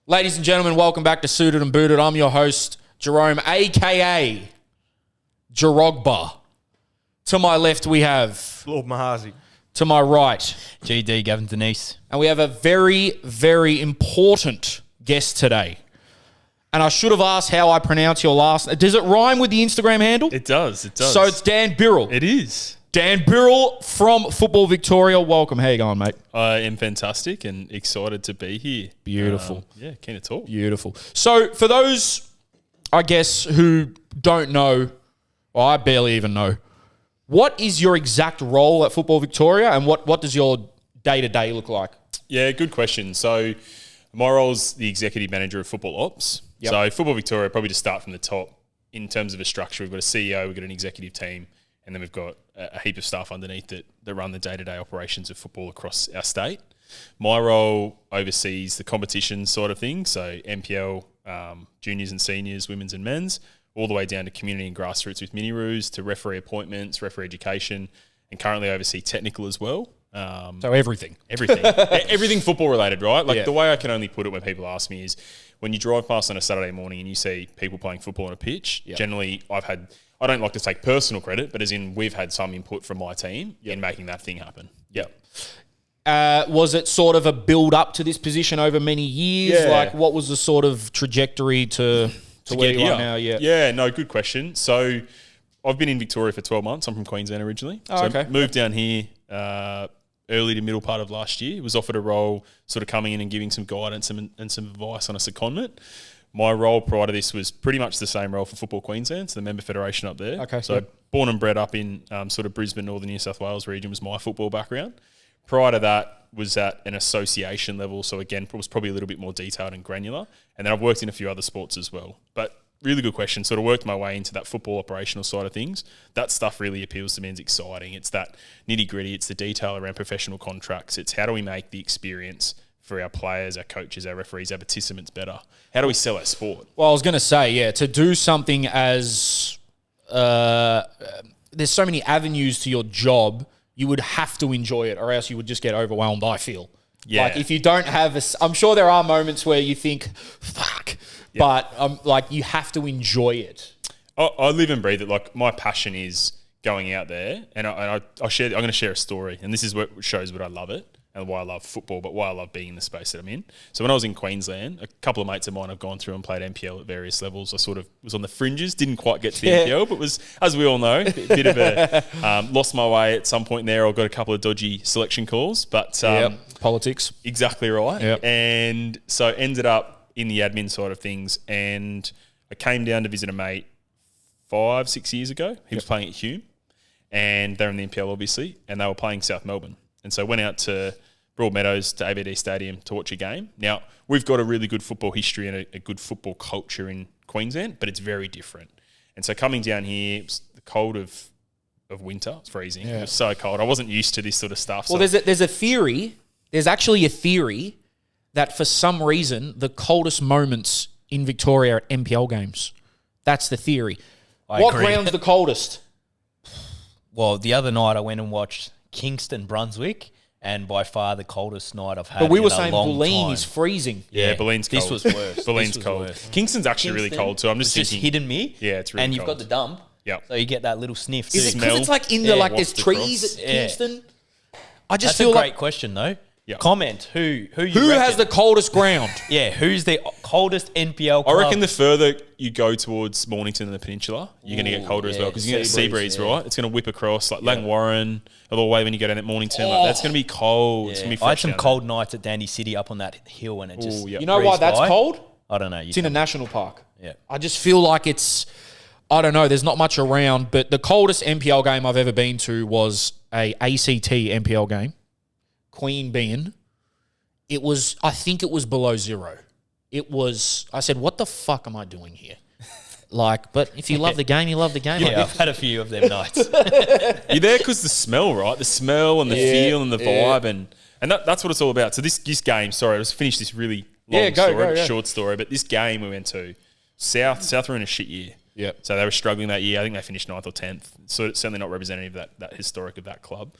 Ladies and gentlemen, welcome back to Suited and Booted. I'm your host, Jerome, a.k.a. Jarogba. To my left, we have... Lord Mahazi. To my right... GD, Gavin Denise. And we have a very, very important guest today. And I should have asked how I pronounce your last... Does it rhyme with the Instagram handle? It does. So it's Dan Burl. It is. Dan Burl from Football Victoria. Welcome. How you going, mate? I am fantastic and excited to be here. Beautiful. Keen to talk. Beautiful. So for those, I guess, who don't know, or I barely even know, what is your exact role at Football Victoria and what does your day-to-day look like? Yeah, good question. So my role is the executive manager of Football Ops. Yep. So Football Victoria, probably to start from the top, in terms of a structure, we've got a CEO, we've got an executive team, and then we've got a heap of staff underneath that run the day-to-day operations of football across our state. My role oversees the competition side of things, so NPL, juniors and seniors, women's and men's, all the way down to community and grassroots with mini-roos, to referee appointments, referee education, and currently oversee technical as well. So everything. Everything football related, right? Like Yeah. the way I can only put it when people ask me is when you drive past on a Saturday morning and you see people playing football on a pitch, generally I don't like to take personal credit, but as in we've had some input from my team in making that thing happen. Yep. Was it sort of a build up to this position over many years? Yeah. Like what was the sort of trajectory to where you are now? Yeah, no, good question. So I've been in Victoria for 12 months. I'm from Queensland originally. Oh, so okay. Moved down here early to middle part of last year. Was offered a role sort of coming in and giving some guidance and some advice on a secondment. My role prior to this was pretty much the same role for Football Queensland, so the member federation up there. Okay. So born and bred up in sort of Brisbane, Northern New South Wales region was my football background. Prior to that was at an association level, so again, it was probably a little bit more detailed and granular. And then I've worked in a few other sports as well. But really good question. Sort of worked my way into that football operational side of things. That stuff really appeals to me and is exciting. It's that nitty gritty. It's the detail around professional contracts. It's how do we make the experience for our players, our coaches, our referees, our participants better? How do we sell our sport? Well, I was going to say, to do something as there's so many avenues to your job, you would have to enjoy it or else you would just get overwhelmed, I feel. Yeah. Like if you don't have I'm sure there are moments where you think, fuck, but like you have to enjoy it. I live and breathe it. Like my passion is going out there and I'm going to share a story, and this is what shows what I love it and why I love football, but why I love being in the space that I'm in. So when I was in Queensland, a couple of mates of mine have gone through and played NPL at various levels. I sort of was on the fringes, didn't quite get to the NPL, but was, as we all know, a bit of a lost my way at some point there. I got a couple of dodgy selection calls, but Politics. Exactly right. Yep. And so ended up in the admin side of things, and I came down to visit a mate 5-6 years ago. He was playing at Hume, and they're in the NPL obviously, and they were playing South Melbourne. And so went out to Broadmeadows to ABD Stadium to watch a game. Now, we've got a really good football history and a good football culture in Queensland, but it's very different. And so coming down here, it was the cold of winter. It's freezing. Yeah. It was so cold. I wasn't used to this sort of stuff. Well, there's a theory. There's actually a theory that for some reason the coldest moments in Victoria are NPL games. That's the theory. What agree. ground's the coldest? Well, the other night I went and watched Kingston Brunswick, and by far the coldest night I've had. But we in were a saying long Bulleen time. is freezing. Yeah, Buleen's cold. This was worse. Buleen's This was cold. worse. Kingston's actually really Kingston cold too. I'm just was thinking. hitting me. Yeah, it's really and you've cold. got the dump. Yep. So you get that little sniff too. Is it because Smell. it's like in the Yeah, like there's wafted trees across. at Kingston? I just That's feel a great like question though. Yeah. Comment who you who reckon? has the coldest ground? Yeah, who's the coldest NPL I club? reckon the further you go towards Mornington and the Peninsula, you're going to get colder as well because you get sea breeze, right? It's going to whip across like Langwarrin, a little way when you go down at Mornington. Like, that's going to be cold. It's going to be fresh. I had some down cold nights at Dandy City up on that hill, and it just yeah. You know why breezed that's by. cold? I don't know. It's in a national park. Yeah. I just feel like it's, I don't know, there's not much around, but the coldest NPL game I've ever been to was a ACT NPL game, Queen being. It was, I think it was below zero. It was, I said, what the fuck am I doing here? Like, but if you love the game, you love the game. Yeah, I've had a few of them nights. You're there because the smell, right? The smell and the feel and the vibe, and that's what it's all about. So this game, sorry, I'll just finish this really long short story, but this game we went to, South were in a shit year. Yep. So they were struggling that year. I think they finished 9th or 10th. So it's certainly not representative of that historic of that club.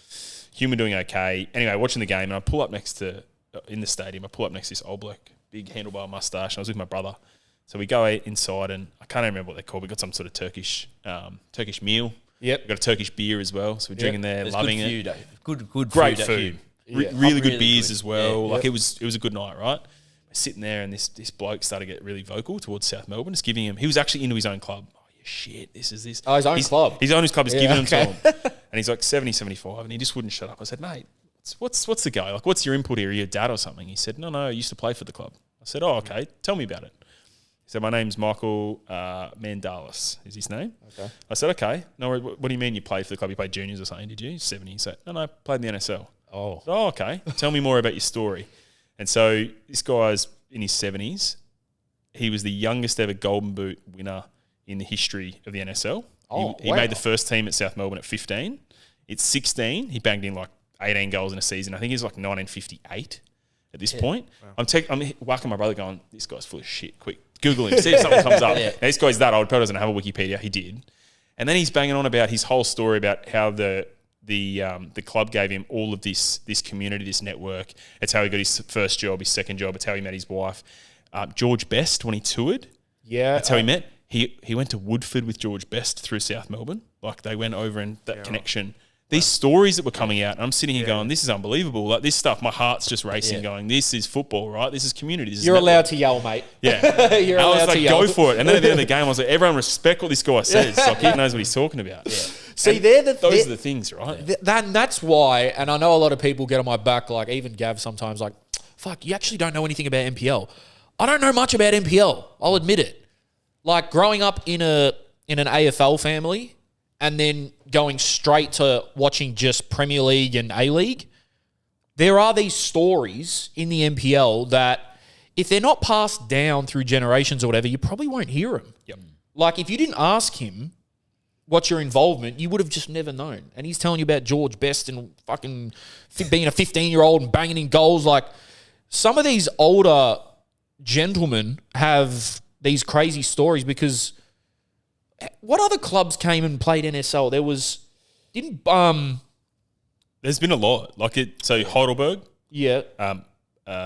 Hume were doing okay. Anyway, watching the game, and I pull up next to, in the stadium, I pull up next to this old bloke big handlebar mustache. And I was with my brother. So we go inside, and I can't remember what they're called. We got some sort of Turkish meal. Yep. We got a Turkish beer as well. So we're drinking there, There's loving good it. Food, good Great food. food. Yeah. Really good beers as well. Yeah. Like it was a good night, right? We're sitting there, and this bloke started to get really vocal towards South Melbourne. Just giving him. He was actually into his own club. Oh, yeah, shit, this is this. Oh, his own club. His own club is Yeah, giving him okay. to him. And he's like 70, 75, and he just wouldn't shut up. I said, mate, what's the go? Like, what's your input here? Are you a dad or something? He said, no, I used to play for the club. I said, oh, okay. Tell me about it. He said, my name's Michael Mandalis is his name. Okay. I said, okay. No, what do you mean you played for the club? You played juniors or something, did you? 70. He said, no, I played in the NSL. Oh. Oh, okay. Tell me more about your story. And so this guy's in his 70s. He was the youngest ever Golden Boot winner in the history of the NSL. Oh, he wow. made the first team at South Melbourne at 15. It's 16. He banged in like 18 goals in a season. I think he's like 1958 at this point. Wow. I'm whacking my brother going, this guy's full of shit. Quick, Google him. See if something comes up. Now, this guy's that old. Probably doesn't have a Wikipedia. He did. And then he's banging on about his whole story about how the club gave him all of this community, this network. It's how he got his first job, his second job. It's how he met his wife. George Best, when he toured, that's how he met. He went to Woodford with George Best through South Melbourne. Like they went over and that connection. These stories that were coming out, and I'm sitting here going, this is unbelievable. Like this stuff, my heart's just racing going, this is football, right? This is community. This is You're network. allowed to yell, mate. Yeah. You're I allowed was to like, yell. go for it. And then at the end of the game, I was like, everyone respect what this guy says. Like he knows what he's talking about. Yeah. See, Those are the things, right? That's why, and I know a lot of people get on my back, like even Gav sometimes, like, fuck, you actually don't know anything about NPL. I don't know much about NPL. I'll admit it. Like growing up in an AFL family and then going straight to watching just Premier League and A-League, there are these stories in the NPL that if they're not passed down through generations or whatever, you probably won't hear them. Yep. Like if you didn't ask him what's your involvement, you would have just never known. And he's telling you about George Best and fucking being a 15-year-old and banging in goals. Like some of these older gentlemen have these crazy stories because what other clubs came and played NSL? There's been a lot. So Heidelberg, Yeah.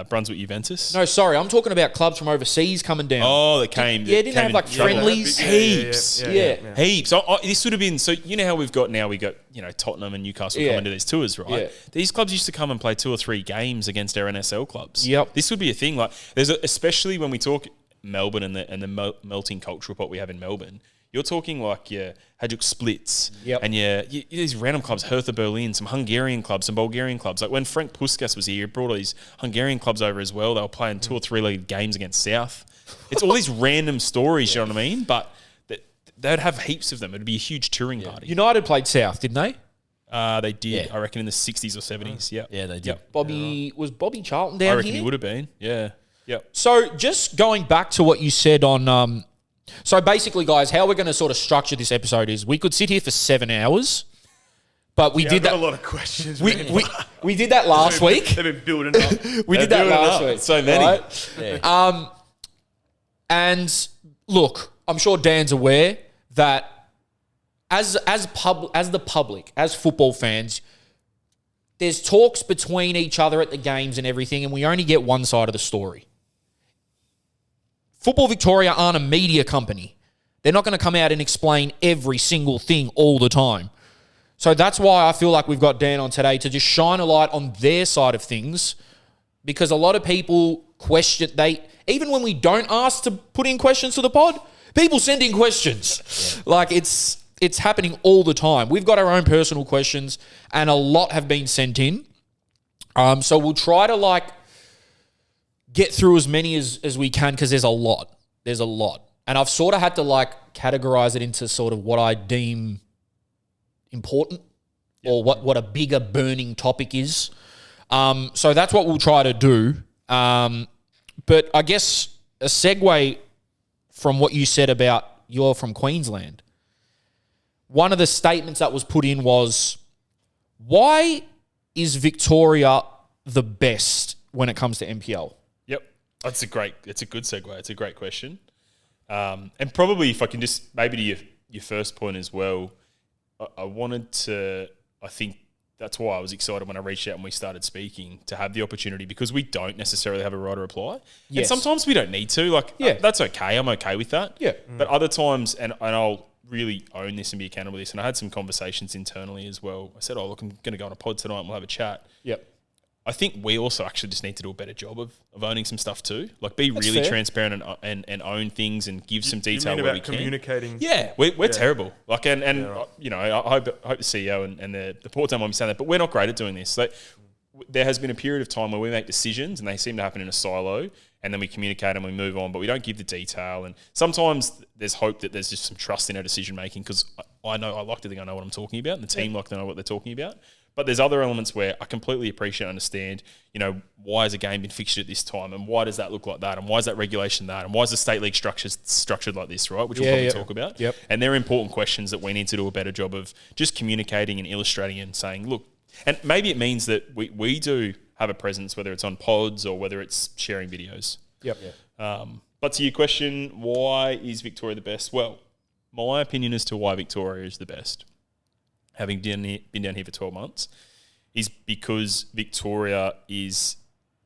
Brunswick Juventus. No, sorry. I'm talking about clubs from overseas coming down. Oh, that came. Yeah, didn't have like friendlies. Heaps. Yeah. Heaps. This would have been, so you know how we got Tottenham and Newcastle coming to these tours, right? Yeah. These clubs used to come and play 2 or 3 games against our NSL clubs. Yep. This would be a thing. Like especially when we talk Melbourne and the melting cultural pot we have in Melbourne. You're talking like your Hajduk Splits and your these random clubs, Hertha Berlin, some Hungarian clubs, some Bulgarian clubs. Like when Frank Puskas was here, he brought all these Hungarian clubs over as well. They were playing 2 or 3 league games against South. It's all these random stories, you know what I mean? But they'd have heaps of them. It'd be a huge touring party. United played South, didn't they? They did, I reckon, in the 60s or 70s. Yeah. Yeah, they did. Was Bobby Charlton down I reckon here? he would have been. Yeah. Yep. So just going back to what you said on... so basically, guys, how we're going to sort of structure this episode is we could sit here for 7 hours, but we did that... I've got a lot of questions. We did that last week. They've been building up. We did that last week. So many. Right? Yeah. And look, I'm sure Dan's aware that as the public, as football fans, there's talks between each other at the games and everything, and we only get one side of the story. Football Victoria aren't a media company. They're not going to come out and explain every single thing all the time. So that's why I feel like we've got Dan on today to just shine a light on their side of things, because a lot of people question, even when we don't ask to put in questions to the pod, people send in questions. Yeah. Like it's happening all the time. We've got our own personal questions and a lot have been sent in. So we'll try to get through as many as we can because there's a lot. There's a lot. And I've sort of had to categorize it into sort of what I deem important or what a bigger burning topic is. So that's what we'll try to do. But I guess a segue from what you said about you're from Queensland. One of the statements that was put in was, why is Victoria the best when it comes to NPL? It's a good segue. It's a great question. And probably if I can just, maybe to your first point as well, I wanted to, I think, that's why I was excited when I reached out and we started speaking to have the opportunity, because we don't necessarily have a right to reply. Yes. And sometimes we don't need to. Like, that's okay. I'm okay with that. Yeah. But other times, and I'll really own this and be accountable to this, and I had some conversations internally as well. I said, look, I'm going to go on a pod tonight and we'll have a chat. Yep. I think we also actually just need to do a better job of owning some stuff too. Like, be That's really fair. transparent and own things and give some detail You mean where about we can. communicating? Yeah, we're terrible. Like, and you know, I hope the CEO and the port don't want me saying that, but we're not great at doing this. Like, there has been a period of time where we make decisions and they seem to happen in a silo, and then we communicate and we move on, but we don't give the detail. And sometimes there's hope that there's just some trust in our decision making, because I like to think I know what I'm talking about, and the team like to know what they're talking about. But there's other elements where I completely appreciate and understand, you know, why has a game been fixtured at this time, and why does that look like that, and why is that regulation that, and why is the state league structured like this, right? Which we'll probably talk about. Yep. And they're important questions that we need to do a better job of just communicating and illustrating and saying, look, and maybe it means that we do have a presence, whether it's on pods or whether it's sharing videos. Yep. But to your question, why is Victoria the best? Well, my opinion as to why Victoria is the best, having been down here for 12 months, is because Victoria is,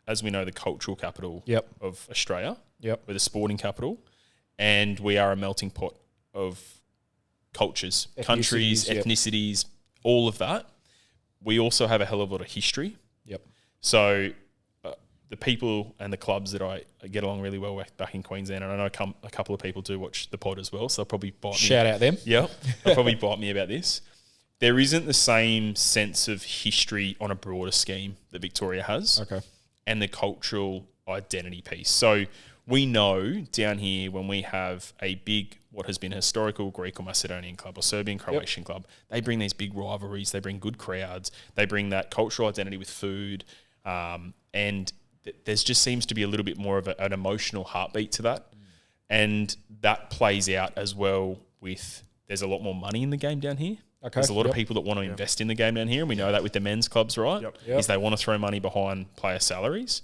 as we know, the cultural capital of Australia. Yep. We're the sporting capital, and we are a melting pot of cultures, countries, ethnicities, all of that. We also have a hell of a lot of history. Yep. So the people and the clubs that I get along really well with back in Queensland, and I know a couple of people do watch the pod as well, so they'll probably bite me. Shout out them. Yeah, they'll probably bite me about this. There isn't the same sense of history on a broader scheme that Victoria has. Okay. And the cultural identity piece. So we know down here, when we have a big, what has been a historical Greek or Macedonian club or Serbian Croatian club, they bring these big rivalries, they bring good crowds, they bring that cultural identity with food, and there's just seems to be a little bit more of an emotional heartbeat to that. And that plays out as well with, there's a lot more money in the game down here. Okay. There's a lot of people that want to invest in the game down here, and we know that with the men's clubs, right? Is they want to throw money behind player salaries,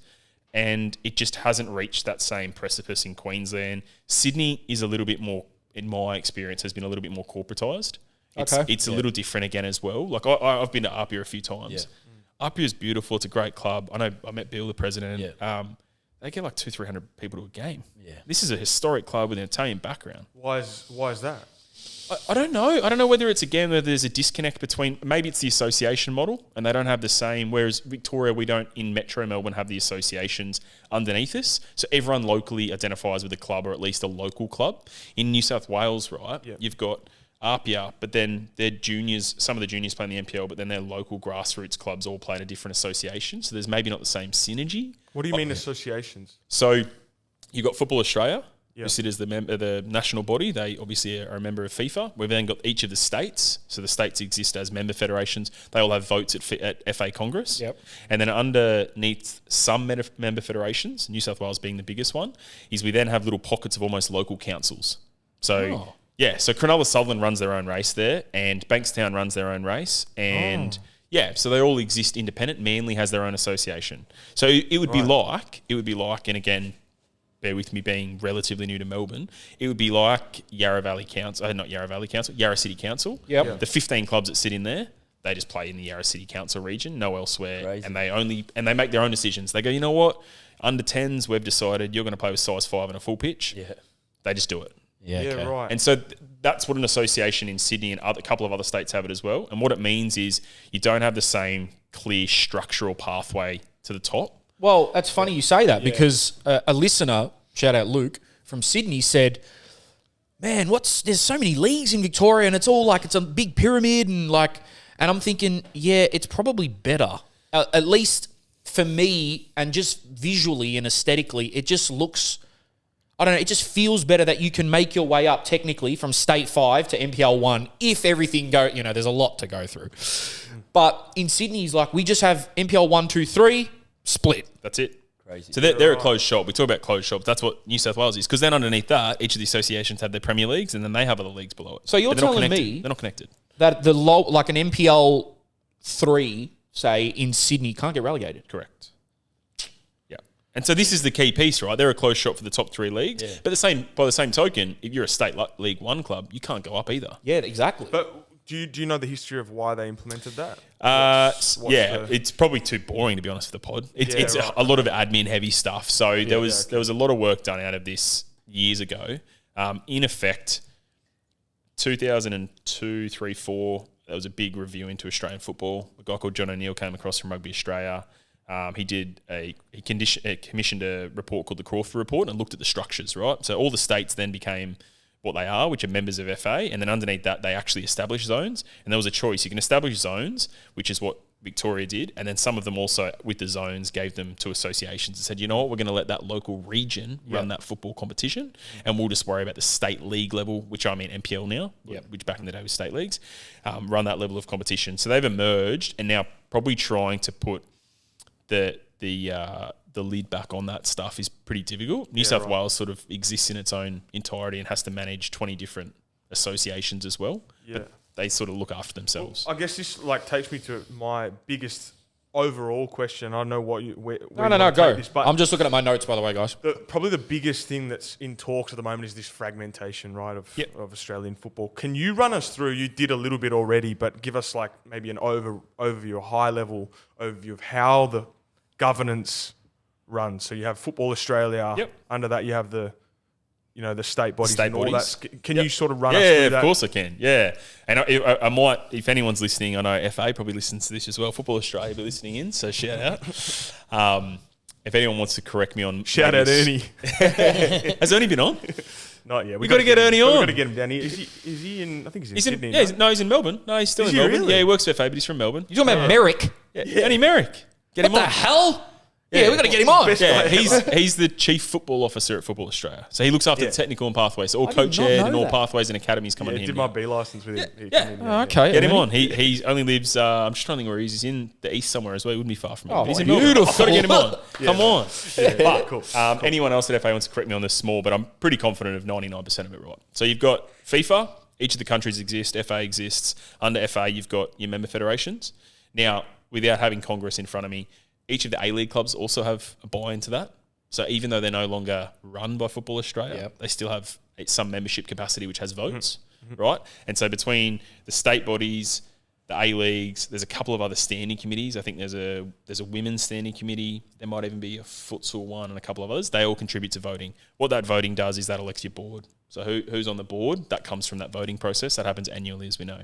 and it just hasn't reached that same precipice in Queensland. Sydney is a little bit more, in my experience, has been a little bit more corporatised. It's a little different again as well. Like I've been to Apia a few times. Apia is beautiful. It's a great club. I know I met Bill, the president. They get like 200-300 people to a game. This is a historic club with an Italian background. Why is that? I don't know. I don't know whether whether there's a disconnect between, maybe it's the association model and they don't have the same, whereas Victoria, we don't in Metro Melbourne have the associations underneath us. So everyone locally identifies with a club, or at least a local club. In New South Wales, right, you've got Apia, but then their juniors, some of the juniors play in the NPL, but then their local grassroots clubs all play in a different association. So there's maybe not the same synergy. What do you mean associations? So you've got Football Australia, who sit as the national body. They obviously are a member of FIFA. We've then got each of the states. So the states exist as member federations. They all have votes at FA Congress. And then underneath some member federations, New South Wales being the biggest one, is we then have little pockets of almost local councils. So so Cronulla Sutherland runs their own race there, and Bankstown runs their own race, and so they all exist independent. Manly has their own association. So it would be like, and again, bear with me being relatively new to Melbourne, it would be like Yarra City Council. The 15 clubs that sit in there, they just play in the Yarra City Council region, no elsewhere. Crazy. And they make their own decisions. They go, you know what? Under 10s, we've decided you're going to play with size 5 and a full pitch. They just do it. Right. And so that's what an association in Sydney and a couple of other states have it as well. And what it means is you don't have the same clear structural pathway to the top. Well, that's funny you say that because a listener, shout out Luke, from Sydney said, man, there's so many leagues in Victoria and it's all like, it's a big pyramid and I'm thinking, it's probably better. At least for me, and just visually and aesthetically, it just looks, I don't know, it just feels better that you can make your way up technically from State 5 to NPL 1 if everything there's a lot to go through. But in Sydney's we just have NPL 1, 2, 3, split. That's it. Crazy. So they're a closed shop. We talk about closed shops. That's what New South Wales is. Because then underneath that, each of the associations have their Premier Leagues, and then they have other leagues below it. So you're telling me they're not connected. That the low, like an NPL 3, say, in Sydney, can't get relegated. Correct. Yeah. And so this is the key piece, right? They're a closed shop for the top 3 leagues. But by the same token, if you're a state League 1 club, you can't go up either. Yeah, exactly. But Do you know the history of why they implemented that? It's probably too boring to be honest for the pod. It's right. a lot of admin heavy stuff. So there was a lot of work done out of this years ago. In effect, 2002, 3, 4, there was a big review into Australian football. A guy called John O'Neill came across from Rugby Australia. He commissioned a report called the Crawford Report and looked at the structures, right? So all the states then became what they are, which are members of FA, and then underneath that, they actually established zones. And there was a choice. You can establish zones, which is what Victoria did, and then some of them also, with the zones, gave them to associations and said, you know what, we're going to let that local region run that football competition, and we'll just worry about the state league level, which I mean NPL now, which back in the day was state leagues, run that level of competition. So they've emerged and now probably trying to put the lid back on that stuff is pretty difficult. New South Wales sort of exists in its own entirety and has to manage 20 different associations as well. Yeah. But they sort of look after themselves. Well, I guess this takes me to my biggest overall question. I don't know what you... Go. This, I'm just looking at my notes, by the way, guys. Probably the biggest thing that's in talks at the moment is this fragmentation, right, of Australian football. Can you run us through, you did a little bit already, but give us maybe an overview, a high-level overview of how the governance runs. So you have Football Australia. Yep. Under that, you have the state bodies and all that. Can you sort of run us through that? Yeah, of course I can. Yeah. And I might, if anyone's listening, I know FA probably listens to this as well. Football Australia be listening in, so shout out. If anyone wants to correct me on... Shout out Ernie. Has Ernie been on? Not yet. We've got to get Ernie on. We've got to get him down here. Is he in... I think he's in Sydney. He's in Melbourne. No, he's still in Melbourne. Really? Yeah, he works for FA, but he's from Melbourne. You're talking about Merrick? Yeah. Ernie Merrick. Get him on. What the hell? Yeah, we've got to get him on. Yeah, he's the chief football officer at Football Australia. So he looks after the technical and pathways. So all coach ed and all pathways and academies come under him. Did my B license with him. Okay. Get him on. He only lives, I'm just trying to think where he is. He's in the east somewhere as well. He wouldn't be far from him. He's in Melbourne. Beautiful. I've got to get him on. Come on. But cool. Anyone else at FA wants to correct me on this small, but I'm pretty confident of 99% of it right. So you've got FIFA. Each of the countries exist. FA exists. Under FA, you've got your member federations. Now, without having Congress in front of me, each of the A-League clubs also have a buy into that. So even though they're no longer run by Football Australia, they still have some membership capacity which has votes, right? And so between the state bodies, the A-Leagues, there's a couple of other standing committees. I think there's a women's standing committee. There might even be a futsal one and a couple of others. They all contribute to voting. What that voting does is that elects your board. So who's on the board, that comes from that voting process. That happens annually, as we know.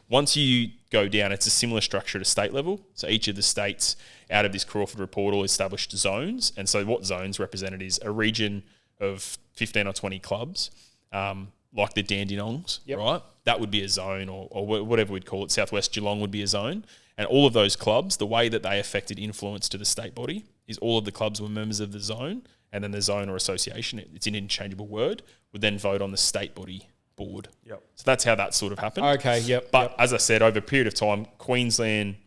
Once you go down, it's a similar structure at a state level. So each of the states out of this Crawford report all established zones. And so what zones represented is a region of 15 or 20 clubs, like the Dandenongs, right? That would be a zone, or whatever we'd call it. Southwest Geelong would be a zone. And all of those clubs, the way that they affected influence to the state body is all of the clubs were members of the zone, and then the zone or association, it's an interchangeable word, would then vote on the state body board. Yep. So that's how that sort of happened. Okay, yep. But as I said, over a period of time, Queensland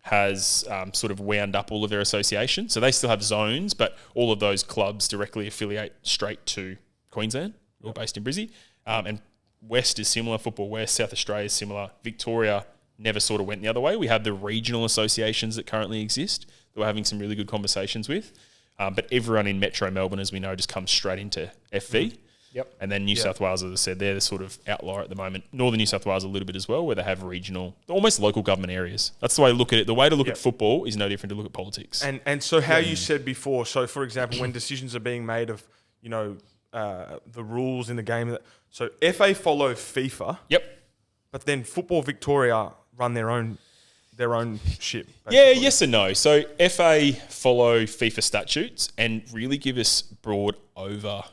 has sort of wound up all of their associations. So they still have zones, but all of those clubs directly affiliate straight to Queensland, or based in Brizzy. And West is similar, Football West, South Australia is similar. Victoria never sort of went the other way. We have the regional associations that currently exist that we're having some really good conversations with. But everyone in Metro Melbourne, as we know, just comes straight into FV. Yep. And then New South Wales, as I said, they're the sort of outlier at the moment. Northern New South Wales a little bit as well, where they have regional, almost local government areas. That's the way to look at it. The way to look at football is no different to look at politics. And so how you said before, so for example, when decisions are being made of, the rules in the game, so FA follow FIFA. Yep. But then Football Victoria run their own ship. Basically. Yeah, yes and no. So FA follow FIFA statutes and really give us broad over,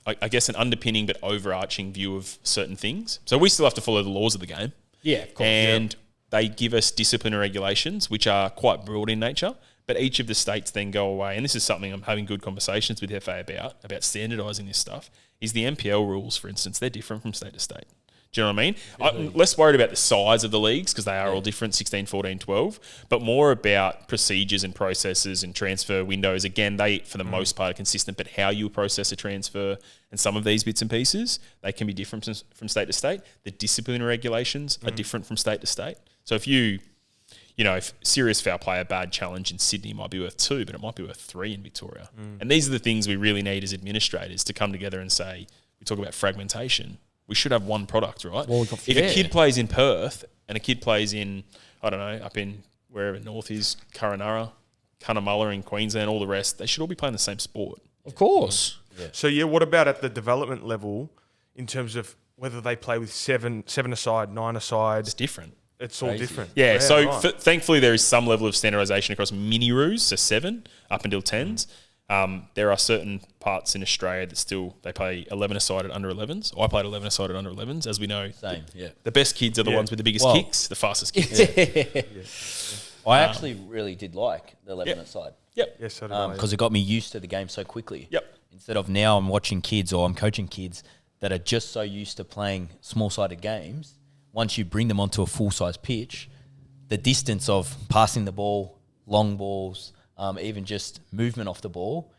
I guess, an underpinning but overarching view of certain things. So we still have to follow the laws of the game. Yeah, of course. And they give us disciplinary regulations, which are quite broad in nature. But each of the states then go away, and this is something I'm having good conversations with FA about standardising this stuff, is the NPL rules, for instance, they're different from state to state. Do you know what I mean? I'm less worried about the size of the leagues because they are all different, 16, 14, 12, but more about procedures and processes and transfer windows. Again, they, for the most part, are consistent, but how you process a transfer and some of these bits and pieces, they can be different from state to state. The disciplinary regulations are different from state to state. So if serious foul play, a bad challenge in Sydney might be worth 2, but it might be worth 3 in Victoria. And these are the things we really need as administrators to come together and say, we talk about fragmentation. We should have one product, right? Well, if a kid plays in Perth and a kid plays in, I don't know, up in wherever north is, Kununurra, Cunnamulla in Queensland, all the rest, they should all be playing the same sport. Of course. Yeah. So, what about at the development level in terms of whether they play with seven aside, 9 aside? It's different. It's all different. Yeah, so thankfully there is some level of standardisation across mini roos, so 7 up until 10s. There are certain parts in Australia that still, they play 11-a-side at under 11s. I played 11-a-side at under 11s, as we know. Same, yeah. The best kids are the ones with the biggest kicks, the fastest kicks. I actually really did like the 11-a-side. Yep. Yes, so did I. Because it got me used to the game so quickly. Yep. Instead of now I'm watching kids or I'm coaching kids that are just so used to playing small-sided games, once you bring them onto a full-size pitch, the distance of passing the ball, long balls, even just movement off the ball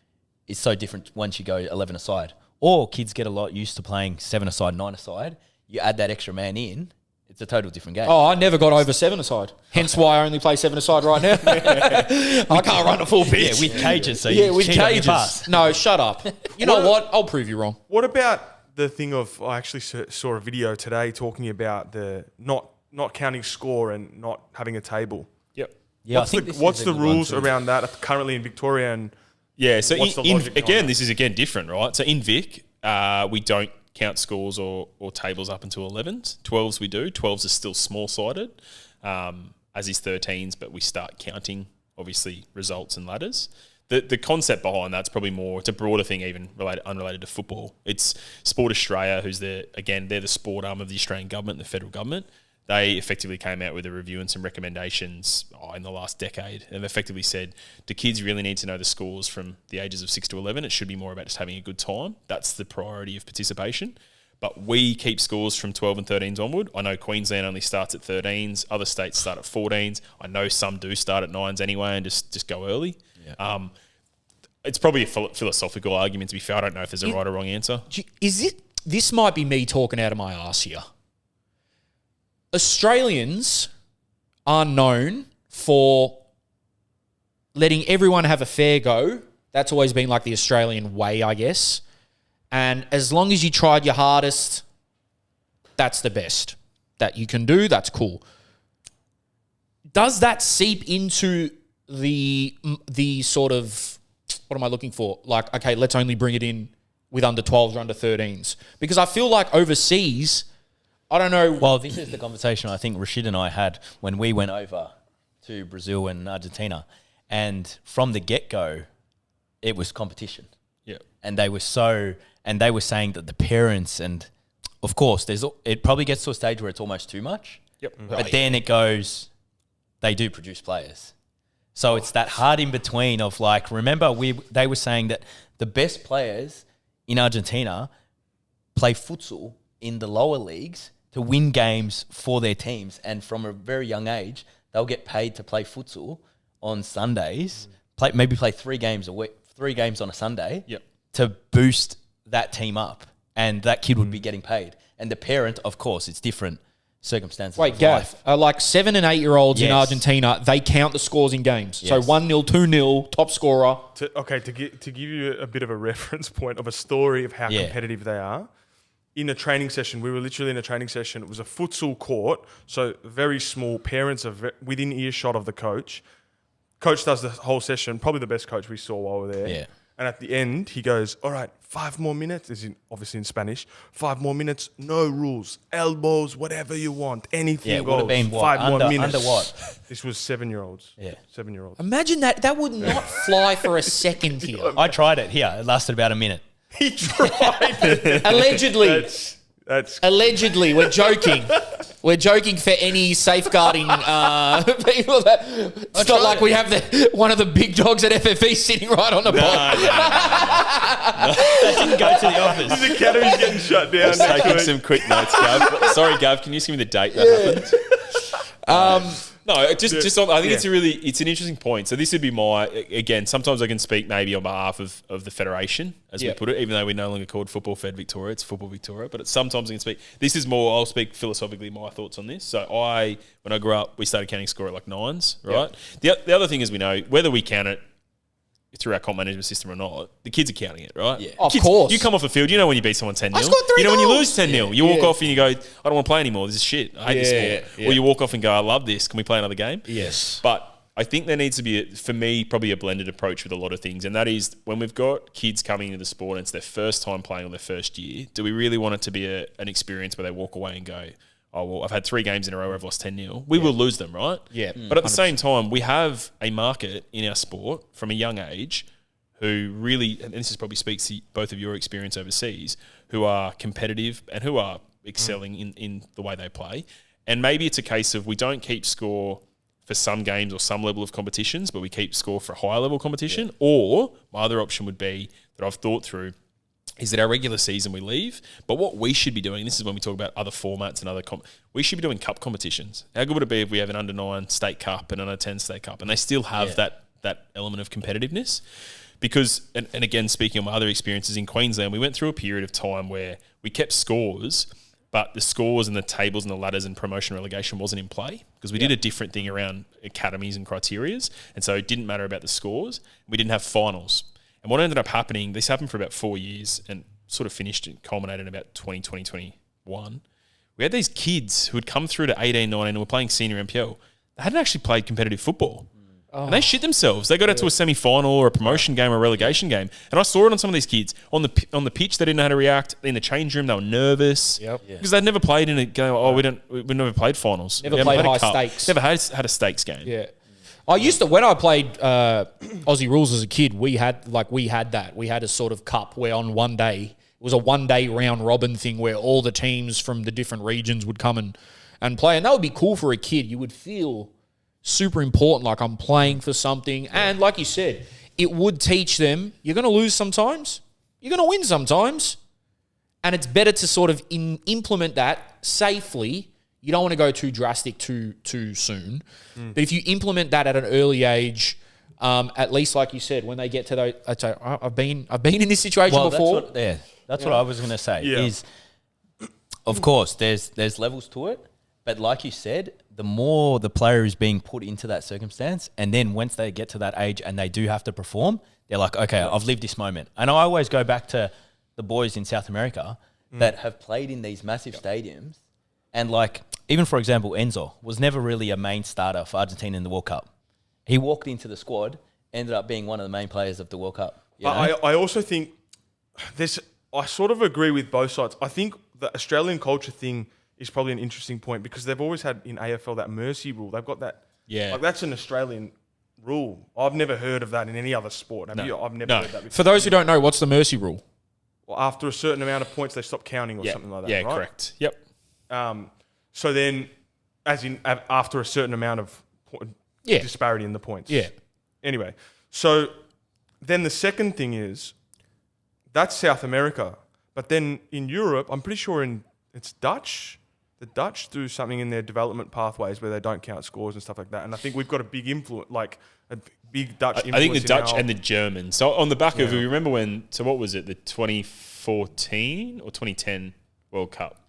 is so different once you go 11-a-side. Or kids get a lot used to playing 7-a-side, 9-a-side. You add that extra man in, it's a total different game. Oh, I never got over 7-a-side. Hence why I only play 7-a-side right now. I can't run a full pitch. Yeah, with cages. So yeah, you with cheat on your cages. pass. No, shut up. You know what? I'll prove you wrong. What about the thing of, I actually saw a video today talking about the not counting score and not having a table. Yep. Yeah, What's the rules around that currently in Victoria? And yeah, so what's the logic behind that? this is different, right? So in Vic, we don't count scores or tables up until 11s. 12s we do. 12s are still small-sided, as is 13s, but we start counting, obviously, results and ladders. The concept behind that's probably more, it's a broader thing, even unrelated to football. It's Sport Australia, they're the sport arm of the Australian government and the federal government. They effectively came out with a review and some recommendations in the last decade, and effectively said, do kids really need to know the scores from the ages of 6 to 11? It should be more about just having a good time. That's the priority of participation. But we keep scores from 12 and 13s onward. I know Queensland only starts at 13s. Other states start at 14s. I know some do start at 9s anyway and just go early. Yeah. It's probably a philosophical argument, to be fair. I don't know if there's a right or wrong answer. This might be me talking out of my arse here. Australians are known for letting everyone have a fair go. That's always been like the Australian way, I guess. And as long as you tried your hardest, that's the best that you can do. That's cool. Does that seep into the sort of, what am I looking for? Like, okay, let's only bring it in with under 12s or under 13s. Because I feel like overseas, I don't know. Well, this is the conversation I think Rashid and I had when we went over to Brazil and Argentina. And from the get-go, it was competition. Yeah. And they were saying that the parents, and of course, it probably gets to a stage where it's almost too much. Yep. But then it goes, they do produce players. So it's that hard in between of like, remember they were saying that the best players in Argentina play futsal in the lower leagues to win games for their teams. And from a very young age, they'll get paid to play futsal on Sundays, maybe play 3 games a week, 3 games on a Sunday to boost that team up. And that kid would be getting paid. And the parent, of course, it's different circumstances. Wait, Gav, like 7 and 8-year-olds in Argentina, they count the scores in games. Yes. So 1-0, 2-0, top scorer. To give you a bit of a reference point of a story of how competitive they are, in a training session, we were literally in a training session. It was a futsal court, so very small. Parents are within earshot of the coach. Coach does the whole session, probably the best coach we saw while we were there. Yeah. And at the end, he goes, all right, 5 more minutes. Obviously in Spanish. 5 more minutes, no rules. Elbows, whatever you want. Anything goes. Would have been what? 5 more minutes. Under what? This was 7-year-olds. Yeah. 7-year-olds. Imagine that. That would not fly for a second here. I tried it here. It lasted about a minute. He tried it. Allegedly. That's Allegedly, we're joking. We're joking for any safeguarding people. It's not like we have one of the big dogs at FFE sitting right on the pod. That didn't go to the office. the academy's getting shut down. Taking some quick notes, Gav. Sorry, Gav, can you just give me the date that happened? No, I think it's an interesting point. So this would be again, sometimes I can speak maybe on behalf of the Federation, as we put it, even though we're no longer called Football Fed Victoria, it's Football Victoria, but sometimes I can speak. This is more, I'll speak philosophically my thoughts on this. So when I grew up, we started counting score at like 9s, right? Yep. The other thing is we know, whether we count it through our comp management system or not, the kids are counting it, right? Yeah. Of Kids, course. You come off the field, you know when you beat someone 10-0. I scored 3 You know when you goals. lose 10-0. You walk off and you go, I don't want to play anymore. This is shit. I hate this sport. Yeah. Or you walk off and go, I love this. Can we play another game? Yes. But I think there needs to be, for me, probably a blended approach with a lot of things. And that is when we've got kids coming into the sport and it's their first time playing or their first year, do we really want it to be an experience where they walk away and go, oh, well, I've had 3 games in a row where I've lost 10-0. We will lose them, right? Yeah. But at the same time, we have a market in our sport from a young age who really, and this is probably speaks to both of your experience overseas, who are competitive and who are excelling in the way they play. And maybe it's a case of we don't keep score for some games or some level of competitions, but we keep score for a higher level competition. Yeah. Or my other option would be that I've thought through is that our regular season we leave, but what we should be doing, this is when we talk about other formats and other we should be doing cup competitions. How good would it be if we have an under-9 state cup and an under-10 state cup, and they still have that element of competitiveness? Because, and again, speaking of my other experiences in Queensland, we went through a period of time where we kept scores, but the scores and the tables and the ladders and promotion relegation wasn't in play because we did a different thing around academies and criterias. And so it didn't matter about the scores. We didn't have finals. And what ended up happening, this happened for about 4 years and sort of finished and culminated in about 2021. We had these kids who had come through to 18, 19 and were playing senior NPL. They hadn't actually played competitive football. And they shit themselves. They got out to a semi-final or a promotion game or a relegation game. And I saw it on some of these kids. On the pitch, they didn't know how to react. In the change room, they were nervous. Yep. Yeah. Because they'd never played in a game. Oh, we've never played finals. Never played high stakes. Never had a stakes game. Yeah. I used to, when I played Aussie Rules as a kid, we had that. We had a sort of cup where on one day, it was a one-day round robin thing where all the teams from the different regions would come and play. And that would be cool for a kid. You would feel super important, like I'm playing for something. And like you said, it would teach them, you're going to lose sometimes, you're going to win sometimes. And it's better to sort of implement that safely. You don't want to go too drastic too soon. But if you implement that at an early age, at least like you said, when they get to those, I'd say, I've been in this situation before. That's what I was going to say. Is, of course, there's levels to it. But like you said, the more the player is being put into that circumstance, and then once they get to that age and they do have to perform, they're like, okay, I've lived this moment. And I always go back to the boys in South America that have played in these massive stadiums. And like, even for example, Enzo was never really a main starter for Argentina in the World Cup. He walked into the squad, ended up being one of the main players of the World Cup. I also think I sort of agree with both sides. I think the Australian culture thing is probably an interesting point because they've always had in AFL that mercy rule. They've got that. Yeah. Like that's an Australian rule. I've never heard of that in any other sport. Have you? I've never heard that before. For those who don't know, what's the mercy rule? Well, after a certain amount of points, they stop counting or something like that, right? Yeah, correct. Yep. So then, as in after a certain amount of disparity in the points. Yeah. Anyway, so then the second thing is, that's South America. But then in Europe, I'm pretty sure it's Dutch. The Dutch do something in their development pathways where they don't count scores and stuff like that. And I think we've got a big influence, like a big Dutch influence. I think the Dutch and the Germans. So on the back of, you remember what was it, the 2014 or 2010 World Cup?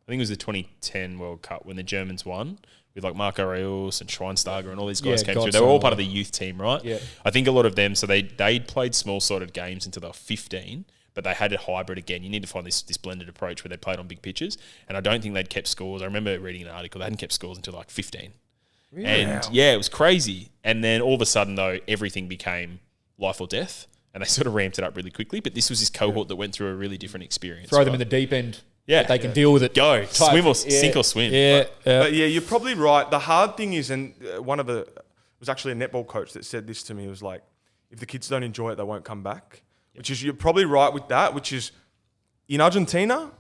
I think it was the 2010 World Cup when the Germans won with like Marco Reus and Schweinsteiger and all these guys came through. They were all part of the youth team, right? Yeah. I think a lot of them, so they'd played small-sided games until they were 15, but they had a hybrid again. You need to find this blended approach where they played on big pitches, and I don't think they'd kept scores. I remember reading an article, they hadn't kept scores until like 15. Really? And it was crazy. And then all of a sudden, though, everything became life or death, and they sort of ramped it up really quickly, but this was this cohort that went through a really different experience. Throw them in the deep end. Yeah. They can deal with it. Go. Swim or sink or swim. Yeah. But you're probably right. The hard thing is, and it was actually a netball coach that said this to me, it was like, if the kids don't enjoy it, they won't come back. Which is, you're probably right with that, which is, in Argentina,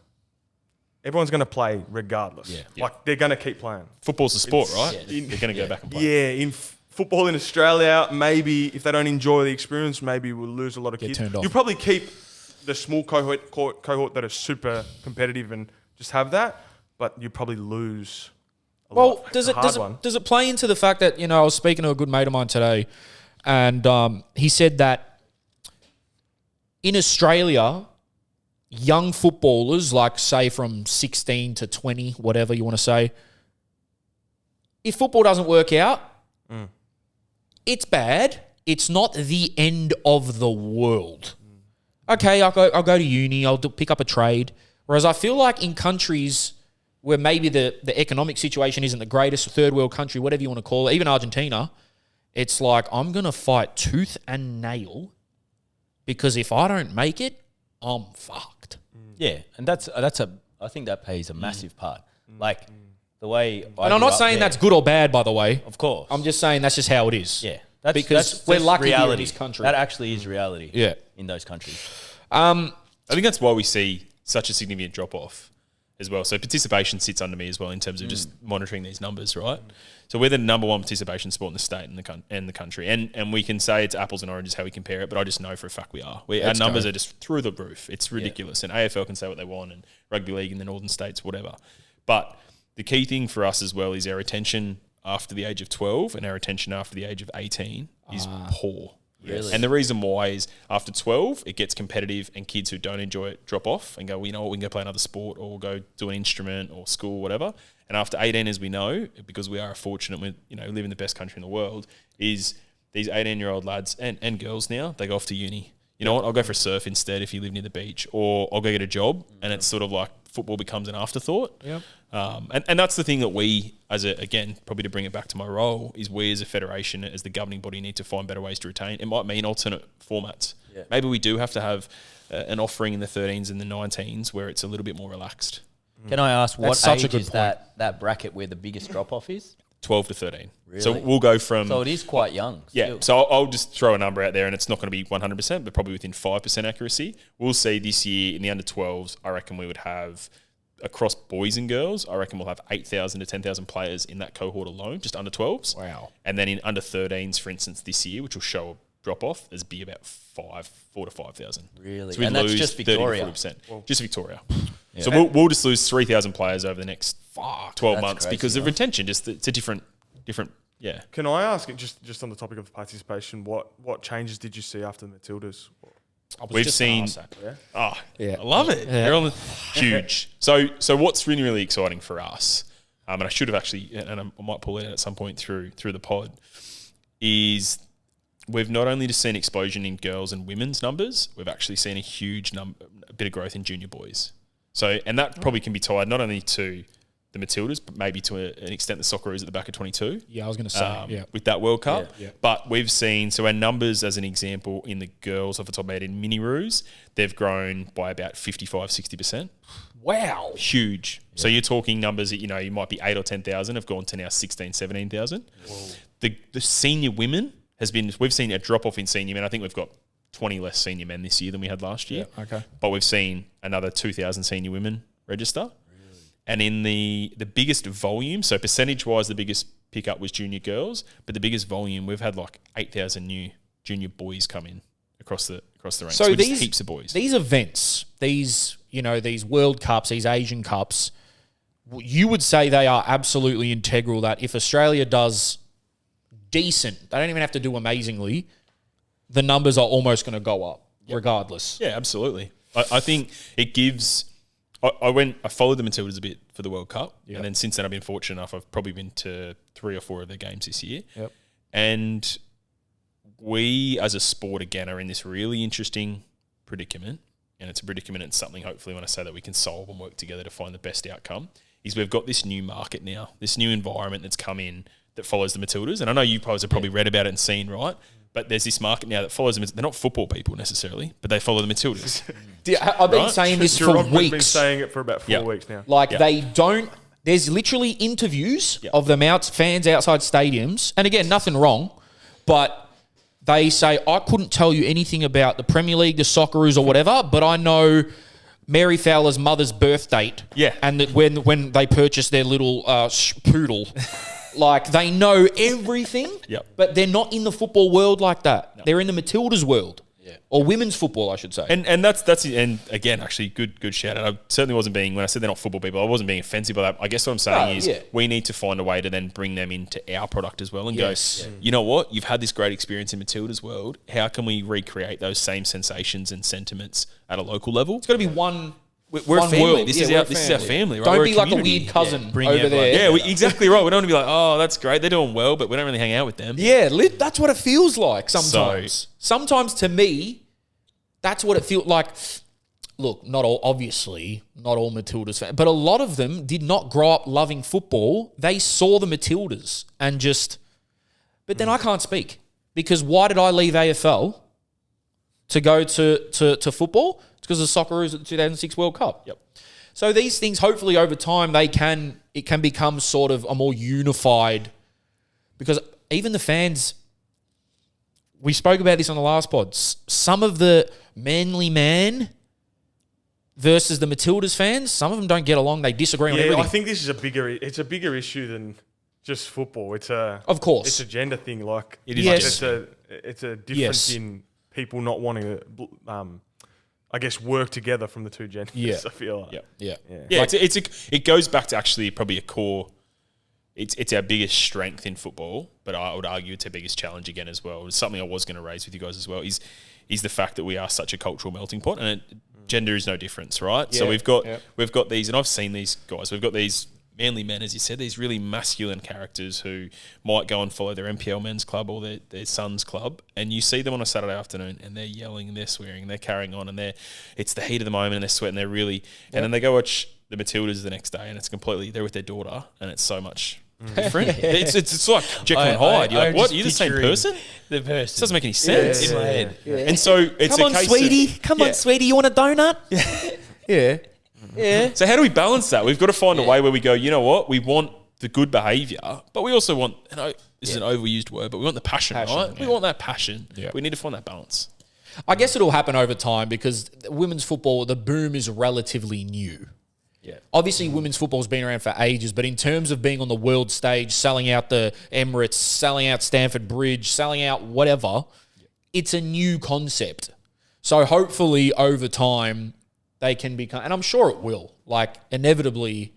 everyone's going to play regardless. Yeah. Like, they're going to keep playing. Football's a sport, right? They're going to go back and play. Yeah, in football in Australia, maybe if they don't enjoy the experience, maybe we'll lose a lot of kids. You'll probably keep the small cohort that are super competitive and just have that, but you probably lose a lot. Does it play into the fact that, I was speaking to a good mate of mine today, and he said that in Australia, young footballers, like say from 16 to 20, whatever you want to say, if football doesn't work out, it's bad. it's not the end of the world. Okay, I'll go to uni, I'll pick up a trade. Whereas I feel like in countries where maybe the economic situation isn't the greatest, third world country, whatever you want to call it, even Argentina, it's like, I'm going to fight tooth and nail because if I don't make it, I'm fucked. Yeah, and I think that plays a massive part. Like the way, and I'm not saying that's good or bad, by the way. Of course, I'm just saying that's just how it is. Yeah, because we're lucky reality. here in this country. That actually is reality. Yeah. In those countries. I think that's why we see such a significant drop off as well. So participation sits under me as well in terms of just monitoring these numbers, right? So we're the number one participation sport in the state and the country, and we can say it's apples and oranges how we compare it, but I just know for a fact we are. Our numbers are just through the roof. It's ridiculous, and AFL can say what they want, and rugby league in the northern states, whatever. But the key thing for us as well is our retention after the age of 12 and our retention after the age of 18 is poor. Really? And the reason why is after 12, it gets competitive and kids who don't enjoy it drop off and go, well, you know what, we can go play another sport or we'll go do an instrument or school, whatever. And after 18, as we know, because we are fortunate, we live in the best country in the world, is these 18-year-old lads and girls now, they go off to uni. You know what, I'll go for a surf instead if you live near the beach, or I'll go get a job, and it's sort of like football becomes an afterthought. Yep. And that's the thing that we, probably to bring it back to my role, is we as a federation, as the governing body, need to find better ways to retain. It might mean alternate formats. Yeah. Maybe we do have to have an offering in the 13s and the 19s where it's a little bit more relaxed. Can I ask what such a age good is that bracket where the biggest drop-off is? 12 to 13. Really? So we'll go from... So it is quite young. Yeah, Still. so I'll just throw a number out there, and it's not going to be 100%, but probably within 5% accuracy. We'll see this year in the under 12s, I reckon we would have, across boys and girls, I reckon we'll have 8,000 to 10,000 players in that cohort alone, just under 12s. Wow. And then in under 13s, for instance, this year, which will show a drop-off, there's be about 4 to 5,000. Really? So we and lose that's just Victoria? 30 to 40%. Just Victoria. Yeah. So we'll just lose 3,000 players over the next 12 months crazy, because of retention. It's a different, yeah. Can I ask, just on the topic of participation, what changes did you see after the Matildas? We've seen. I love it. Yeah. You're on huge. So what's really, really exciting for us, and I should have actually, and I might pull it out at some point through the pod, is we've not only just seen explosion in girls and women's numbers, we've actually seen a bit of growth in junior boys. So, and that probably can be tied not only to the Matildas, but maybe to an extent the Socceroos at the back of 22. Yeah, I was going to say, with that World Cup. Yeah. But we've seen, so our numbers as an example in the girls off the top of my head in mini-roos, they've grown by about 55-60%. Wow. Huge. Yeah. So you're talking numbers that, you might be 8 or 10,000 have gone to now 16, 17,000. The senior women we've seen a drop-off in senior men. I think we've got 20 less senior men this year than we had last year. Yeah, okay. But we've seen another 2,000 senior women register. And in the biggest volume, so percentage-wise, the biggest pickup was junior girls, but the biggest volume, we've had like 8,000 new junior boys come in across the ranks. So these heaps of boys. These events, these World Cups, these Asian Cups, you would say they are absolutely integral. That if Australia does decent, they don't even have to do amazingly, the numbers are almost going to go up regardless. Yeah, absolutely. I think it gives. I followed the Matildas a bit for the World Cup, and then since then I've been fortunate enough. I've probably been to 3 or 4 of their games this year. Yep. And we, as a sport, again, are in this really interesting predicament, and it's a predicament and something, hopefully, when I say that we can solve and work together to find the best outcome, is we've got this new market now, this new environment that's come in that follows the Matildas. And I know you guys have probably read about it and seen, right? But there's this market now that follows them. They're not football people necessarily, but they follow the Matildas. I've been saying this for weeks. We've been saying it for about 4 weeks now. They don't... There's literally interviews of them fans outside stadiums. And again, nothing wrong. But they say, I couldn't tell you anything about the Premier League, the Socceroos or whatever, but I know Mary Fowler's mother's birth date. Yeah. And that when they purchased their little poodle... they know everything, but they're not in the football world like that. No. They're in the Matildas world, or women's football, I should say. And that's and again, actually, good shout out. I certainly wasn't being, when I said they're not football people, I wasn't being offensive by that. I guess what I'm saying we need to find a way to then bring them into our product as well and go, you know what, you've had this great experience in Matildas world. How can we recreate those same sensations and sentiments at a local level? It's got to be one We're a One family. world. This Yeah, is we're our a this is our family. family, right? Don't We're be like a community. weird cousin bring over everyone there. Yeah, exactly right. We don't want to be like, oh, that's great. They're doing well, but we don't really hang out with them. Yeah, that's what it feels like sometimes. Sometimes to me, that's what it feels like. Look, not all Matildas fans, but a lot of them did not grow up loving football. They saw the Matildas and just... But then I can't speak because why did I leave AFL to go to football? It's because of the Socceroos at the 2006 World Cup. Yep. So these things, hopefully over time, it can become sort of a more unified... Because even the fans... We spoke about this on the last pod. Some of the Manly Man versus the Matildas fans, some of them don't get along. They disagree on everything. I think this is a bigger issue than just football. Of course. It's a gender thing. Like It is. Yes. It's a difference in people not wanting to, I guess, work together from the two genders. Yeah. I feel like. Yeah. Yeah, it goes back to actually probably a core. It's our biggest strength in football, but I would argue it's our biggest challenge again as well. It's something I was going to raise with you guys as well. Is the fact that we are such a cultural melting pot, and gender is no difference, right? Yeah, So we've got these, and I've seen these guys. We've got these Manly men, as you said, these really masculine characters who might go and follow their NPL men's club or their son's club, and you see them on a Saturday afternoon, and they're yelling, and they're swearing, and they're carrying on, and it's the heat of the moment, and they're sweating, they're really, and then they go watch the Matildas the next day, and it's completely they're with their daughter, and it's so much different. It's like Jekyll and Hyde. You're like, what? Are you the same person? The person. It doesn't make any sense. In my head. And so it's Come a on, case sweetie. of, Come on, sweetie. You want a donut? Yeah. Yeah. So how do we balance that? We've got to find a way where we go, you know what? We want the good behaviour, but we also want, this is an overused word, but we want the passion, right? Yeah. We want that passion. Yeah. We need to find that balance. I guess it'll happen over time because women's football, the boom is relatively new. Yeah. Obviously, women's football's been around for ages, but in terms of being on the world stage, selling out the Emirates, selling out Stamford Bridge, selling out whatever, it's a new concept. So hopefully over time, they can become, and I'm sure it will, like inevitably,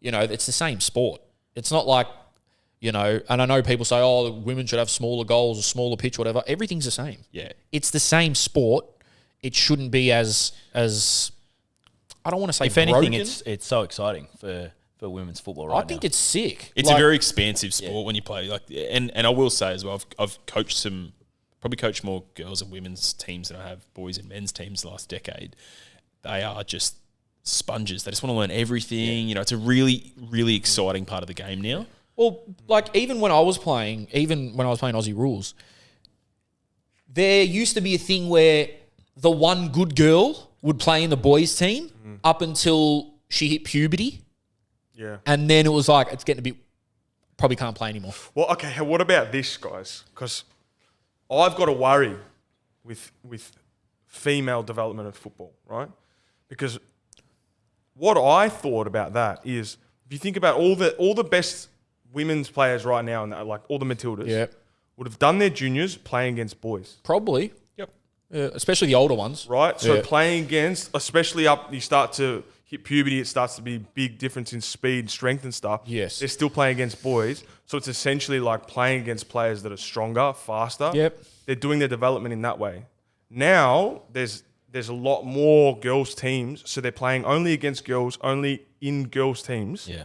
it's the same sport. It's not like, and I know people say, oh, women should have smaller goals or smaller pitch, whatever. Everything's the same. Yeah. It's the same sport. It shouldn't be as I don't want to say If anything, broken. it's so exciting for women's football right now. I think it's sick. It's a very expansive sport when you play. And I will say as well, I've coached probably coached more girls and women's teams than I have boys and men's teams the last decade. They are just sponges. They just want to learn everything. It's a really, really exciting part of the game now. Well, like even when I was playing Aussie rules, there used to be a thing where the one good girl would play in the boys' team up until she hit puberty. Yeah. And then it was like, it's getting a bit, probably can't play anymore. Well, okay. What about this, guys? Because I've got to worry with female development of football, right? Because what I thought about that is, if you think about all the best women's players right now, and like all the Matildas, would have done their juniors playing against boys. Probably. Yep. Especially the older ones. Right? So playing against, especially you start to hit puberty, it starts to be a big difference in speed, strength and stuff. Yes. They're still playing against boys. So it's essentially like playing against players that are stronger, faster. Yep. They're doing their development in that way. Now, there's a lot more girls' teams, so they're playing only against girls, only in girls' teams. Yeah.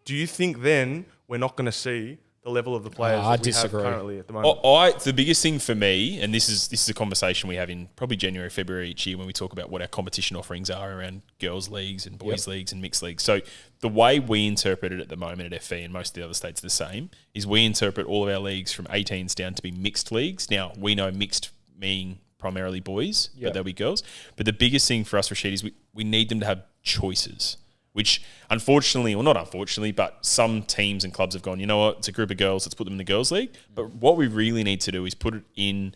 Do you think then we're not going to see the level of the players I that we disagree. have currently at the moment? The biggest thing for me, and this is a conversation we have in probably January, February each year when we talk about what our competition offerings are around girls' leagues and boys' leagues and mixed leagues. So the way we interpret it at the moment at FE, and most of the other states are the same, is we interpret all of our leagues from 18s down to be mixed leagues. Now, we know mixed meaning primarily boys, but there'll be girls. But the biggest thing for us, Rashid, is we need them to have choices, which unfortunately, or not unfortunately, but some teams and clubs have gone, you know what, it's a group of girls, let's put them in the girls' league. But what we really need to do is put it in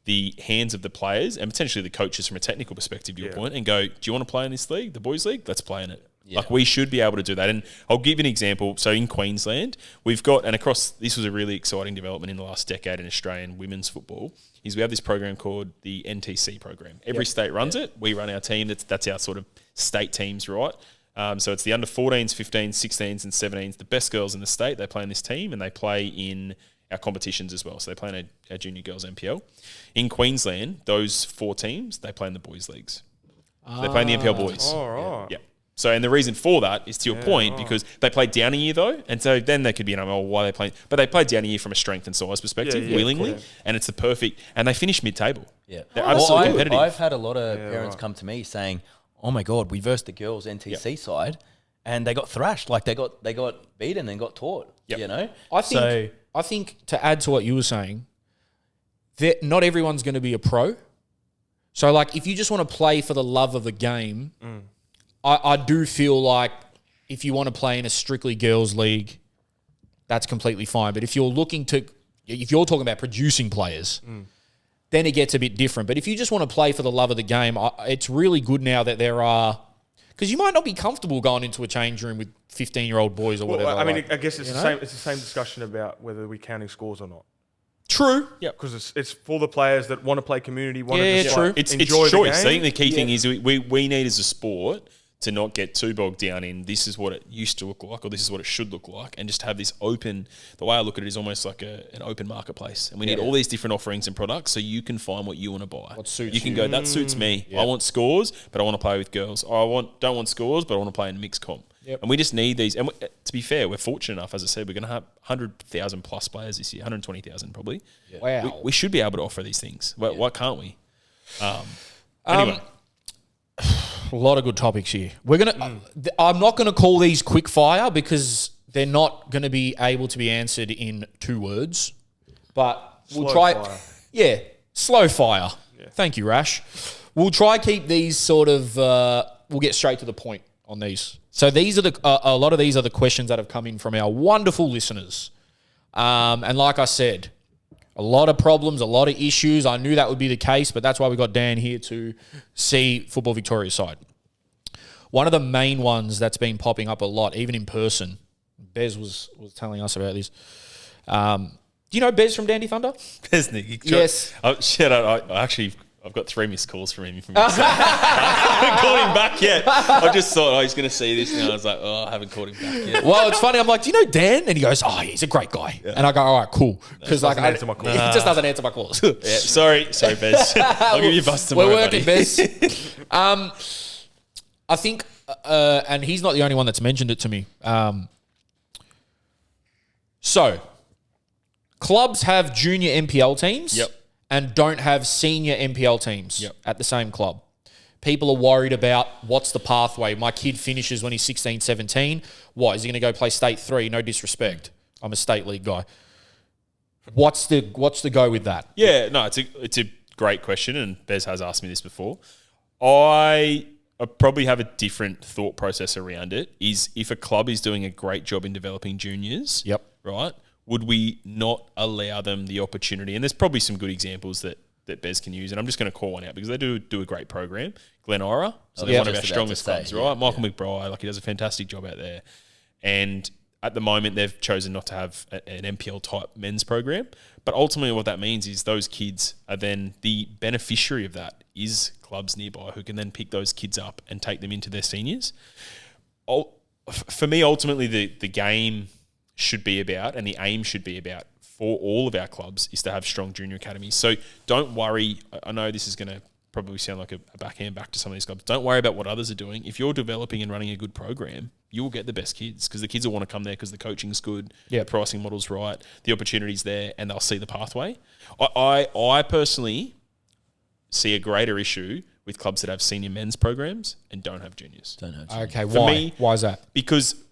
the hands of the players and potentially the coaches from a technical perspective, to your point, and go, do you want to play in this league, the boys' league? Let's play in it. Yeah. Like, we should be able to do that. And I'll give you an example. So in Queensland, we've got, and across, this was a really exciting development in the last decade in Australian women's football, is we have this program called the NTC program. Every state runs it. We run our team. That's our sort of state teams, right? So it's the under 14s, 15s, 16s and 17s, the best girls in the state. They play in this team and they play in our competitions as well. So they play in our junior girls NPL. In Queensland, those 4 teams, they play in the boys' leagues. So they play in the NPL boys. All right. Yeah. So, and the reason for that is to your point, because they played down a year though, and so then there could be an why they playing, but they played down a year from a strength and size perspective, willingly, and it's the perfect, and they finished mid-table. Yeah, they're absolutely competitive. I've had a lot of parents come to me saying, "Oh my God, we versed the girls NTC side, and they got thrashed, like they got beaten and got taught." Yep. You know, I think to add to what you were saying, that not everyone's going to be a pro. So, like, if you just want to play for the love of the game, I do feel like if you want to play in a strictly girls' league, that's completely fine. But if you're talking about producing players, then it gets a bit different. But if you just want to play for the love of the game, it's really good now that there are, because you might not be comfortable going into a change room with 15-year-old boys or whatever. I mean, I guess it's the same. It's the same discussion about whether we're counting scores or not. True. Yeah, because it's for the players that want to play community, want to just true. It's enjoy choice. the I game. think the key thing is we need as a sport to not get too bogged down in this is what it used to look like or this is what it should look like, and just have this open, the way I look at it is almost like an open marketplace, and we need all these different offerings and products so you can find what you want to buy. What suits you can you. go, that suits me. I want scores, but I want to play with girls. Don't want scores, but I want to play in mixed comp. Yep. And we just need these. And to be fair, we're fortunate enough, as I said, we're going to have 100,000 plus players this year, 120,000 probably. Yeah. Wow. We should be able to offer these things. Why can't we? Anyway. A lot of good topics here. We're gonna. I'm not gonna call these quick fire because they're not gonna be able to be answered in 2 words. But we'll try. Fire. Yeah, slow fire. Yeah. Thank you, Rash. We'll try keep these sort of. We'll get straight to the point on these. So these are a lot of these are the questions that have come in from our wonderful listeners. And like I said, a lot of problems, a lot of issues. I knew that would be the case, but that's why we got Dan here to see Football Victoria's side. One of the main ones that's been popping up a lot, even in person, Bez was telling us about this. Do you know Bez from Dandy Thunder? Bez Nick. Yes. I've got 3 missed calls from him. I haven't called him back yet. I just thought, he's going to see this now. I was like, I haven't called him back yet. Well, it's funny. I'm like, do you know Dan? And he goes, he's a great guy. Yeah. And I go, all right, cool. Because he just doesn't answer my calls. Yeah, sorry, Bez. I'll give you a bus tomorrow. We're working, buddy. Bez. I think, and he's not the only one that's mentioned it to me. So, clubs have junior NPL teams. Yep. And don't have senior NPL teams at the same club. People are worried about what's the pathway. My kid finishes when he's 16, 17. What, is he going to go play State 3? No disrespect. I'm a State League guy. What's the go with that? Yeah, no, it's a great question, and Bez has asked me this before. I probably have a different thought process around it, is if a club is doing a great job in developing juniors, right, would we not allow them the opportunity? And there's probably some good examples that Bez can use, and I'm just going to call one out because they do a great program. Glen Ira, so they're one of our strongest clubs, right? Michael McBride, he does a fantastic job out there. And at the moment, they've chosen not to have an NPL-type men's program. But ultimately what that means is those kids are then the beneficiary of that is clubs nearby who can then pick those kids up and take them into their seniors. For me, ultimately, the game should be about, and the aim should be about, for all of our clubs, is to have strong junior academies. So don't worry. I know this is going to probably sound like a backhand back to some of these clubs. Don't worry about what others are doing. If you're developing and running a good program, you will get the best kids because the kids will want to come there because the coaching's good, the pricing model's right, the opportunity's there, and they'll see the pathway. I personally see a greater issue with clubs that have senior men's programs and don't have juniors. Okay, why? Why is that? Because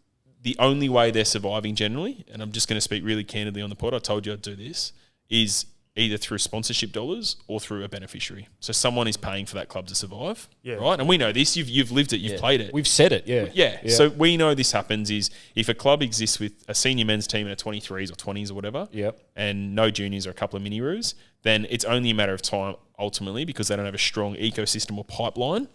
the only way they're surviving generally, and I'm just going to speak really candidly on the pod, I told you I'd do this, is either through sponsorship dollars or through a beneficiary. So someone is paying for that club to survive, right? And we know this. You've lived it. You've played it. We've said it, Yeah. So we know this happens is if a club exists with a senior men's team in a 23s or 20s or whatever, and no juniors or a couple of mini-roos, then it's only a matter of time ultimately because they don't have a strong ecosystem or pipeline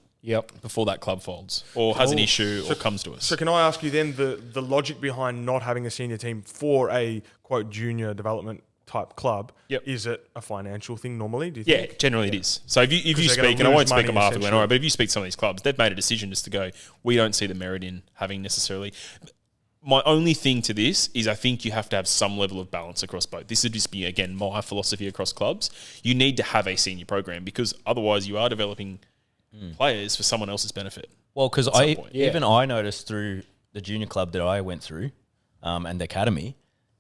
before that club folds or has an issue or comes to us. So can I ask you then the logic behind not having a senior team for a, quote, junior development type club, is it a financial thing normally, do you think? Yeah, generally it is. So if you speak, and I won't speak on behalf of Glen Ira, but if you speak to some of these clubs, they've made a decision just to go, we don't see the merit in having necessarily. My only thing to this is I think you have to have some level of balance across both. This would just be, again, my philosophy across clubs. You need to have a senior program because otherwise you are developing players for someone else's benefit. Well, because some point. even I noticed through the junior club that I went through, and the academy,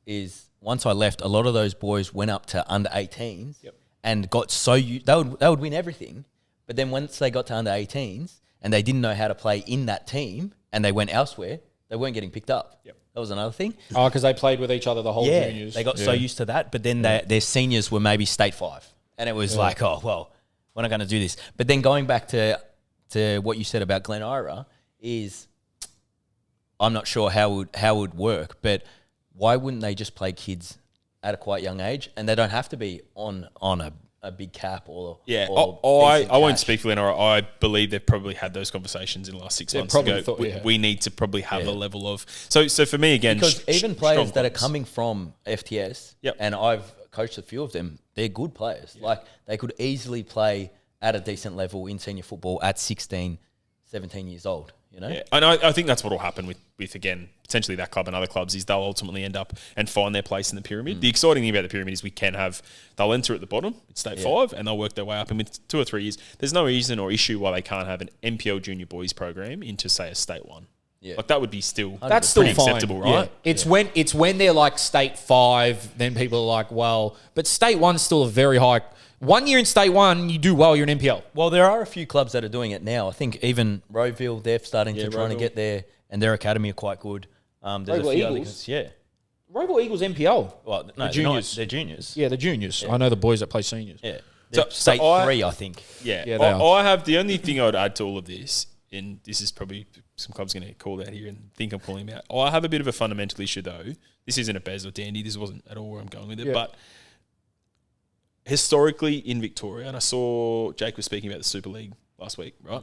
is once I left, a lot of those boys went up to under 18s and got they would win everything, but then once they got to under 18s and they didn't know how to play in that team and they went elsewhere, they weren't getting picked up. That was another thing. Oh, because they played with each other the whole juniors. They got so used to that, but then their seniors were maybe state 5, and it was like, oh well, we're not going to do this. But then going back to what you said about Glen Ira is, I'm not sure how it would work, but why wouldn't they just play kids at a quite young age, and they don't have to be on a big cap or I decent won't cash? speak for Glen Ira. I believe they've probably had those conversations in the last 6 months probably ago. thought, We need to probably have a level of so for me again, Because even players strong that are clubs. coming from FTS, and I've coached a few of them, they're good players. Like, they could easily play at a decent level in senior football at 16, 17 years old, you know? Yeah, and I think that's what will happen with again, potentially that club and other clubs, is they'll ultimately end up and find their place in the pyramid. The exciting thing about the pyramid is they'll enter at the bottom, it's state 5, and they'll work their way up. And with 2 or 3 years, there's no reason or issue why they can't have an NPL junior boys program into, say, a state 1. Yeah. Like, that would be still That's still pretty fine. acceptable, Yeah. right? It's when they're like state 5, then people are like, well, but state 1's still a very high. 1 year in state 1, you do well, you're an NPL. Well, there are a few clubs that are doing it now. I think even Roville, they're starting to try to get there, and their academy are quite good. There's Roville a few other Eagles? guys. Roville Eagles NPL. Well, no, The juniors. They're juniors. Yeah, the juniors. I know the boys that play seniors. Yeah. So- They're state so 3, I think. Yeah, Yeah, they are. I have the only thing I would add to all of this, and this is probably some clubs going to get called out here and think I'm calling them out. I have a bit of a fundamental issue though. This isn't a Bez or Dandy. This wasn't at all where I'm going with it. But historically in Victoria, and I saw Jake was speaking about the Super League last week, right?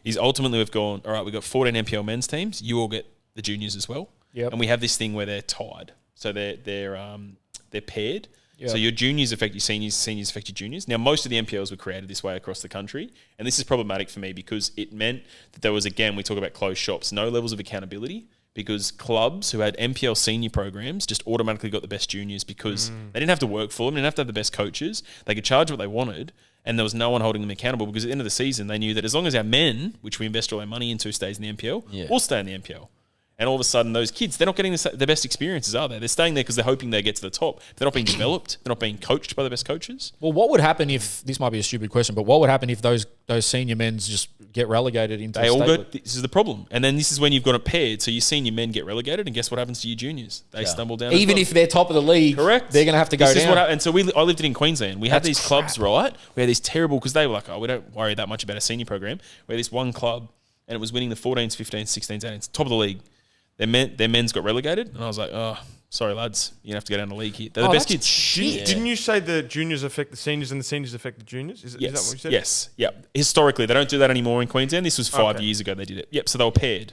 Is ultimately we've gone, all right, we've got 14 NPL men's teams. You all get the juniors as well. Yep. And we have this thing where they're tied. So they're paired. Yep. So your juniors affect your seniors, seniors affect your juniors. Now, most of the NPLs were created this way across the country, and this is problematic for me because it meant that there was, again, we talk about closed shops, no levels of accountability, because clubs who had NPL senior programs just automatically got the best juniors because they didn't have to work for them, they didn't have to have the best coaches, they could charge what they wanted, and there was no one holding them accountable because at the end of the season, they knew that as long as our men, which we invest all our money into, stays in the NPL, we'll stay in the NPL. And all of a sudden, those kids, they're not getting the best experiences, are they? They're staying there because they're hoping they get to the top. They're not being developed. They're not being coached by the best coaches. Well, what would happen if, this might be a stupid question, but what would happen if those senior men just get relegated into They the all state go, league? this is the problem. And then this is when you've got it paired. So your senior men get relegated, and guess what happens to your juniors? They stumble down. Even if they're top of the league, correct, they're going to have to go this down. Is what and so I lived it in Queensland. We had That's these clubs, right? We had these terrible, because they were like, oh, we don't worry that much about a senior program. We had this one club, and it was winning the 14s, 15s, 16s, 18s, top of the league. Their men's got relegated, and I was like, oh, sorry, lads, you're going to have to go down the league here. They're the best kids. Didn't you say the juniors affect the seniors and the seniors affect the juniors? Is that what you said? Yes. Yep. Historically, they don't do that anymore in Queensland. This was 5 years ago they did it. Yep. So they were paired.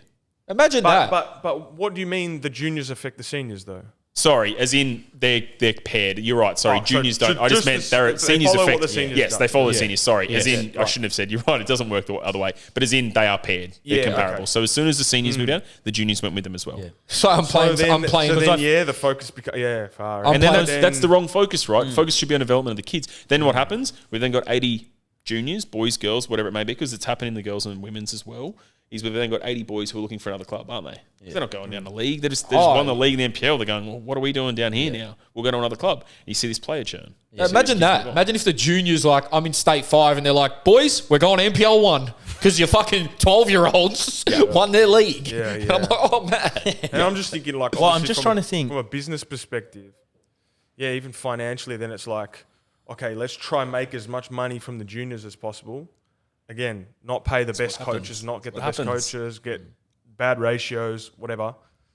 Imagine that. But what do you mean the juniors affect the seniors though? Sorry, as in they're paired. You're right. Sorry, Oh, juniors so don't. I just meant they seniors follow affect. what the seniors yes, do. they follow the Yeah. seniors. Sorry, Yes. as in I shouldn't have said. You're right. It doesn't work the other way. But as in they are paired. They're Yeah, comparable. okay. So as soon as the seniors moved down, the juniors went with them as well. Yeah. So I'm playing. The focus becomes far. I'm And then playing- that's the wrong focus, right? Focus should be on development of the kids. Then what happens? We've then got 80 juniors, boys, girls, whatever it may be, because it's happening in the girls and women's as well. Is we've then got 80 boys who are looking for another club, aren't they? They're not going down the league. They just won the league in the NPL. They're going, well, what are we doing down here now? We'll go to another club. And you see this player churn. Imagine that. Imagine if the juniors, like, I'm in state 5 and they're like, boys, we're going to NPL 1 because your fucking 12-year-olds won their league. Yeah, And I'm like, oh, man. And I'm just thinking like, Well, I'm obviously just from trying a- to think. from a business perspective. Yeah, even financially, then it's like, okay, let's try and make as much money from the juniors as possible. Again, not pay the best coaches, not get the best coaches, get bad ratios, whatever.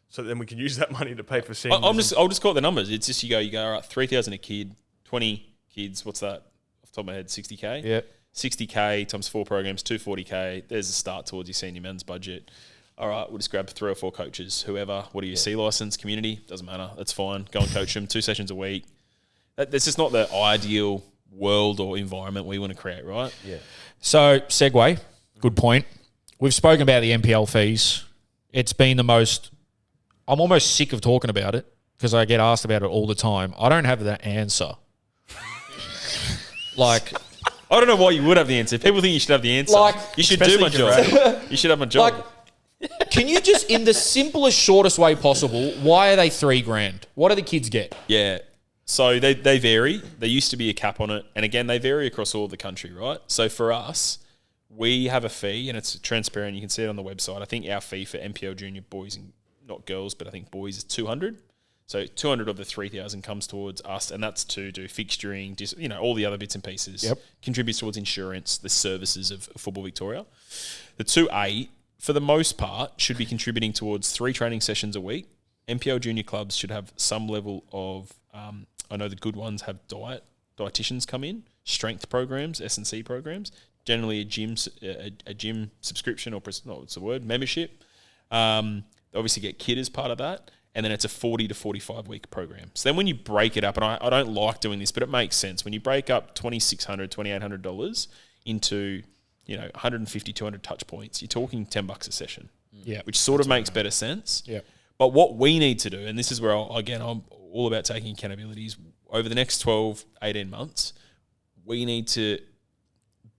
So then we can use that money to pay for seniors. I'll just call it the numbers. It's just you go, all right, 3,000 a kid, 20 kids. What's that? Off the top of my head, 60K. Yeah. 60K times 4 programs, 240K. There's a start towards your senior men's budget. All right, we'll just grab 3 or 4 coaches, whoever. What are your C license, community? Doesn't matter. That's fine. Go and coach them 2 sessions a week. That's just not the ideal world or environment we want to create, right? Yeah. So, segue, good point. We've spoken about the NPL fees. It's been the most, I'm almost sick of talking about it because I get asked about it all the time. I don't have the answer. Like, I don't know why you would have the answer. If people think you should have the answer, Like, you should do my job. You should have my job. Like, can you just, in the simplest, shortest way possible, why are they $3,000? What do the kids get? Yeah. So they vary. There used to be a cap on it. And again, they vary across all of the country, right? So for us, we have a fee and it's transparent. You can see it on the website. I think our fee for NPL junior boys and not girls, but I think boys is $200. So 200 of the 3,000 comes towards us, and that's to do fixturing, all the other bits and pieces. Yep. Contributes towards insurance, the services of Football Victoria. The 2A, for the most part, should be contributing towards 3 training sessions a week. NPL junior clubs should have some level of, I know the good ones have dietitians come in, strength programs, S&C programs, generally a gym subscription or what's the word, membership. They obviously get kid as part of that. And then it's a 40 to 45 week program. So then when you break it up, and I don't like doing this, but it makes sense. When you break up $2,600, $2,800 into, 150, 200 touch points, you're talking $10 a session. Yeah. Which sort of makes better sense. Yeah. But what we need to do, and this is where, I'm all about taking accountability, is over the next 12, 18 months, we need to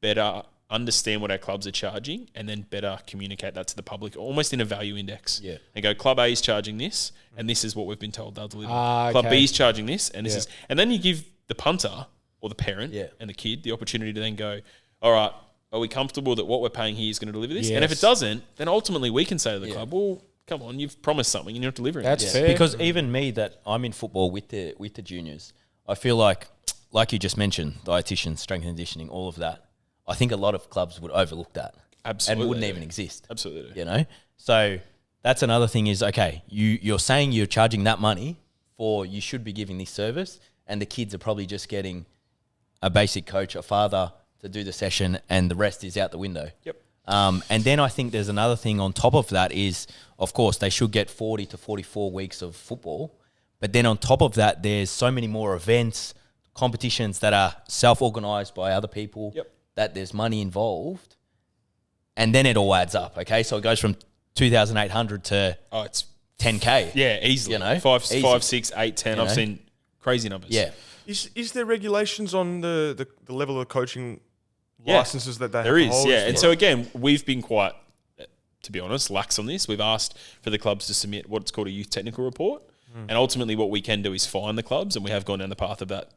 better understand what our clubs are charging and then better communicate that to the public, almost in a value index. Yeah. And go, Club A is charging this, and this is what we've been told they'll deliver. Okay. Club B is charging this, and this Yeah. is... And then you give the punter or the parent and the kid the opportunity to then go, all right, are we comfortable that what we're paying here is going to deliver this? And if it doesn't, then ultimately we can say to the club, well, come on, you've promised something, you're not delivering it. That's fair. Because even me, that I'm in football with the juniors, I feel like you just mentioned, dietitians, strength and conditioning, all of that. I think a lot of clubs would overlook that. Absolutely. And wouldn't even exist. Absolutely. So that's another thing is, okay, you're saying you're charging that money for, you should be giving this service, and the kids are probably just getting a basic coach, a father to do the session, and the rest is out the window. Yep. And then I think there's another thing on top of that is, of course, they should get 40 to 44 weeks of football. But then on top of that, there's so many more events, competitions that are self-organised by other people, that there's money involved. And then it all adds up, okay? So it goes from 2,800 to it's 10K. Yeah, easily. 5, 6, 8, 10. I've seen crazy numbers. Yeah. Is there regulations on the level of coaching licenses that they there have is, to hold? And so again, we've been quite, to be honest, lax on this. We've asked for the clubs to submit what's called a youth technical report, and ultimately what we can do is fine the clubs, and we have gone down the path of that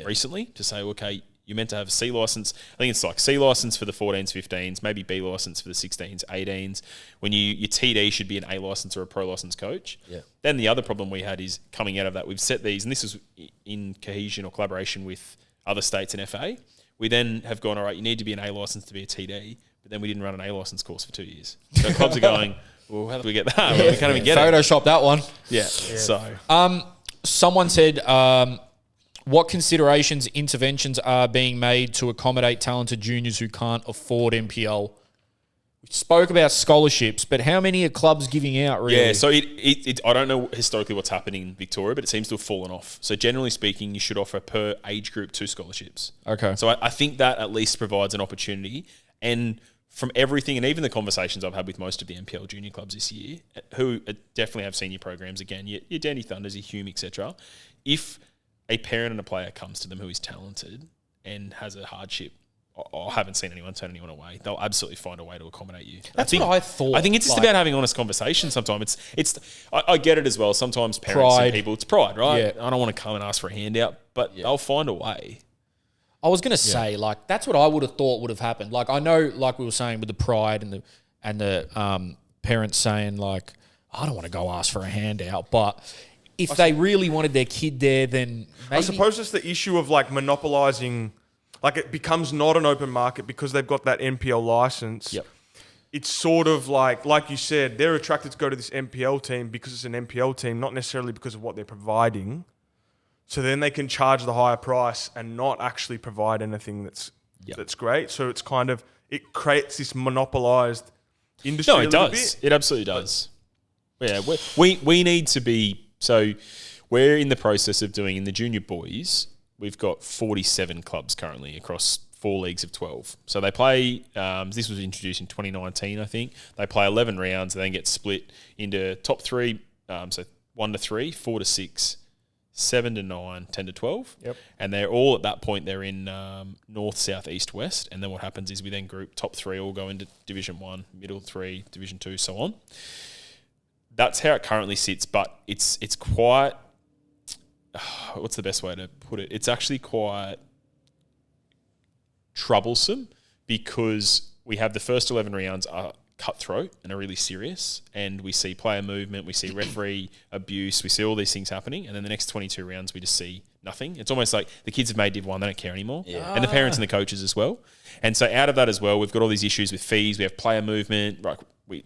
recently to say, okay, you're meant to have a C license. I think it's like C license for the 14s, 15s, maybe B license for the 16s, 18s. When your TD should be an A license or a pro license coach. Yeah. Then the other problem we had is coming out of that, we've set these, and this is in cohesion or collaboration with other states and FA. We then have gone, all right, you need to be an A license to be a TD, but then we didn't run an A license course for 2 years. So clubs are going, well, how do we get that? Well, we can't even get it. Photoshop that one. Yeah. So Someone said, what considerations, interventions are being made to accommodate talented juniors who can't afford NPL? We spoke about scholarships, but how many are clubs giving out, really? Yeah, so it I don't know historically what's happening in Victoria, but it seems to have fallen off. So generally speaking, you should offer per age group 2 scholarships. Okay. So I think that at least provides an opportunity. And from everything, and even the conversations I've had with most of the NPL junior clubs this year, who definitely have senior programs, again, your Danny Thunders, your Hume, etc. If a parent and a player comes to them who is talented and has a hardship, I haven't seen anyone turn anyone away. They'll absolutely find a way to accommodate you. That's what I thought. I think it's just about having honest conversations sometimes. I get it as well. Sometimes parents and people, it's pride, right? Yeah. I don't want to come and ask for a handout, but they'll find a way. I was going to say, that's what I would have thought would have happened. Like, I know, like we were saying with the pride and the parents saying, like, I don't want to go ask for a handout, but if they really wanted their kid there, then maybe... I suppose it's the issue of like monopolizing, like it becomes not an open market because they've got that NPL license. Yep. It's sort of like you said, they're attracted to go to this NPL team because it's an NPL team, not necessarily because of what they're providing. So then they can charge the higher price and not actually provide anything that's great. So it's kind of, it creates this monopolized industry. No, it does. It absolutely does. Yeah, we need to be... So we're in the process of doing, in the junior boys, we've got 47 clubs currently across 4 leagues of 12. So they play, this was introduced in 2019, I think. They play 11 rounds and then get split into top 3, so 1 to 3, 4 to 6, 7 to 9, 10 to 12. Yep. And they're all at that point, they're in north, south, east, west. And then what happens is we then group top 3 all go into Division 1, middle 3, Division 2, so on. That's how it currently sits, but it's quite, what's the best way to put it? It's actually quite troublesome because we have the first 11 rounds are cutthroat and are really serious, and we see player movement, we see referee abuse, we see all these things happening, and then the next 22 rounds we just see nothing. It's almost like the kids have made Div 1, they don't care anymore, and the parents and the coaches as well. And so out of that as well, we've got all these issues with fees, we have player movement, like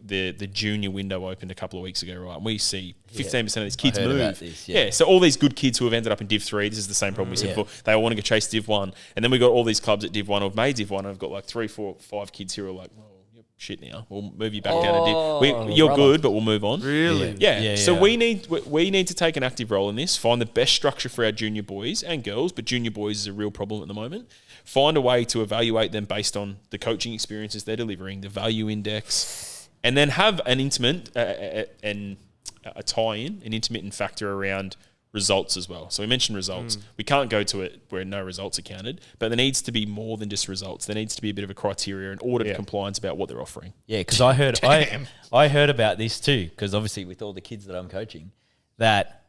the junior window opened a couple of weeks ago, right? And we see 15% of these kids move. So all these good kids who have ended up in Div 3, this is the same problem we said before. They all want to go chase Div 1. And then we've got all these clubs at Div 1 who have made Div 1 and have got like 3, 4, 5 kids who are like, well, you're shit now. We'll move you back down to Div. You're good, but we'll move on. Really? Yeah. So we need to take an active role in this, find the best structure for our junior boys and girls, but junior boys is a real problem at the moment. Find a way to evaluate them based on the coaching experiences they're delivering, the value index, and then have an intimate and a tie-in, an intermittent factor around results as well. So we mentioned results. We can't go to it where no results are counted, but there needs to be more than just results. There needs to be a bit of a criteria and audit compliance about what they're offering. Yeah, because I heard I heard about this too, because obviously with all the kids that I'm coaching, that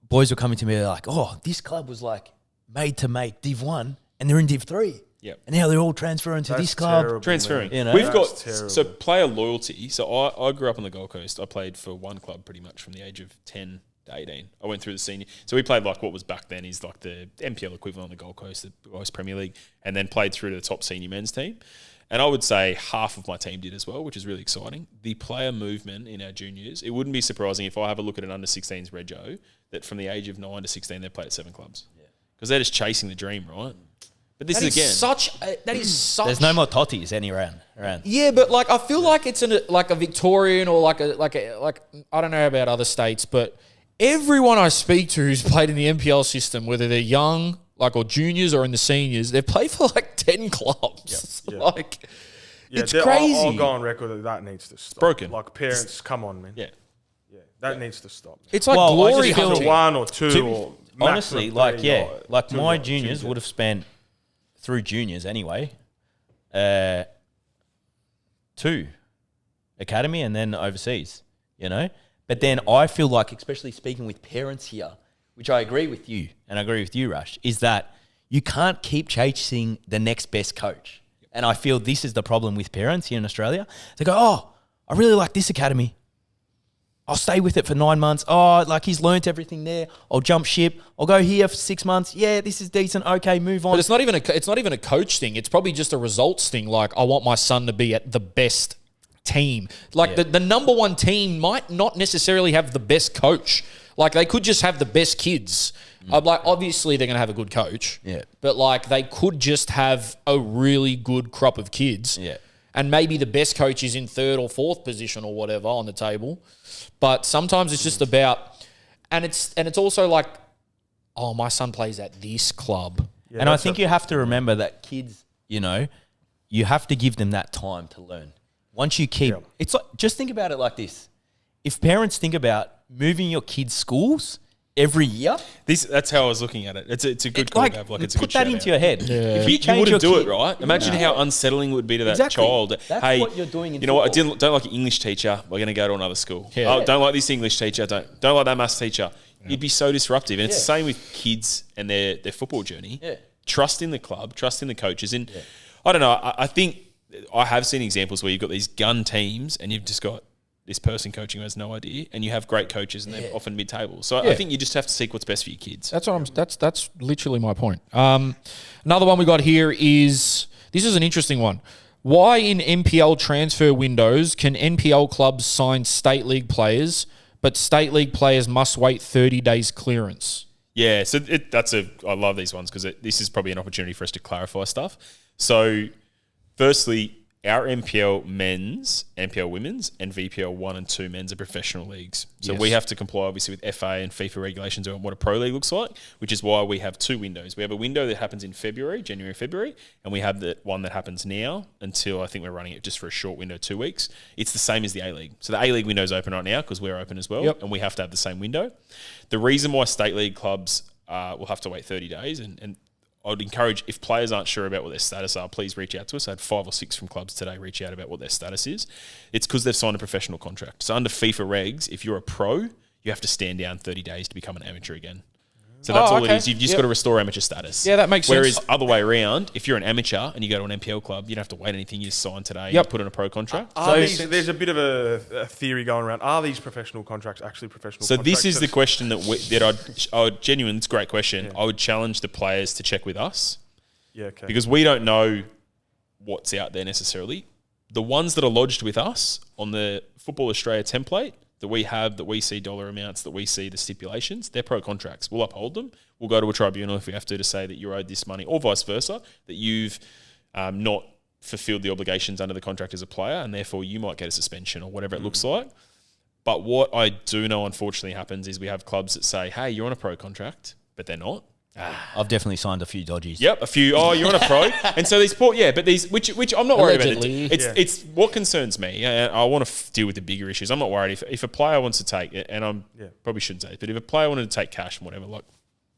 boys were coming to me like, oh, this club was like made to make Div 1 and they're in Div 3. Yep. And now they're all transferring to this club. Terrible, Transferring. You know? We've got terrible. so player loyalty. So I grew up on the Gold Coast. I played for one club pretty much from the age of 10 to 18. I went through the senior. So we played like what was back then is like the NPL equivalent on the Gold Coast, the Gold Coast Premier League, and then played through to the top senior men's team. And I would say half of my team did as well, which is really exciting. The player movement in our juniors, it wouldn't be surprising if I have a look at an under-16s rego that from the age of 9 to 16 they've played at 7 clubs. Because they're just chasing the dream, right? But this is again such. There's no more totties any around. Yeah, but like I feel like it's like a Victorian or like I don't know about other states, but everyone I speak to who's played in the NPL system, whether they're young, like or juniors or in the seniors, they've played for like 10 clubs. Yeah. Like it's crazy. I'll go on record that needs to stop. Broken. Like parents, come on, man. Yeah. That needs to stop. It's like Well, I glory just feel- hunting. 1 or 2 or Honestly, maximum like 3 or like 2 my or juniors 2. would have spent through juniors anyway, 2 academy and then overseas, you know. But then I feel like, especially speaking with parents here, which I agree with you and I agree with you, Rush, is that you can't keep chasing the next best coach. And I feel this is the problem with parents here in Australia. They go, oh, I really like this academy. I'll stay with it for 9 months. Oh, like he's learnt everything there. I'll jump ship. I'll go here for 6 months. Yeah, this is decent. Okay, move on. But it's not even a coach thing. It's probably just a results thing. Like I want my son to be at the best team. Like the number one team might not necessarily have the best coach. Like they could just have the best kids. Like obviously they're going to have a good coach. Yeah. But like they could just have a really good crop of kids. Yeah. And maybe the best coach is in 3rd or 4th position or whatever on the table. But sometimes it's just about, and it's also like, oh, my son plays at this club. Yeah, and I think you have to remember that kids, you know, you have to give them that time to learn. Once you keep, it's like, just think about it like this. If parents think about moving your kids' schools every year, That's how I was looking at it. It's a good call to have. Like it's a put good that shout into out. your head. If You change wouldn't your do kid- it, right? Imagine how unsettling it would be to that Exactly. child. That's Hey, what you're doing in you know what? I football. don't like your English teacher. We're going to go to another school. Yeah. Oh, don't like this English teacher. Don't like that maths teacher. You'd be so disruptive. And it's the same with kids and their football journey. Yeah. Trust in the club. Trust in the coaches. And I don't know. I think I have seen examples where you've got these gun teams and you've just got this person coaching who has no idea, and you have great coaches and they're often mid-table. So I think you just have to seek what's best for your kids. That's literally my point. Another one we got here is, this is an interesting one. Why in NPL transfer windows can NPL clubs sign state league players, but state league players must wait 30 days clearance? Yeah, so I love these ones because this is probably an opportunity for us to clarify stuff. So firstly, our NPL men's, NPL women's, and VPL 1 and 2 men's are professional leagues. So Yes. we have to comply, obviously, with FA and FIFA regulations on what a pro league looks like, which is why we have 2 windows. We have a window that happens in January, February, and we have the one that happens now until I think we're running it just for a short window, 2 weeks. It's the same as the A-League. So the A-League window is open right now because we're open as well, Yep. and we have to have the same window. The reason why state league clubs will have to wait 30 days, and I'd encourage, if players aren't sure about what their status are, please reach out to us. I had 5 or 6 from clubs today reach out about what their status is. It's because they've signed a professional contract. So under FIFA regs, if you're a pro, you have to stand down 30 days to become an amateur again. So that's all it is. You've just got to restore amateur status. Yeah, that makes sense. Whereas other way around, if you're an amateur and you go to an NPL club, you don't have to wait anything. You just sign today and put in a pro contract. There's a bit of a theory going around. Are these professional contracts actually professional So contracts? this is the question that I would genuine, it's a great question. I would challenge the players to check with us. Yeah, okay. Because we don't know what's out there necessarily. The ones that are lodged with us on the Football Australia template that we have, that we see dollar amounts, that we see the stipulations, they're pro contracts. We'll uphold them. We'll go to a tribunal if we have to say that you're owed this money, or vice versa, that you've not fulfilled the obligations under the contract as a player, and therefore you might get a suspension or whatever it looks like. But what I do know, unfortunately, happens is we have clubs that say, hey, you're on a pro contract, but they're not. I've definitely signed a few dodgies. Yep, a few. Oh, you're on a pro, and so these poor, but these, which I'm not worried Allegedly. about. It's what concerns me. And I want to deal with the bigger issues. I'm not worried if a player wants to take it, and I'm probably shouldn't say it, but if a player wanted to take cash and whatever, like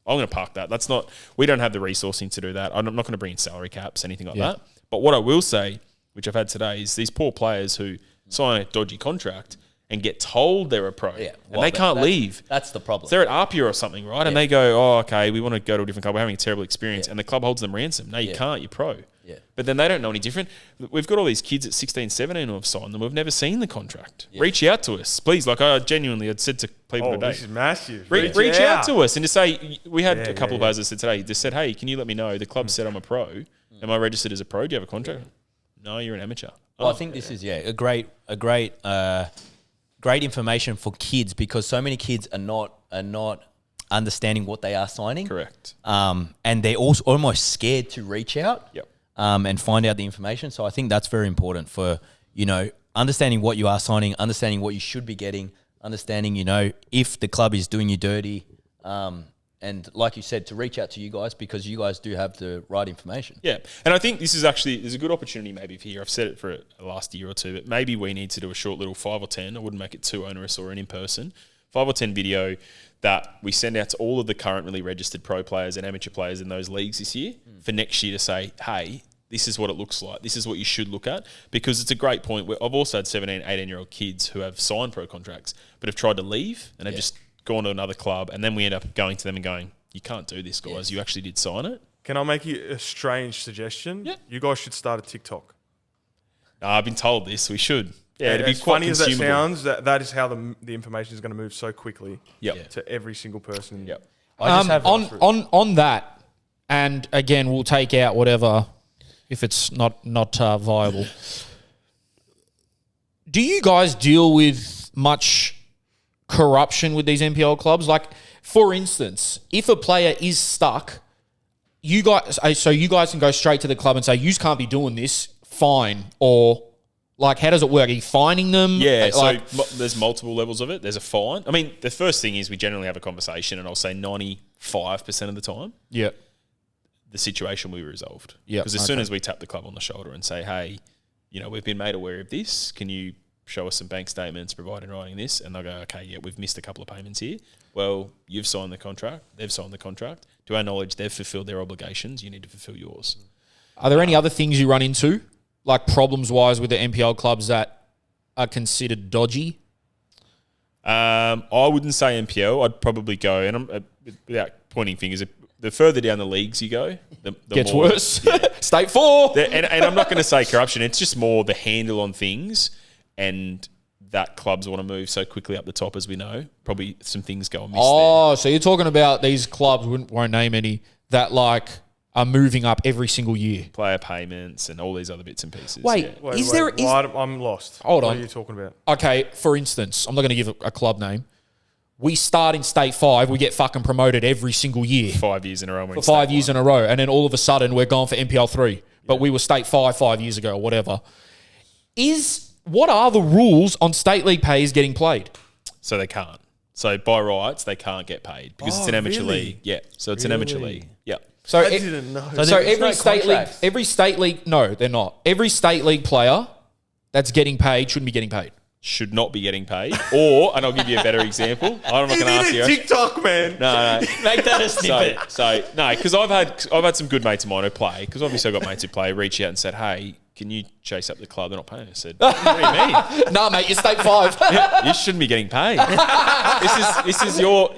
I'm going to park that. That's not. We don't have the resourcing to do that. I'm not going to bring in salary caps, anything like that. But what I will say, which I've had today, is these poor players who sign a dodgy contract and get told they're a pro, and they can't leave. That's the problem. So they're at Arpia or something, right? And they go, oh, okay, we want to go to a different club. We're having a terrible experience. And the club holds them ransom. No, you can't. You're pro. Yeah. But then they don't know any different. We've got all these kids at 16, 17 who have signed them. We've never seen the contract. Reach out to us, please. Like I genuinely had said to people today. This is massive. Reach out to us and just say, we had a couple of players that said today, they said, hey, can you let me know? The club said I'm a pro. Am I registered as a pro? Do you have a contract? No, you're an amateur. Well, I think this is a great information for kids, because so many kids are not understanding what they are signing. Correct. And they're also almost scared to reach out. Yep. And find out the information. So I think that's very important for, understanding what you are signing, understanding what you should be getting, understanding, if the club is doing you dirty. And like you said, to reach out to you guys, because you guys do have the right information. Yeah. And I think this is actually, there's a good opportunity maybe for here. I've said it for the last year or two, but maybe we need to do a short little 5 or 10. I wouldn't make it too onerous or an in-person. 5 or 10 video that we send out to all of the currently registered pro players and amateur players in those leagues this year for next year to say, hey, this is what it looks like. This is what you should look at, because it's a great point. Where I've also had 17, 18-year-old kids who have signed pro contracts but have tried to leave and have just gone to another club, and then we end up going to them and going, you can't do this, guys. You actually did sign it. Can I make you a strange suggestion? Yeah. You guys should start a TikTok. I've been told this. We should. Yeah, it'd be as quite funny as that consumable. sounds, that is how the information is going to move so quickly to every single person. Yep. I just have on that, and again, we'll take out whatever if it's not viable. Do you guys deal with much corruption with these NPL clubs? Like, for instance, if a player is stuck, you guys can go straight to the club and say, you can't be doing this, fine, or like, how does it work? Are you fining them? Yeah, Like, so there's multiple levels of it. There's a fine. I mean, the first thing is we generally have a conversation, and I'll say 95% of the time, yeah. the situation will be resolved. Yeah, Because as soon as we tap the club on the shoulder and say, hey, we've been made aware of this, can you show us some bank statements, provide in writing this? And they'll go, okay, yeah, we've missed a couple of payments here. Well, you've signed the contract. They've signed the contract. To our knowledge, they've fulfilled their obligations. You need to fulfill yours. Are there any other things you run into, like problems-wise, with the NPL clubs that are considered dodgy? I wouldn't say NPL. I'd probably go, and I'm without pointing fingers, the further down the leagues you go, the Gets more, worse. State 4. And I'm not going to say corruption. It's just more the handle on things, and that clubs want to move so quickly up the top, as we know. Probably some things go amiss there. So you're talking about these clubs, won't name any, that like are moving up every single year. Player payments and all these other bits and pieces. Wait, I'm lost. Hold What on. are you talking about? Okay, for instance, I'm not going to give a club name. We start in State 5, we get fucking promoted every single year. 5 years in a row. For 5 years in a row. And then all of a sudden, we're going for NPL 3. But we were State 5 5 years ago or whatever. What are the rules on state league players getting played? So they can't. So by rights, they can't get paid because it's an amateur league. Yeah. So it's an amateur league. Yeah. So I didn't know. So every state league, no, they're not. Every state league player that's getting paid shouldn't be getting paid. Should not be getting paid. Or, and I'll give you a better example. I'm not going to ask you. TikTok, man. No. Make that a snippet. No, because I've had some good mates of mine who play. Because obviously I've got mates who play. Reach out and said, "Hey, can you chase up the club? They're not paying." I said, "What do you mean? Nah, mate, you're state 5. You shouldn't be getting paid. This is your,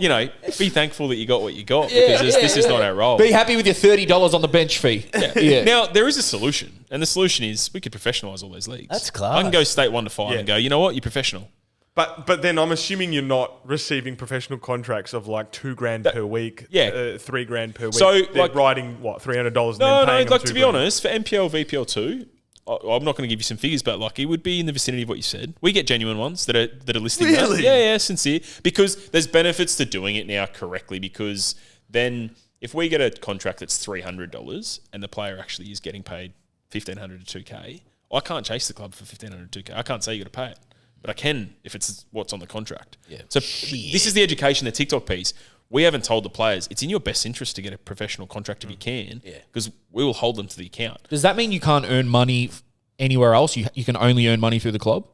be thankful that you got what you got because this is not our role. Be happy with your $30 on the bench fee. Yeah. Now, there is a solution, and the solution is we could professionalise all those leagues. That's class. I can go state 1 to 5 and go, you know what, you're professional. But then I'm assuming you're not receiving professional contracts of like $2,000 per week, yeah. $3,000 per week. So, they're like, writing what $300 and No, then paying them to be honest, for NPL, VPL 2, I'm not going to give you some figures, but like it would be in the vicinity of what you said. We get genuine ones that are listing Really? that. Yeah, sincere. Because there's benefits to doing it now correctly. Because then if we get a contract that's $300 and the player actually is getting paid $1,500 to $2,000, I can't chase the club for $1,500 to $2,000. I can't say you got to pay it, but I can if it's what's on the contract. Yeah. So this is the education, the TikTok piece. We haven't told the players it's in your best interest to get a professional contract if you can, because we will hold them to the account. Does that mean you can't earn money anywhere else? You can only earn money through the club?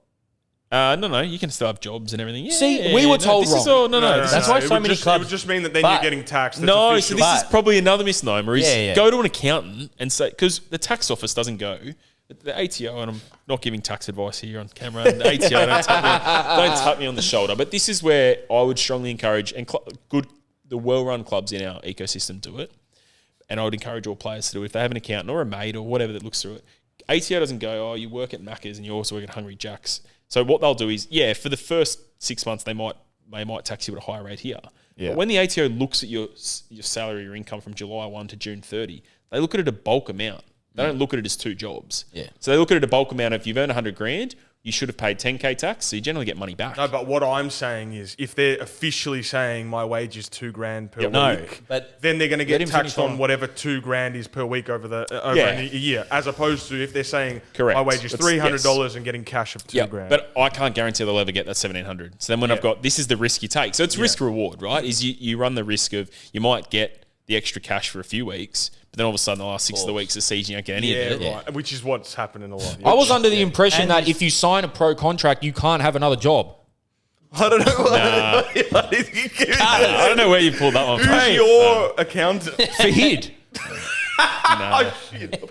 No, you can still have jobs and everything. See, we were told wrong. That's why so many clubs. It would just mean that then you're getting taxed. That's No, official. so this is probably another misnomer. Is Yeah. go to an accountant and say, because the tax office doesn't go. The ATO, and I'm not giving tax advice here on camera, and the ATO, don't tap me on the shoulder. But this is where I would strongly encourage, and the well-run clubs in our ecosystem do it, and I would encourage all players to do it. If they have an accountant or a mate or whatever that looks through it, ATO doesn't go, you work at Macca's and you also work at Hungry Jack's. So what they'll do is, for the first 6 months, they might tax you at a higher rate here. Yeah. But when the ATO looks at your salary or income from July 1 to June 30, they look at it a bulk amount. They don't look at it as 2 jobs. Yeah. So they look at it a bulk amount. If you've earned $100,000, you should have paid $10,000 tax, so you generally get money back. No, but what I'm saying is, if they're officially saying my wage is $2,000 per week, but then they're going to get taxed on whatever $2,000 is per week over a year, as opposed to if they're saying my wage is $300 and getting cash of $2,000. But I can't guarantee they'll ever get that $1,700. So then when I've got, this is the risk you take. So it's risk reward, right? Is you run the risk of you might get the extra cash for a few weeks, but then all of a sudden the last 6 of the weeks of the season you don't get any of it. Right. Which is what's happening a lot. I was under the impression that if you sign a pro contract, you can't have another job. I don't know. I don't know where you pulled that one from. Who's your accountant? Fahid. Oh, shit.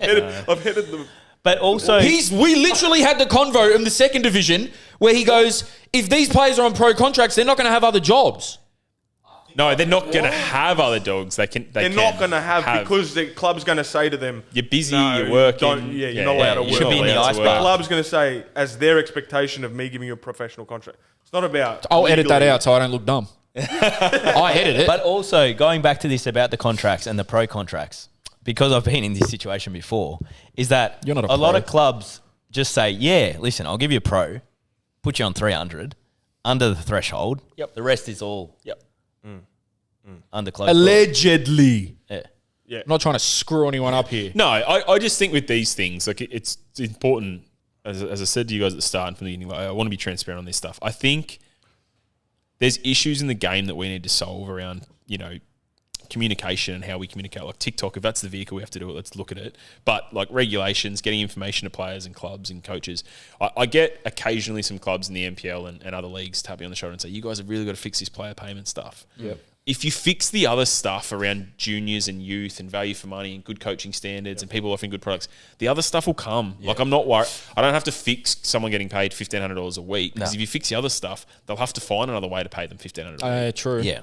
I've headed them. But also, we literally had the convo in the second division where he goes, if these players are on pro contracts, they're not going to have other jobs. No, they're not going to have other dogs. They're not going to have because the club's going to say to them, "You're busy. You're working. You're not allowed to work." Should be in the iceberg. The club's going to say, as their expectation of me giving you a professional contract. It's not about. I'll edit that out so I don't look dumb. I edit it. But also going back to this about the contracts and the pro contracts, because I've been in this situation before, is that You're not a lot pro. of clubs just say, "Yeah, listen, I'll give you a pro, put you on 300 under the threshold. Yep. The rest is all under closed Allegedly. door." Yeah. I'm not trying to screw anyone up here. No, I just think with these things, like it's important, as I said to you guys at the start and from the beginning, like, I want to be transparent on this stuff. I think there's issues in the game that we need to solve around, communication and how we communicate. Like TikTok, if that's the vehicle we have to do it, let's look at it. But like regulations, getting information to players and clubs and coaches. I get occasionally some clubs in the NPL and other leagues tap me on the shoulder and say, you guys have really got to fix this player payment stuff. Yep. If you fix the other stuff around juniors and youth and value for money and good coaching standards and people offering good products, the other stuff will come. Yeah. Like I'm not worried. I don't have to fix someone getting paid $1,500 a week because if you fix the other stuff, they'll have to find another way to pay them $1,500 a week. True. Yeah.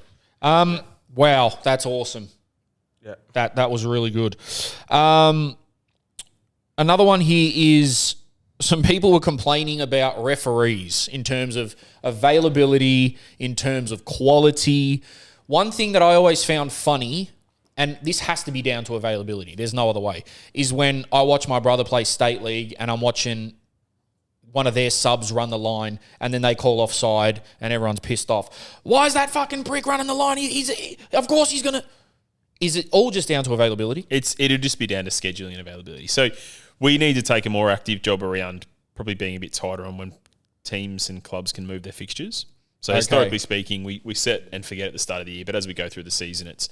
Wow, that's awesome. Yeah. That was really good. Another one here is some people were complaining about referees in terms of availability, in terms of quality. One thing that I always found funny, and this has to be down to availability, there's no other way, is when I watch my brother play State League and I'm watching one of their subs run the line and then they call offside and everyone's pissed off. Why is that fucking prick running the line? Of course he's going to... Is it all just down to availability? It'll just be down to scheduling and availability. So we need to take a more active job around probably being a bit tighter on when teams and clubs can move their fixtures. So historically speaking, we set and forget at the start of the year, but as we go through the season, it's,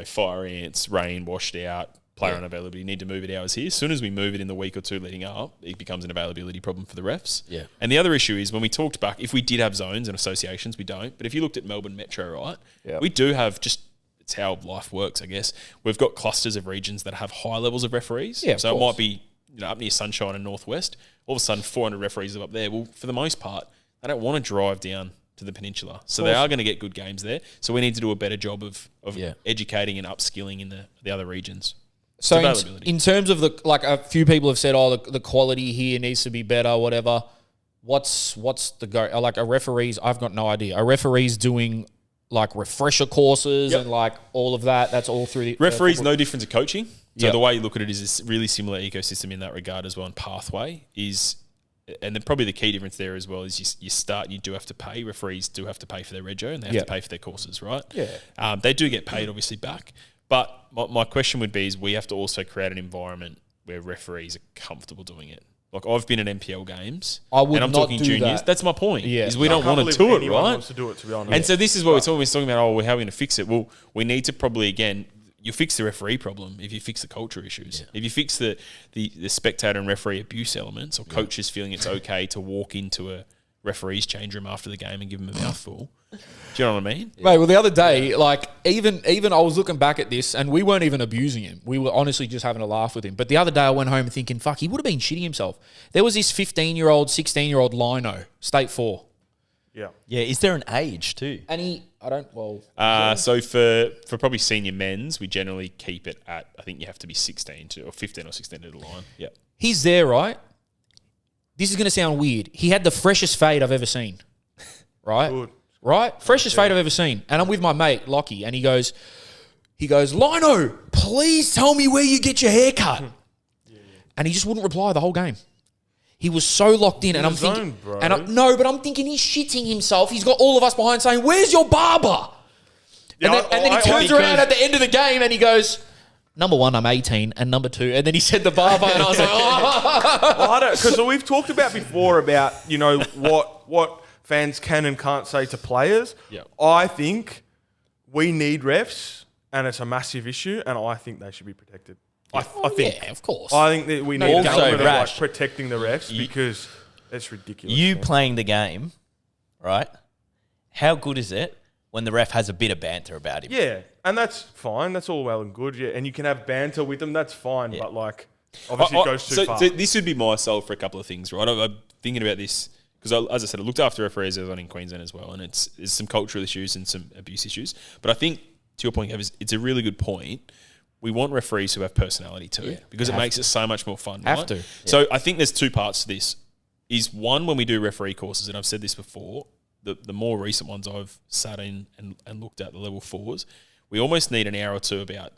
fire ants, rain, washed out, player unavailability, you need to move it hours here. As soon as we move it in the week or two leading up, it becomes an availability problem for the refs. Yeah. And the other issue is when we talked back, if we did have zones and associations, we don't. But if you looked at Melbourne Metro, right, we do have it's how life works, I guess. We've got clusters of regions that have high levels of referees. Yeah, so it might be up near Sunshine and Northwest. All of a sudden, 400 referees are up there. Well, for the most part, they don't want to drive down to the peninsula. So they are going to get good games there. So we need to do a better job of educating and upskilling in the other regions. So in terms of a few people have said, the quality here needs to be better, whatever. What's the go? Like a referees, I've got no idea. A referees doing like refresher courses and like all of that. That's all through the referees. No difference to coaching. So the way you look at it is this really similar ecosystem in that regard as well. And pathway is. And then probably the key difference there as well is you do have to pay. Referees do have to pay for their rego and they have to pay for their courses, right? Yeah. They do get paid obviously back. But my question would be is we have to also create an environment where referees are comfortable doing it. Like I've been at NPL games and I'm talking juniors. That. That's my point. Yeah. Is we don't want to do it, right? Wants to do it, to be honest. And so this is what we're talking about. Oh, well, how are we going to fix it? Well, we need to probably, again, you fix the referee problem if you fix the culture issues. If you fix the spectator and referee abuse elements or coaches feeling it's okay to walk into a referee's change room after the game and give them a mouthful. Do you know what I mean? Mate, well, the other day, like even I was looking back at this and we weren't even abusing him. We were honestly just having a laugh with him. But the other day I went home thinking, fuck, he would have been shitting himself. There was this 15-year-old, 16-year-old lino, State 4. Yeah. Yeah, is there an age too? And so for probably senior men's, we generally keep it at, I think you have to be 16 or 15 or 16 to the line. Yeah. He's there, right? This is going to sound weird. He had the freshest fade I've ever seen. Right? Good. Right? Freshest fade I've ever seen. And I'm with my mate, Lockie, and he goes, Lino, please tell me where you get your hair cut. And he just wouldn't reply the whole game. He was so locked in, and I'm thinking, but I'm thinking he's shitting himself. He's got all of us behind saying, "Where's your barber?" And then he turns around at the end of the game and he goes, "Number one, I'm 18, and number two," and then he said the barber, and I was like, "Oh." Because we've talked about before about what fans can and can't say to players. Yep. I think we need refs, and it's a massive issue, and I think they should be protected. I think. Yeah, of course. I think that we need Also, government Rash, protecting the refs because it's ridiculous. You playing the game, right? How good is it when the ref has a bit of banter about him? Yeah, and that's fine. That's all well and good. Yeah, and you can have banter with them. That's fine. But obviously, it goes too far. So this would be my sell for a couple of things, right? I'm thinking about this because, as I said, I looked after referees as well in Queensland as well, and there's some cultural issues and some abuse issues. But I think to your point, Gav, it's a really good point. We want referees who have personality too, because it makes it so much more fun. Have to. So I think there's two parts to this. Is one, when we do referee courses, and I've said this before, the more recent ones I've sat in and looked at, the level 4s, we almost need an hour or two about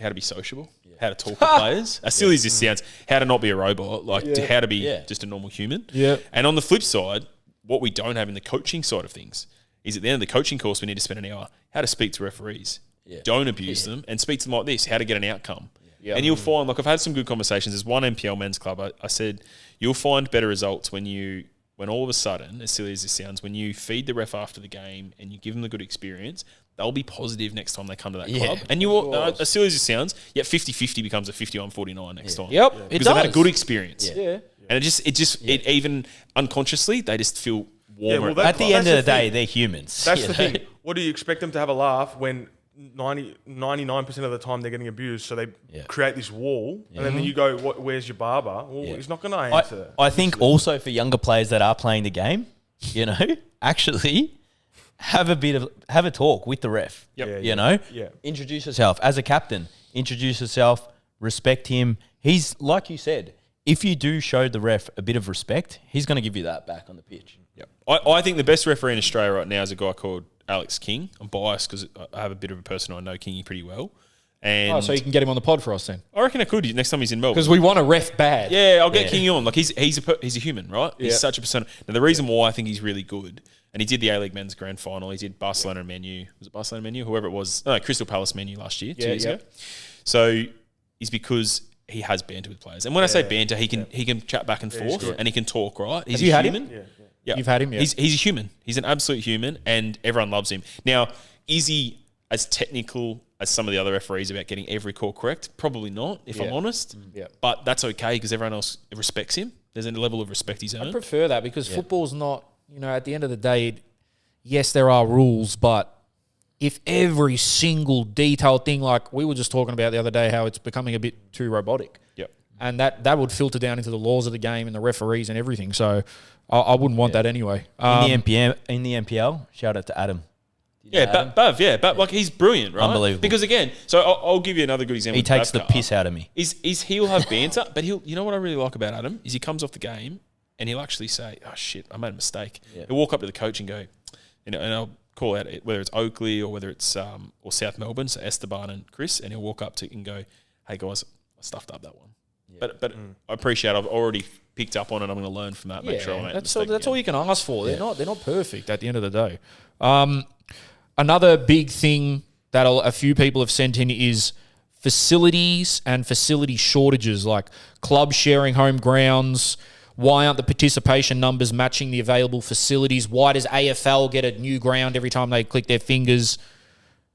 how to be sociable, how to talk to players. As silly as this sounds, how to not be a robot, how to be just a normal human. Yeah. And on the flip side, what we don't have in the coaching side of things is at the end of the coaching course, we need to spend an hour how to speak to referees. Yeah. Don't abuse them and speak to them like this, how to get an outcome. Yeah. And you'll find, I've had some good conversations. There's one NPL men's club, I said, you'll find better results when all of a sudden, as silly as this sounds, when you feed the ref after the game and you give them the good experience, they'll be positive next time they come to that club. And as silly as it sounds, yet 50-50 becomes a 51-49 next time. Yep, because they've had a good experience. Yeah. And it even unconsciously, they just feel warmer. Yeah, at the end of the day, they're humans. That's the thing. What do you expect them to have a laugh when 99% of the time they're getting abused, so they create this wall, and then you go, "Where's your barber?" Well, he's not going to answer. I think also for younger players that are playing the game, actually have a talk with the ref. Introduce yourself as a captain. Introduce yourself. Respect him. He's like you said. If you do show the ref a bit of respect, he's going to give you that back on the pitch. Yep. I think the best referee in Australia right now is a guy called Alex King. I'm biased because I have a bit of a person I know Kingy pretty well. And so you can get him on the pod for us then? I reckon I could next time he's in Melbourne. Because we want a ref bad. Yeah, I'll get Kingy on. Like he's a human, right? He's such a persona. Now the reason why I think he's really good, and he did the A-League Men's Grand Final. He did Barcelona and Menu. Was it Barcelona and Menu? Whoever it was. No, Crystal Palace Menu last year, 2 years ago. So is because he has banter with players. And when I say banter, he can chat back and forth and he can talk, right? He's Have you had human. him? Yeah. You've had him, yeah. He's a human. He's an absolute human and everyone loves him. Now, is he as technical as some of the other referees about getting every call correct? Probably not, if I'm honest. Yeah. But that's okay because everyone else respects him. There's a level of respect he's earned. I prefer that because football's not, at the end of the day, yes, there are rules, but if every single detailed thing, like we were just talking about the other day, how it's becoming a bit too robotic. Yep. And that would filter down into the laws of the game and the referees and everything. So I wouldn't want that anyway. In the NPL, shout out to Adam. Bav, like he's brilliant, right? Unbelievable. Because again, so I'll give you another good example. He takes the piss out of me. He'll have banter, but you know what I really like about Adam is he comes off the game and he'll actually say, "Oh shit, I made a mistake." Yeah. He'll walk up to the coach and go, and I'll call out whether it's Oakley or whether it's or South Melbourne, so Esteban and Chris, and he'll walk up to and go, "Hey guys, I stuffed up that one." Yeah. But I appreciate I've already picked up on it. I'm going to learn from that. Make sure I make that's all you can ask for. They're not perfect at the end of the day. Another big thing that a few people have sent in is facilities and facility shortages, like clubs sharing home grounds. Why aren't the participation numbers matching the available facilities? Why does AFL get a new ground every time they click their fingers?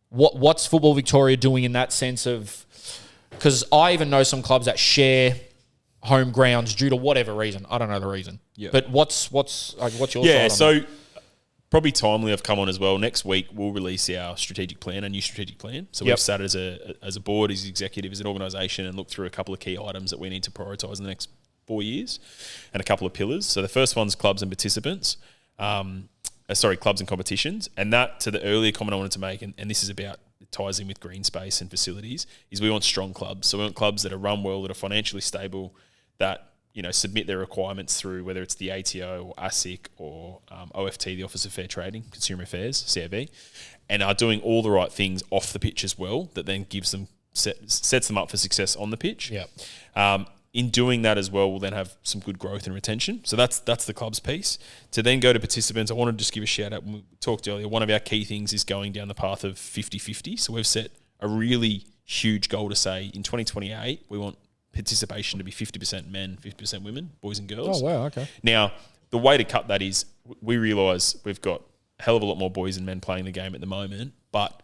What's Football Victoria doing in that sense of... Because I even know some clubs that share home grounds due to whatever reason. I don't know the reason. Yeah. But what's your side on that? Probably timely I've come on as well. Next week we'll release our strategic plan, a new strategic plan. So we've sat as a board, as executive, as an organisation and looked through a couple of key items that we need to prioritise in the next 4 years and a couple of pillars. So the first one's clubs and participants. Clubs and competitions. And that, to the earlier comment I wanted to make, and this is about, it ties in with green space and facilities, is we want strong clubs. So we want clubs that are run well, that are financially stable, that submit their requirements through whether it's the ATO or ASIC or OFT, the Office of Fair Trading, Consumer Affairs, CFV, and are doing all the right things off the pitch as well, that then sets them up for success on the pitch. Yeah. In doing that as well, we'll then have some good growth and retention. So that's the club's piece. To then go to participants, I want to just give a shout out. When we talked earlier, one of our key things is going down the path of 50-50. So we've set a really huge goal to say in 2028, we want participation to be 50% men, 50% women, boys and girls. Oh, wow, okay. Now, the way to cut that is we realise we've got a hell of a lot more boys and men playing the game at the moment, but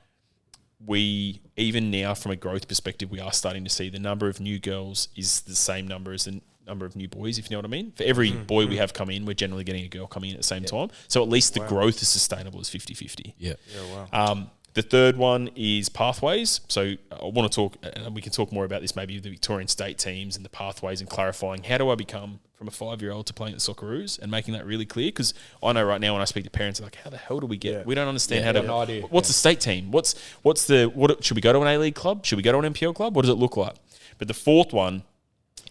we, even now from a growth perspective, we are starting to see the number of new girls is the same number as the number of new boys, if you know what I mean. For every boy we have come in, we're generally getting a girl coming in at the same time. So at least the growth is sustainable as 50-50. Yeah. Wow. The third one is pathways. So I want to talk, and we can talk more about this maybe with the Victorian state teams and the pathways and clarifying how do I become from a 5-year-old to playing at the Socceroos and making that really clear. Because I know right now when I speak to parents, they're like, how the hell do we get, we don't understand how to, no idea. What's the state team? What should we go to an A-League club? Should we go to an NPL club? What does it look like? But the fourth one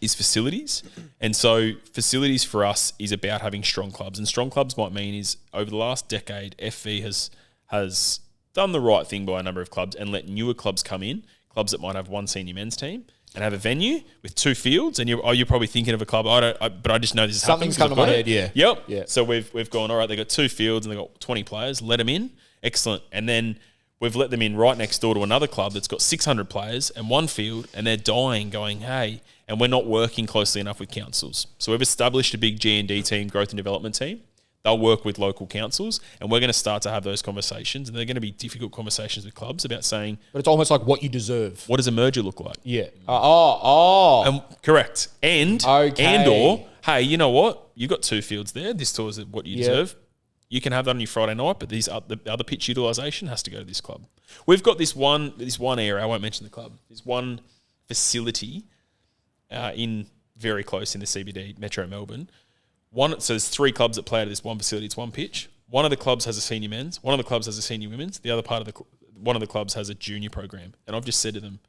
is facilities. And so facilities for us is about having strong clubs. And strong clubs might mean is over the last decade, FV has done the right thing by a number of clubs and let newer clubs come in, clubs that might have one senior men's team and have a venue with 2 fields. And you're probably thinking of a club, but I just know this is something's come to my head, yeah. Yep. Yeah. So we've gone, all right, they've got 2 fields and they've got 20 players, let them in. Excellent. And then we've let them in right next door to another club that's got 600 players and 1 field, and they're dying going, hey, and we're not working closely enough with councils. So we've established a big G&D team, growth and development team. They'll work with local councils, and we're going to start to have those conversations, and they're going to be difficult conversations with clubs about saying... But it's almost like what you deserve. What does a merger look like? Yeah. Correct. And or, hey, you know what? You've got 2 fields there. This towards what you deserve. You can have that on your Friday night, but the other pitch utilisation has to go to this club. We've got this one area, I won't mention the club, this one facility in very close in the CBD, Metro Melbourne. So there's 3 clubs that play out of this one facility. It's one pitch. One of the clubs has a senior men's. One of the clubs has a senior women's. The other part of one of the clubs has a junior program. And I've just said to them,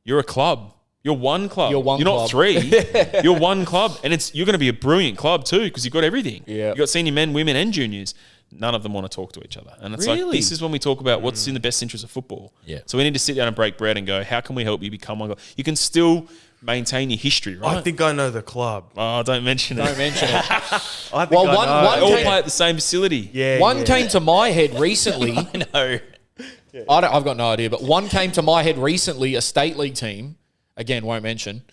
you're a club. You're one club. You're not 3. You're one club. And you're going to be a brilliant club too because you've got everything. Yeah. You've got senior men, women and juniors. None of them want to talk to each other. And it's like, this is when we talk about what's in the best interest of football. Yeah. So we need to sit down and break bread and go, how can we help you become one club? You can still maintain your history, right? I think I know the club. Oh, don't mention it. Don't mention it. I think I know. They all play at the same facility. Yeah. One came to my head recently. I know. I've got no idea, but one came to my head recently, a state league team, again, won't mention,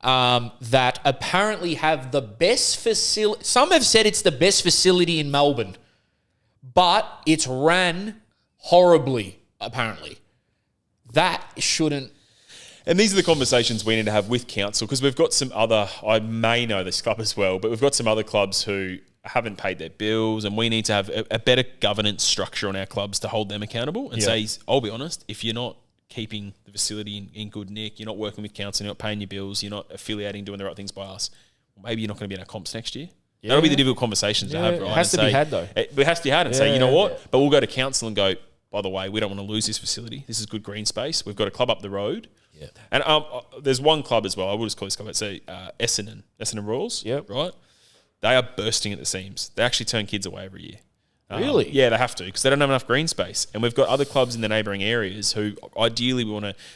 that apparently have the best facility. Some have said it's the best facility in Melbourne, but it's ran horribly, apparently. That shouldn't... And these are the conversations we need to have with council, because we've got some other, I may know this club as well, but we've got some other clubs who haven't paid their bills, and we need to have a better governance structure on our clubs to hold them accountable and say, I'll be honest, if you're not keeping the facility in good nick, you're not working with council, you're not paying your bills, you're not affiliating, doing the right things by us, maybe you're not going to be in our comps next year. Yeah. That'll be the difficult conversations to have, right? It has to be had, though. It has to be had and say, you know what? But we'll go to council and go, by the way, we don't want to lose this facility. This is good green space. We've got a club up the road. Yeah. And there's one club as well. I will just call this club. It's Essendon Royals. Yep. Right? They are bursting at the seams. They actually turn kids away every year. Really? Yeah, they have to, because they don't have enough green space. And we've got other clubs in the neighbouring areas who ideally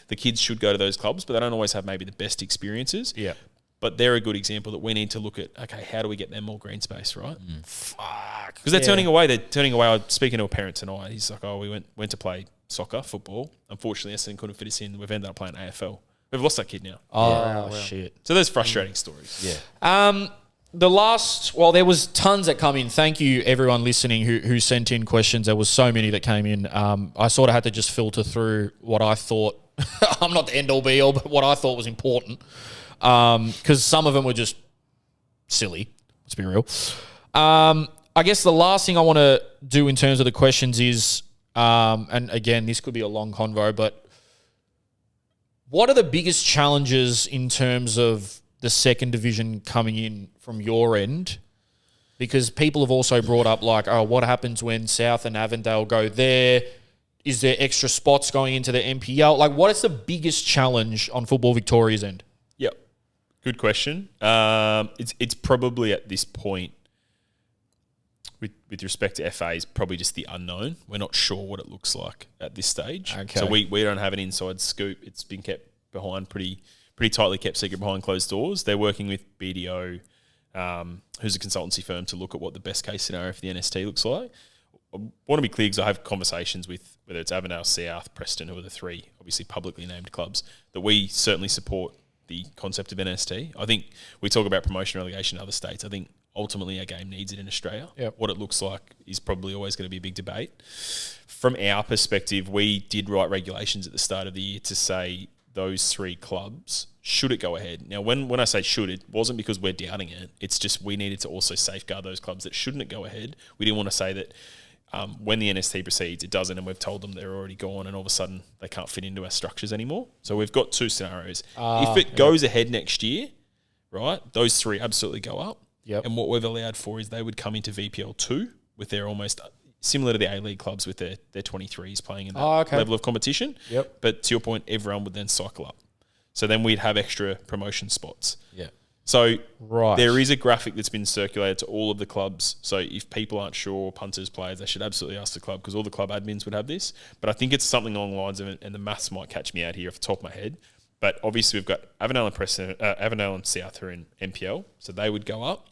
the kids should go to those clubs, but they don't always have maybe the best experiences. Yeah. But they're a good example that we need to look at, okay, how do we get them more green space, right? Fuck. Because they're turning away. They're turning away. I was speaking to a parent tonight. He's like, we went to play soccer, football. Unfortunately, Essendon couldn't fit us in. We've ended up playing AFL. We've lost that kid now. Oh, shit. So there's frustrating stories. Yeah. There was tons that come in. Thank you, everyone listening who sent in questions. There was so many that came in. I sort of had to just filter through what I thought. I'm not the end-all be-all, but what I thought was important. Because some of them were just silly. Let's be real. I guess the last thing I want to do in terms of the questions is, and again, this could be a long convo, but what are the biggest challenges in terms of the second division coming in from your end? Because people have also brought up what happens when South and Avondale go there? Is there extra spots going into the NPL? What is the biggest challenge on Football Victoria's end? Yep. Good question. It's probably at this point, with respect to FAs, probably just the unknown. We're not sure what it looks like at this stage. Okay. So we don't have an inside scoop. It's been kept behind pretty tightly kept secret behind closed doors. They're working with BDO, who's a consultancy firm, to look at what the best case scenario for the NST looks like. I want to be clear, because I have conversations with, whether it's Avondale, South, Preston, who are the three obviously publicly named clubs, that we certainly support the concept of NST. I think we talk about promotion relegation in other states. I think ultimately our game needs it in Australia. Yep. What it looks like is probably always going to be a big debate. From our perspective, we did write regulations at the start of the year to say those three clubs, should it go ahead. Now, when I say should, it wasn't because we're doubting it. It's just we needed to also safeguard those clubs that shouldn't it go ahead. We didn't want to say that when the NST proceeds, it doesn't, and we've told them they're already gone, and all of a sudden they can't fit into our structures anymore. So we've got two scenarios. If it goes ahead next year, right, those three absolutely go up. Yep. And what we've allowed for is they would come into VPL 2 with their almost similar to the A-League clubs with their 23s playing in that level of competition. Yep. But to your point, everyone would then cycle up. So then we'd have extra promotion spots. Yeah. So Right. there is a graphic that's been circulated to all of the clubs. So if people aren't sure, punters, players, they should absolutely ask the club, because all the club admins would have this. But I think it's something along the lines of, and the maths might catch me out here off the top of my head, but obviously we've got Avondale and Preston, Avondale and South who are in NPL, so they would go up.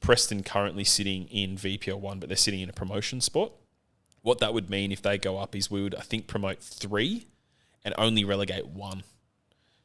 Preston currently sitting in VPL 1, but they're sitting in a promotion spot. What that would mean if they go up is we would, I think, promote 3 and only relegate 1.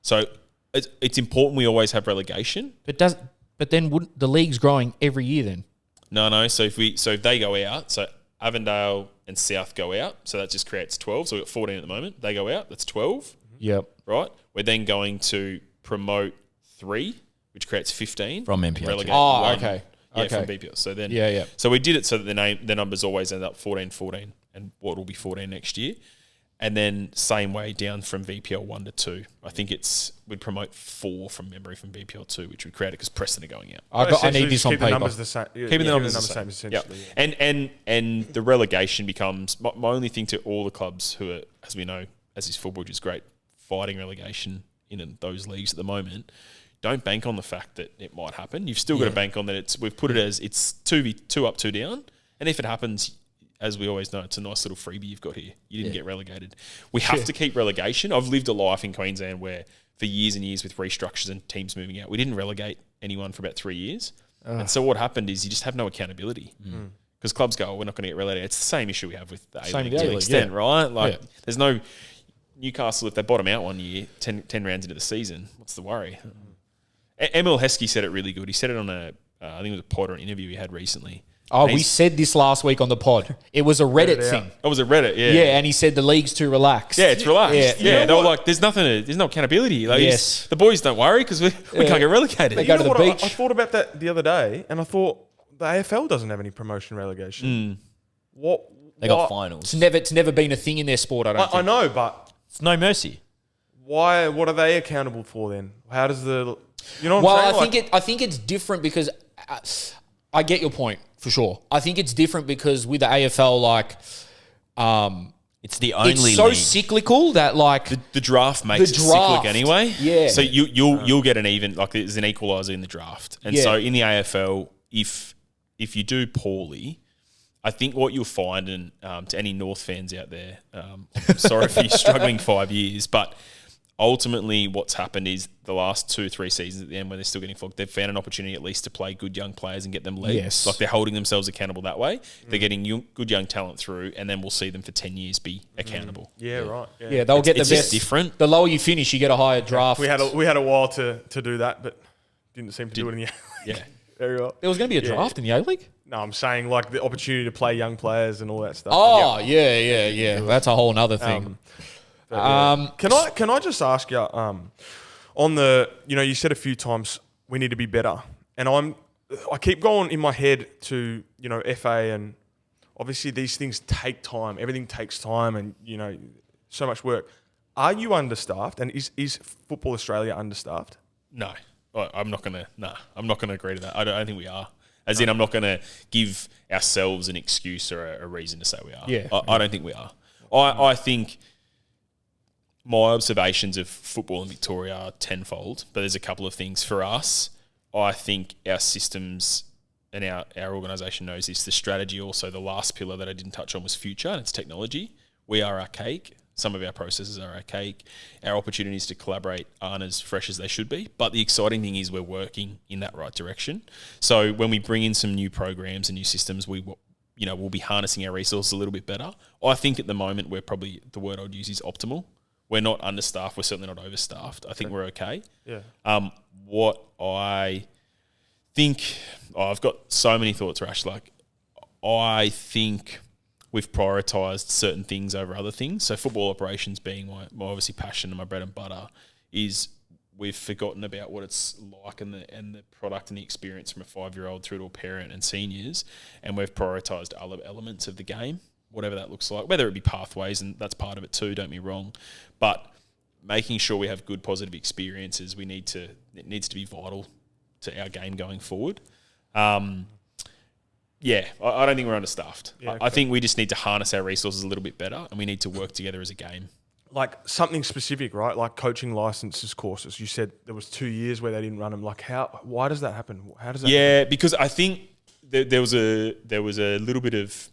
So it's important we always have relegation. But then wouldn't the league's growing every year then? No. So if they go out, so Avondale and South go out, so that just creates 12. So we've got 14 at the moment. They go out, that's 12. Yep. Right? We're then going to promote 3, which creates 15. From NPL. Relegate Oh, 1. okay. Yeah, Okay. from BPL. So then, Yeah. So we did it so that the numbers always end up 14, and what will be 14 next year. And then same way down from VPL 1 to 2. I think we'd promote 4 from memory from VPL 2, which would create it because Preston are going out. I need this on keep the paper. numbers the same. Keeping the numbers the same, essentially. Yep. And the relegation becomes my only thing to all the clubs who are, as we know, as is football, which is great, fighting relegation in those leagues at the moment. Don't bank on the fact that it might happen. You've still got to bank on that we've put it as it's 2 up, 2 down. And if it happens, as we always know, it's a nice little freebie you've got here. You didn't get relegated. We have to keep relegation. I've lived a life in Queensland where for years and years with restructures and teams moving out, we didn't relegate anyone for about 3 years. And so what happened is you just have no accountability. Because clubs go, we're not going to get relegated. It's the same issue we have with the A-League to an extent, right? There's no Newcastle, if they bottom out one year, 10 rounds into the season, what's the worry? Emil Heskey said it really good. He said it on I think it was a pod or an interview he had recently. Oh, we said this last week on the pod. It was a Reddit thing. Oh, was it Reddit? Yeah. Yeah, and he said the league's too relaxed. Yeah, it's relaxed. Yeah. Yeah, they were like, there's no accountability. Like, Yes. the boys don't worry because we can't get relegated. They go to the what? beach. I thought about that the other day, and I thought the AFL doesn't have any promotion relegation. What? They got finals. It's never been a thing in their sport, I don't think. I know, but It's no mercy. why? What are they accountable for then? How does the? You know what Well, I'm saying? I think it's different because I get your point for sure. I think it's different because with the AFL, like, It's the only it's so league. cyclical that like The draft makes it draft, cyclic anyway. yeah. So you'll get an even, like, there's an equaliser in the draft. And Yeah. so in the AFL, if you do poorly, I think what you'll find, and to any North fans out there, I'm sorry if you're struggling 5 years, but ultimately what's happened is the last 2-3 seasons at the end when they're still getting flogged, they've found an opportunity at least to play good young players and get them legs. Yes. Like, they're holding themselves accountable that way. They're getting good young talent through, and then we'll see them for 10 years be accountable. yeah, right. yeah, they'll get the It's best. just different. The lower you finish, you get a higher draft. We had a while to do that, but didn't seem to do it in the Yeah. very well. There was going to be a draft in the A League. No, I'm saying like the opportunity to play young players and all that stuff. Oh yeah. That's a whole nother thing. Can I just ask you on the, you said a few times we need to be better, and I keep going in my head to FA, and obviously these things take time. Everything takes time, and so much work. Are you understaffed, and is Football Australia understaffed? No, I'm not gonna agree to that. I don't think we are. As in, I'm not gonna give ourselves an excuse or a reason to say we are. Yeah. I don't think we are. I think my observations of football in Victoria are tenfold, but there's a couple of things for us. I think our systems and our organisation knows this. The strategy, also the last pillar that I didn't touch on, was future, and it's technology. We are archaic. Some of our processes are archaic. Our opportunities to collaborate aren't as fresh as they should be. But the exciting thing is we're working in that right direction. So when we bring in some new programs and new systems, we'll be harnessing our resources a little bit better. I think at the moment we're probably, the word I'd use is optimal. We're not understaffed. We're certainly not overstaffed. I think we're okay. Yeah. What I think, I've got so many thoughts, Rash. Like, I think we've prioritised certain things over other things. So football operations being my obviously passion and my bread and butter, is we've forgotten about what it's like and the product and the experience from a 5-year-old through to a parent and seniors, and we've prioritised other elements of the game, whatever that looks like, whether it be pathways, and that's part of it too, don't be wrong, but making sure we have good positive experiences, it needs to be vital to our game going forward. I don't think we're understaffed. Yeah, I think we just need to harness our resources a little bit better, and we need to work together as a game. Like something specific, right? Like coaching licenses courses. You said there was 2 years where they didn't run them. Like why does that happen? How does that happen? Because I think there was a little bit of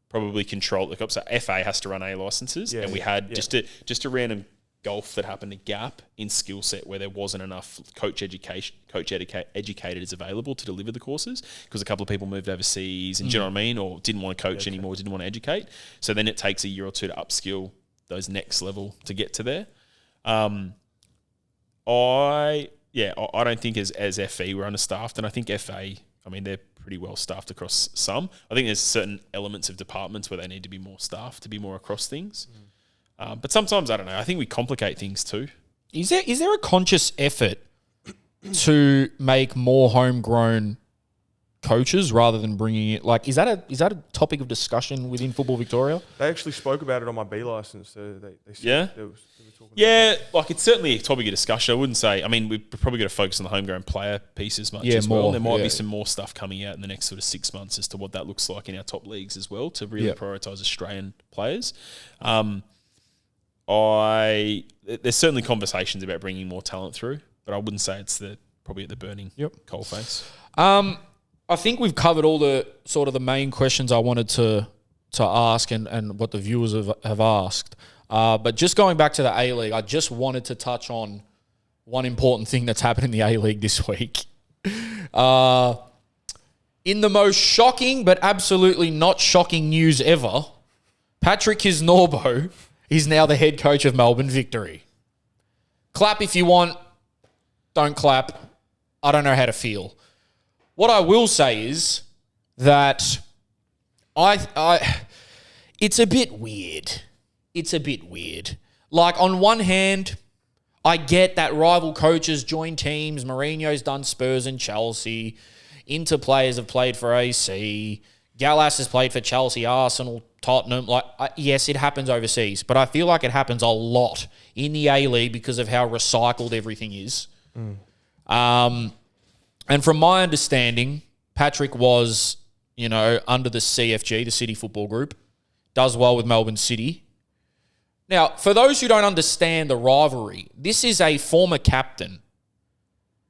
probably control. Like, so FA has to run A licenses, and we had just a random gulf that happened, a gap in skill set where there wasn't enough educators available to deliver the courses, because a couple of people moved overseas and do you know what I mean, or didn't want to coach anymore, didn't want to educate. So then it takes a year or two to upskill those next level to get to there. I don't think as FE we're understaffed, and I think FA, they're pretty well staffed across some. I think there's certain elements of departments where they need to be more staffed to be more across things. But sometimes, I don't know, I think we complicate things too. Is there a conscious effort to make more homegrown coaches rather than bringing it? Like, is that a topic of discussion within Football Victoria? They actually spoke about it on my B license. They said Yeah? they were talking Yeah, like it's certainly a topic of discussion. I wouldn't say, we've probably got to focus on the homegrown player piece as much as well. more, There might yeah. be some more stuff coming out in the next sort of 6 months as to what that looks like in our top leagues as well, to really prioritise Australian players. There's certainly conversations about bringing more talent through, but I wouldn't say it's probably at the burning coalface. I think we've covered all the sort of the main questions I wanted to ask and what the viewers have asked. But just going back to the A-League, I just wanted to touch on one important thing that's happened in the A-League this week. In the most shocking but absolutely not shocking news ever, Patrick Kisnorbo He's now the head coach of Melbourne Victory. Clap if you want. Don't clap. I don't know how to feel. What I will say is that it's a bit weird. It's a bit weird. Like, on one hand, I get that rival coaches join teams. Mourinho's done Spurs and Chelsea. Inter players have played for AC. Gallas has played for Chelsea, Arsenal, Tottenham. Yes, it happens overseas, but I feel like it happens a lot in the A-League because of how recycled everything is. And from my understanding, Patrick was, under the CFG, the City Football Group, does well with Melbourne City. Now, for those who don't understand the rivalry, this is a former captain,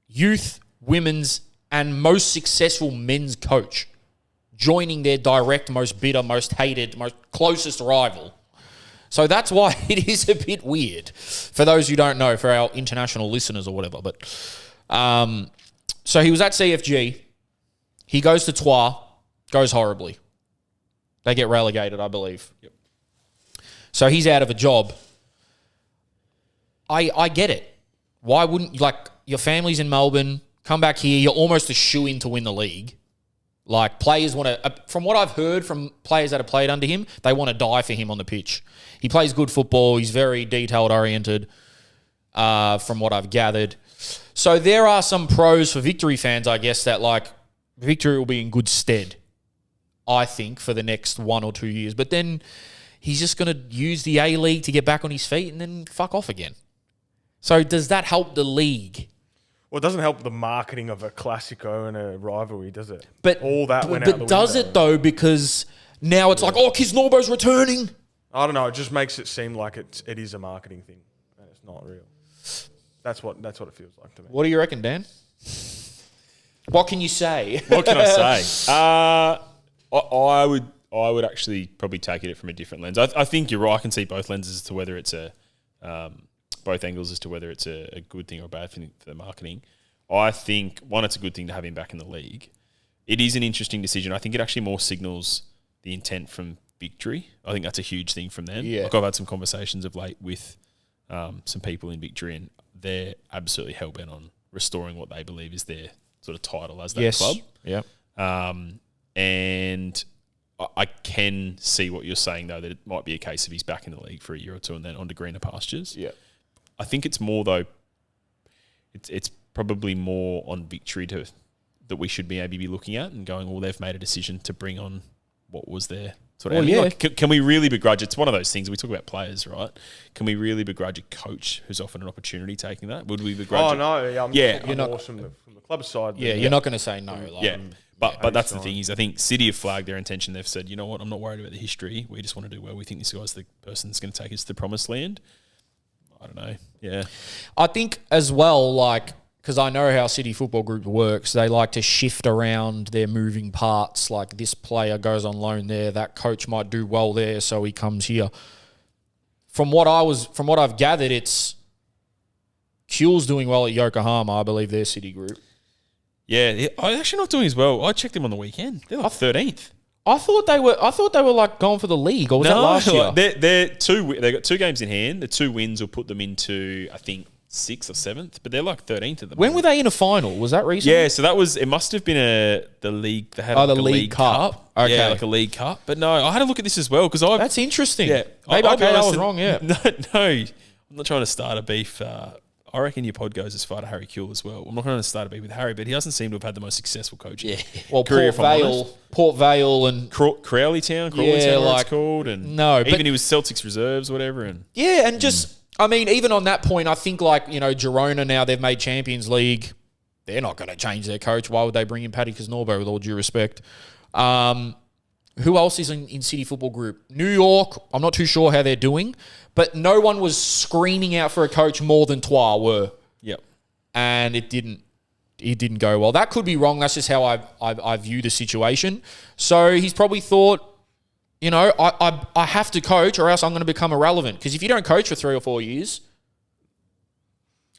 youth, women's, and most successful men's coach joining their direct, most bitter, most hated, most closest rival. So that's why it is a bit weird for those who don't know, for our international listeners or whatever. But so he was at CFG. He goes to Troyes, goes horribly. They get relegated, I believe. Yep. So he's out of a job. I get it. Why wouldn't, your family's in Melbourne, come back here, you're almost a shoo-in to win the league. Like, players want to, from what I've heard from players that have played under him, they want to die for him on the pitch. He plays good football. He's very detailed-oriented, from what I've gathered. So there are some pros for Victory fans, I guess, that, Victory will be in good stead, I think, for the next 1 or 2 years. But then he's just going to use the A-League to get back on his feet and then fuck off again. So does that help the league? Well, it doesn't help the marketing of a Classico and a rivalry, does it? But all that went out the does window. it though? Because now it's Kis Norbo's returning. I don't know. It just makes it seem like it is a marketing thing, and it's not real. That's what it feels like to me. What do you reckon, Dan? What can you say? What can I say? I would actually probably take it from a different lens. I think you're right. I can see both lenses as to whether it's both angles as to whether it's a good thing or a bad thing for the marketing. I think, one, it's a good thing to have him back in the league. It is an interesting decision. I think it actually more signals the intent from Victory. I think that's a huge thing from them. Yeah. I've had some conversations of late with some people in Victory, and they're absolutely hell-bent on restoring what they believe is their sort of title as that club. Yeah. And I can see what you're saying, though, that it might be a case of he's back in the league for a year or two and then on to greener pastures. Yeah. I think it's more, though, it's probably more on Victory that we should maybe be looking at and going, well, they've made a decision to bring on what was their sort of... can we really begrudge... It's one of those things, we talk about players, right? Can we really begrudge a coach who's offered an opportunity taking that? Would we begrudge I'm more from the club side. Yeah, you're not going to say no. But that's the thing is, I think City have flagged their intention. They've said, you know what, I'm not worried about the history. We just want to do well. We think this guy's the person that's going to take us to the promised land. I don't know. Yeah. I think as well, because I know how City Football Group works, they like to shift around their moving parts. Like, this player goes on loan there, that coach might do well there, so he comes here. From what I've gathered, it's Kuhl's doing well at Yokohama, I believe, their City group. Yeah, I'm actually not doing as well. I checked them on the weekend. They're 13th. I thought they were going for the league, or was that last year? They got 2 games in hand. The 2 wins will put them into, I think, 6th or 7th, but they're 13th at the moment. When were they in a final? Was that recent? Yeah, so it must have been the league. They had the a League Cup. Okay. Yeah, a League Cup. But no, I had a look at this as well because that's interesting. Yeah, maybe I was wrong. Yeah, no, I'm not trying to start a beef. I reckon your pod goes as far to Harry Kuhl as well. I'm not going to start a beef with Harry, but he doesn't seem to have had the most successful coaching career. Port Vale and Crawley Town, it's called, and even he was Celtics reserves, whatever, and just. I mean, even on that point, I think Girona now, they've made Champions League. They're not going to change their coach. Why would they bring in Paddy Kaznorbo, with all due respect? Who else is in City Football Group? New York, I'm not too sure how they're doing, but no one was screaming out for a coach more than Troyes were. Yep. And it didn't go well. That could be wrong. That's just how I view the situation. So he's probably thought, I have to coach or else I'm going to become irrelevant. Because if you don't coach for 3 or 4 years...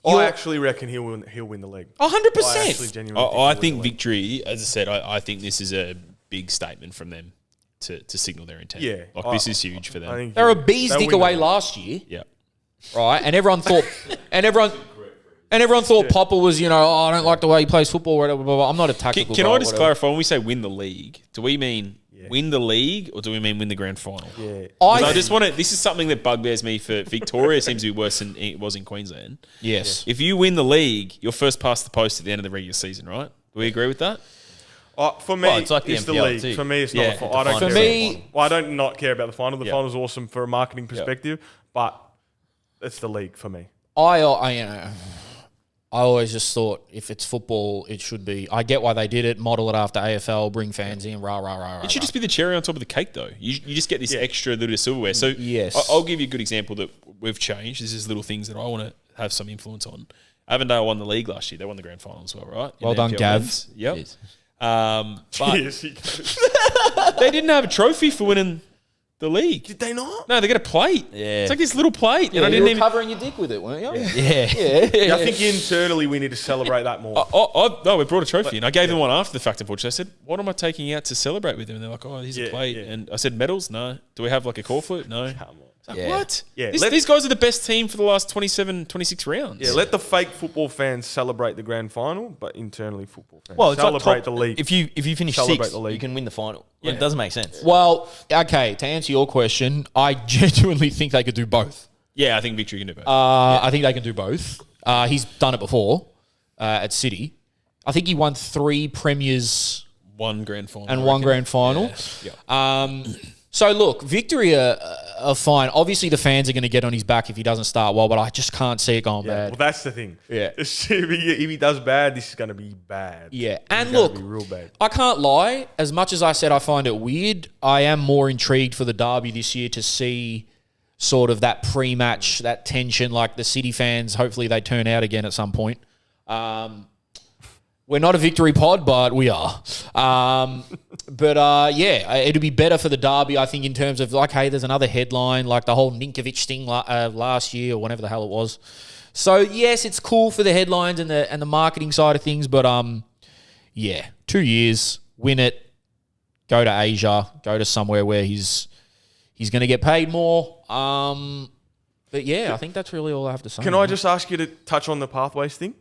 I actually reckon he'll win the league. 100%. I think Victory, as I said, I think this is a big statement from them to signal their intent. Yeah. This is huge for them. I think They were a bee's they'll dick win away that. last year, Yeah. right? And everyone thought, and everyone thought Popper was, I don't like the way he plays football. Blah, blah, blah. I'm not a tactical. Can guy, I just whatever. clarify, when we say win the league, do we mean win the league or do we mean win the grand final? Yeah. 'Cause I just want to, this is something that bugbears me for Victoria, seems to be worse than it was in Queensland. Yes. If you win the league, you're first past the post at the end of the regular season, right? Do we agree with that? For me, it's like the it's the NPL league. too. For me, it's Yeah, not the final. I don't For care me- about the final. Well, I don't not care about the final. The Yeah. final's awesome for a marketing perspective, but it's the league for me. I always just thought if it's football, it should be. I get why they did it. Model it after AFL. Bring fans in. Rah rah rah. It should just be the cherry on top of the cake, though. You just get this extra little bit of silverware. So Yes. I'll give you a good example that we've changed. This is little things that I want to have some influence on. Avondale won the league last year. They won the grand final as well, right? In Well the done, NPL Gav. men's. Yep. Yes. But Yes, he goes. they didn't have a trophy for winning the league. Did they not? No, they got a plate. Yeah. It's like this little plate. And I you didn't were even... covering your dick with it, weren't you? Yeah. Yeah, I think internally we need to celebrate that more. No, we brought a trophy. And I gave them one after the fact, unfortunately. I said, what am I taking out to celebrate with them? And they're like, here's a plate. yeah. And I said, medals? No. Do we have like a call flute? No. Come on. Like, Yeah. what? Yeah, These guys are the best team for the last 27, 26 rounds. Yeah, let the fake football fans celebrate the grand final, but internally football fans Well, it's celebrate like the league. If you finish Celebrate sixth, the league. you can win the final. It doesn't make sense. Well, okay. To answer your question, I genuinely think they could do both. Yeah, I think Victory can do both. I think they can do both. He's done it before at City. I think he won 3 premiers one grand final. and I one reckon. grand final. Yeah. So look, Victory are fine. Obviously, the fans are going to get on his back if he doesn't start well, but I just can't see it going Well, bad. that's the thing. Yeah. if he does bad, this is going to be bad. Yeah, It's and gonna look, be real bad. I can't lie. As much as I said I find it weird, I am more intrigued for the derby this year to see sort of that pre-match, that tension. Like the City fans, hopefully they turn out again at some point. We're not a victory pod, but we are. Yeah, it'll be better for the derby, I think, in terms of like, hey, there's another headline, like the whole Ninkovic thing last year or whenever the hell it was. So yes, it's cool for the headlines and the marketing side of things, but 2 years, win it, go to Asia, go to somewhere where he's going to get paid more. But yeah, I think that's really all I have to say. Can I just ask you to touch on the pathways thing?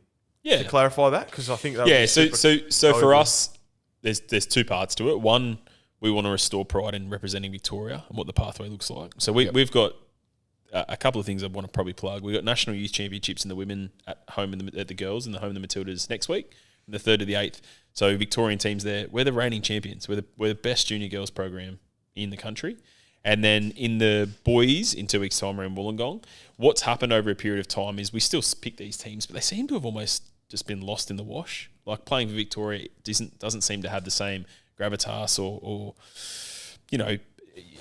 Yeah. To clarify that, because I think that Yeah, would so be super so for valuable. us, there's 2 parts to it. One, we want to restore pride in representing Victoria and what the pathway looks like. So we've got a couple of things I want to probably plug. We've got National Youth Championships in the women at home at the girls and the home of the Matildas next week, from the 3rd to the 8th. So Victorian teams there. We're the reigning champions. We're the best junior girls program in the country. And then in the boys, in 2 weeks' time, we're in Wollongong. What's happened over a period of time is we still pick these teams, but they seem to have almost just been lost in the wash. Like playing for Victoria doesn't seem to have the same gravitas or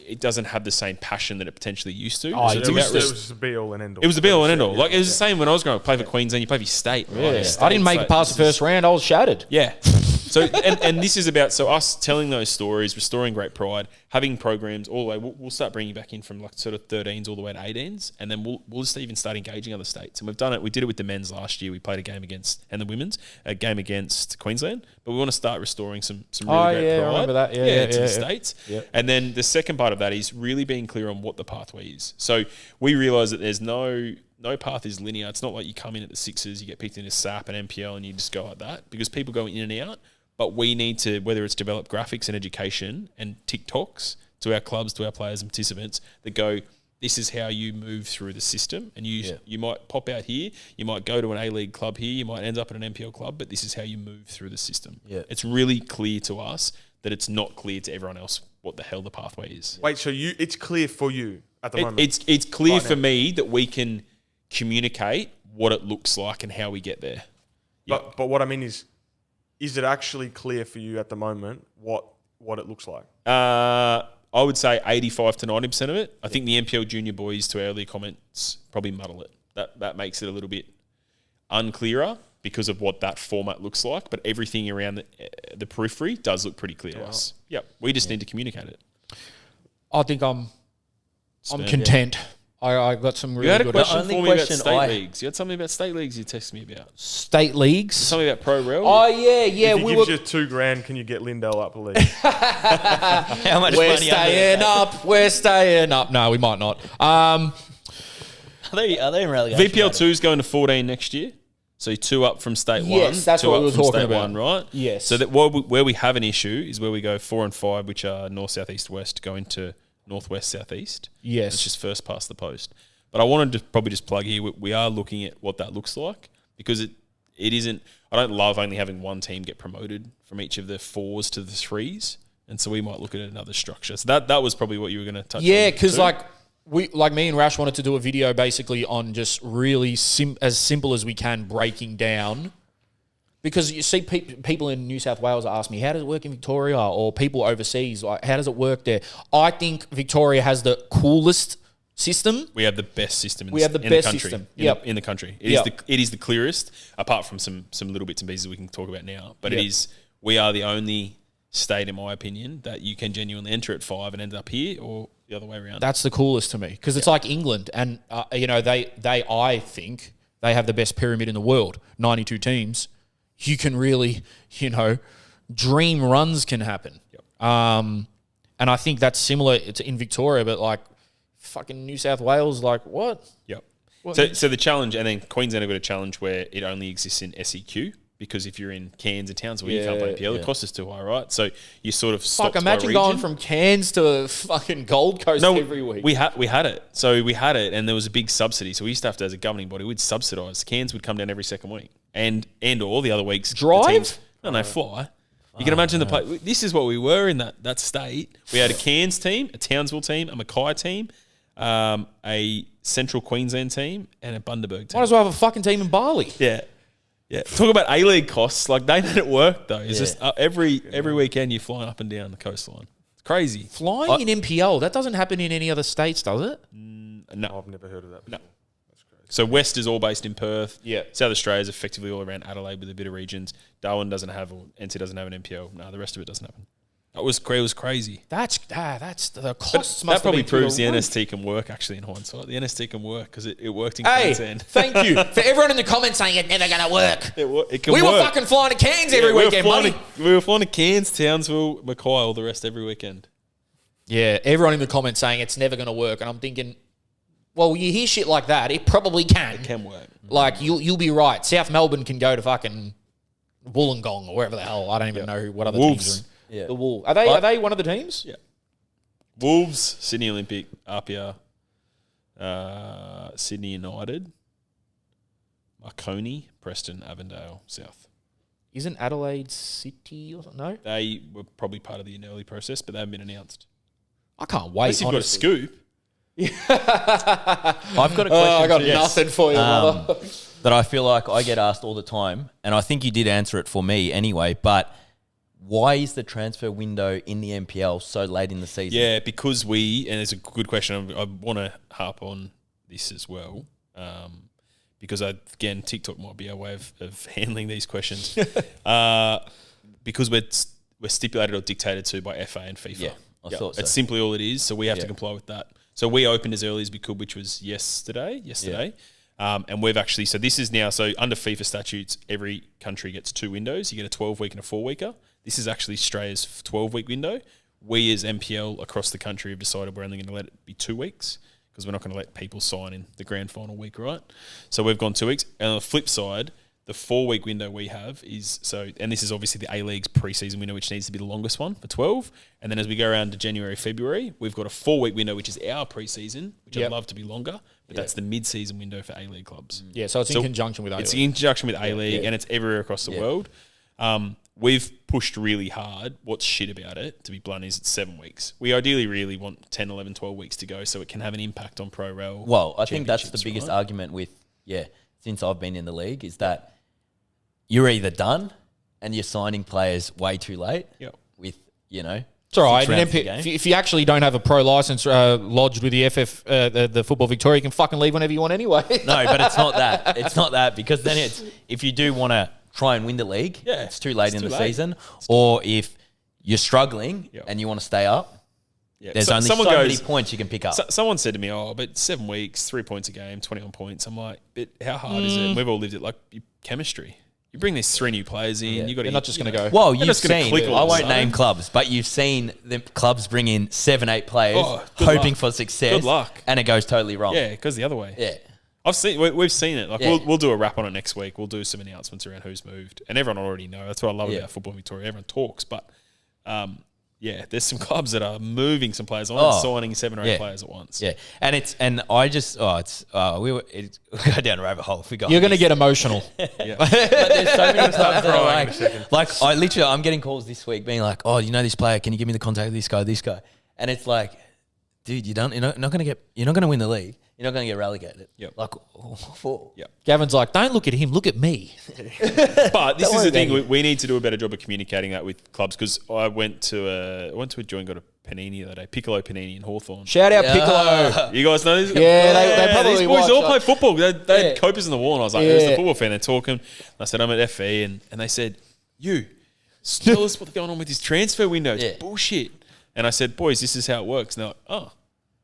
it doesn't have the same passion that it potentially used to. Oh, So it it's It about was the be all and end all. it was the be all and end all. Yeah. Like it was the same when I was going to play for Queensland. You play for your state. Right? Yeah. Your state, I didn't make it past the first round. I was shattered. Yeah. So and this is about us telling those stories, restoring great pride, having programs all the way. We'll start bringing back in from like sort of 13s all the way to 18s, and then we'll just even start engaging other states. And we've done it. We did it with the men's last year. We played a game against and the women's a game against Queensland. But we want to start restoring some really great pride. I remember that. to the states. Yeah. And then the second part of that is really being clear on what the pathway is. So we realise that there's no path is linear. It's not like you come in at the Sixers, you get picked into SAP and NPL, and you just go like that, because people go in and out. But we need to, whether it's develop graphics and education and TikToks to our clubs, to our players and participants that go, this is how you move through the system. And you might pop out here, you might go to an A-League club here, you might end up at an NPL club, but this is how you move through the system. Yeah. It's really clear to us that it's not clear to everyone else what the hell the pathway is. Wait, so it's clear for you at the moment? It's clear Right for now. me that we can communicate what it looks like and how we get there. But what I mean is it actually clear for you at the moment what it looks like? I would say 85 to 90% of it. I think the NPL junior boys, to earlier comments, probably muddle it. That makes it a little bit unclearer because of what that format looks like. But everything around the periphery does look pretty clear to us. Yep. We just need to communicate it. I think I'm Spam. content. I got some really You had a good question only for me about question state I- leagues. You had something about state leagues you texted me about. state leagues. Something about Pro Rel. Oh yeah. If he We gives were. you $2,000, can you get Lindell up a league? How much We're money staying up. We're staying up. No, we might not. Are they in relegation? VPL 2 is going to 14 next year. So 2 up from state 1. Yes, that's 2 what up we were from talking state about. 1, right? Yes. So that where we have an issue is where we go 4 and 5, which are north, south, east, west, going to northwest, southeast. Yes. It's just first past the post. But I wanted to probably just plug here, we are looking at what that looks like because it isn't, I don't love only having one team get promoted from each of the 4s to the 3s. And so we might look at another structure. So that was probably what you were going to touch on. Yeah, because too. me and Rash wanted to do a video basically on just really as simple as we can breaking down. Because you see people in New South Wales ask me, how does it work in Victoria? Or people overseas, like, how does it work there? I think Victoria has the coolest system. We have the best system in We the, have the in best the country. system. In, in the country. Yep. It is the clearest, apart from some little bits and pieces we can talk about now. But Yep. we are the only state, in my opinion, that you can genuinely enter at 5 and end up here or the other way around. That's the coolest to me. Because it's like England. And, I think they have the best pyramid in the world. 92 teams. You can really, dream runs can happen. Yep. And I think that's similar in Victoria, but like fucking New South Wales, like what? Yep. So the challenge, and then Queensland have got a challenge where it only exists in SEQ because if you're in Cairns and Townsville, you can't play NPL. The cost is too high, right? So you sort of Fuck, stopped by imagine region. going from Cairns to fucking Gold Coast every week. We had it. So we had it, and there was a big subsidy. So we used to have to, as a governing body, we'd subsidise. Cairns would come down every second week, and all the other weeks. Drive? The teams, no, fly. You can imagine the play. This is what we were in that state. We had a Cairns team, a Townsville team, a Mackay team, a Central Queensland team, and a Bundaberg team. Might as well have a fucking team in Bali. Yeah. Yeah. Talk about A-League costs. Like, they made it work, though. It's just every weekend you're flying up and down the coastline. It's crazy. Flying in NPL, that doesn't happen in any other states, does it? No. I've never heard of that before. No. So West is all based in Perth. Yeah. South Australia is effectively all around Adelaide with a bit of regions. Darwin doesn't have, or NT doesn't have an NPL. No, the rest of it doesn't happen. It was crazy. That's the costs. That probably proves the roof. NST can work, actually, in hindsight. The NST can work because it worked in Hey, Queensland. thank you for everyone in the comments saying it's never going to work. It can We work. were fucking flying to Cairns every weekend, buddy. We were flying to Cairns, Townsville, Mackay, all the rest every weekend. Yeah, everyone in the comments saying it's never going to work, and I'm thinking, well, you hear shit like that, it probably can. It can work. Like you'll be right. South Melbourne can go to fucking Wollongong or wherever the hell. I don't even know what other Wolves. teams are in. Yeah. The Wolves. Are they one of the teams? Yeah. Wolves, Sydney Olympic, RPR, Sydney United, Marconi, Preston, Avondale, South. Isn't Adelaide City or something? No, They were probably part of the early process, but they haven't been announced. I can't wait. Unless you've honestly. got a scoop. I've got a question. I got too. nothing for you, brother. That I feel like I get asked all the time, and I think you did answer it for me anyway, but why is the transfer window in the NPL so late in the season? Yeah, because and it's a good question. I want to harp on this as well, because again, TikTok might be our way of handling these questions. Because we're stipulated or dictated to by FA and FIFA. Yeah, I thought so. That's simply all it is. So we have to comply with that. So we opened as early as we could, which was yesterday. And we've actually, so this is now, so under FIFA statutes, every country gets 2 windows. You get a 12-week and a 4-weeker. This is actually Australia's 12-week window. We as NPL across the country have decided we're only going to let it be 2 weeks because we're not going to let people sign in the grand final week, right? So we've gone 2 weeks. And on the flip side, the 4-week window we have is, and this is obviously the A-League's preseason window, which needs to be the longest one for 12. And then as we go around to January, February, we've got a 4-week window, which is our preseason, which I'd love to be longer, but that's the mid-season window for A-League clubs. Yeah, so it's in conjunction with A-League. It's in conjunction with A-League, and it's everywhere across the world. We've pushed really hard. What's shit about it, to be blunt, is it's 7 weeks. We ideally really want 10, 11, 12 weeks to go so it can have an impact on Pro Rel. Well, I think that's the biggest right? argument with, since I've been in the league, is that you're either done and you're signing players way too late with, It's all right. If you actually don't have a pro license lodged with the the Football Victoria, you can fucking leave whenever you want anyway. No, but it's not that. It's not that, because then it's, if you do want to try and win the league, it's too late in the season. Or if you're struggling and you want to stay up, Yeah. There's only so many points you can pick up. Someone said to me, but 7 weeks, 3 points a game, 21 points. I'm like, but how hard is it? And we've all lived it like chemistry. You bring these 3 new players in. You got They're not just going to go. Well, you've seen, I won't name clubs, but you've seen the clubs bring in 7, 8 players hoping for success. Good luck. And it goes totally wrong. Yeah, it goes the other way. Yeah. We've seen it. Like we'll do a wrap on it next week. We'll do some announcements around who's moved. And everyone already know. That's what I love about Football Victoria. Everyone talks. But there's some clubs that are moving some players on and signing 7 or 8 players at once. Yeah. And we go down a rabbit hole if we go. You're going to get emotional. But there's so many clubs that are like I'm getting calls this week being like, oh, you know this player? Can you give me the contact of this guy? And it's like, dude, you're not going to win the league. You're not going to get relegated. Yep. Like, Gavin's like, don't look at him, look at me. But this is the thing. We need to do a better job of communicating that with clubs because I went to a joint, got a panini the other day, Piccolo Panini in Hawthorn. Shout out Piccolo. You guys know this? Yeah, they probably these boys watch, all play football. They had copers in the wall and I was like, who's the football fan? They're talking. And I said, I'm at FE and they said, you, tell us what's going on with this transfer window. It's bullshit. And I said, boys, this is how it works. And they're like, oh,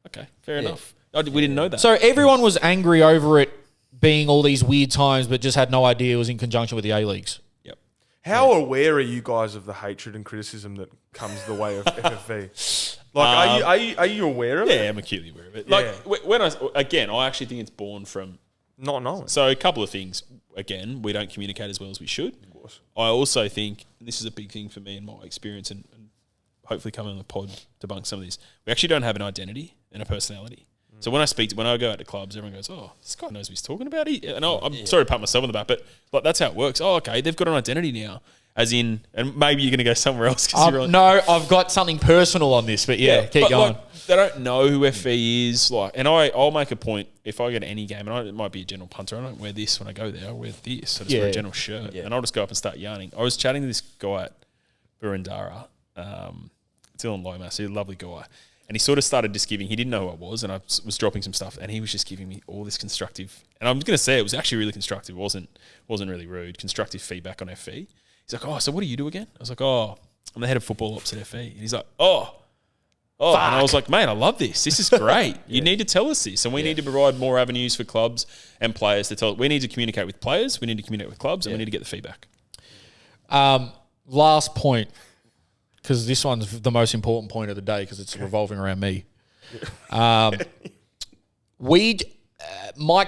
okay, fair enough. We didn't know that. So everyone was angry over it being all these weird times, but just had no idea it was in conjunction with the A-Leagues. Yep. How aware are you guys of the hatred and criticism that comes the way of FFV? Like, are you aware of it? Yeah, I'm acutely aware of it. Like, when I actually think it's born from not knowing. So a couple of things. Again, we don't communicate as well as we should. Of course. I also think, and this is a big thing for me in my experience, and hopefully coming on the pod debunk some of this, we actually don't have an identity and a personality. So when I go out to clubs, everyone goes, "Oh, this guy knows what he's talking about." I'm sorry to pat myself on the back, but like that's how it works. Oh, okay, they've got an identity now, as in, and maybe you're going to go somewhere else. No, I've got something personal on this, but keep going. Like, they don't know who FE is, and I'll make a point if I go to any game, and it might be a general punter. I don't wear this when I go there. I wear this. I just wear a general shirt, and I'll just go up and start yarning. I was chatting to this guy at Birrell, Dylan Lomas, he's a lovely guy. And he sort of started just giving, he didn't know who I was, and I was dropping some stuff, and he was just giving me all this constructive, and I'm going to say it was actually really constructive. It wasn't really rude, constructive feedback on FE. He's like, oh, so what do you do again? I was like, oh, I'm the head of football ops at FE. And he's like, oh. And I was like, mate, I love this. This is great. You need to tell us this, and we need to provide more avenues for clubs and players to tell. We need to communicate with players, we need to communicate with clubs, and we need to get the feedback. Last point. Because this one's the most important point of the day because it's revolving around me. My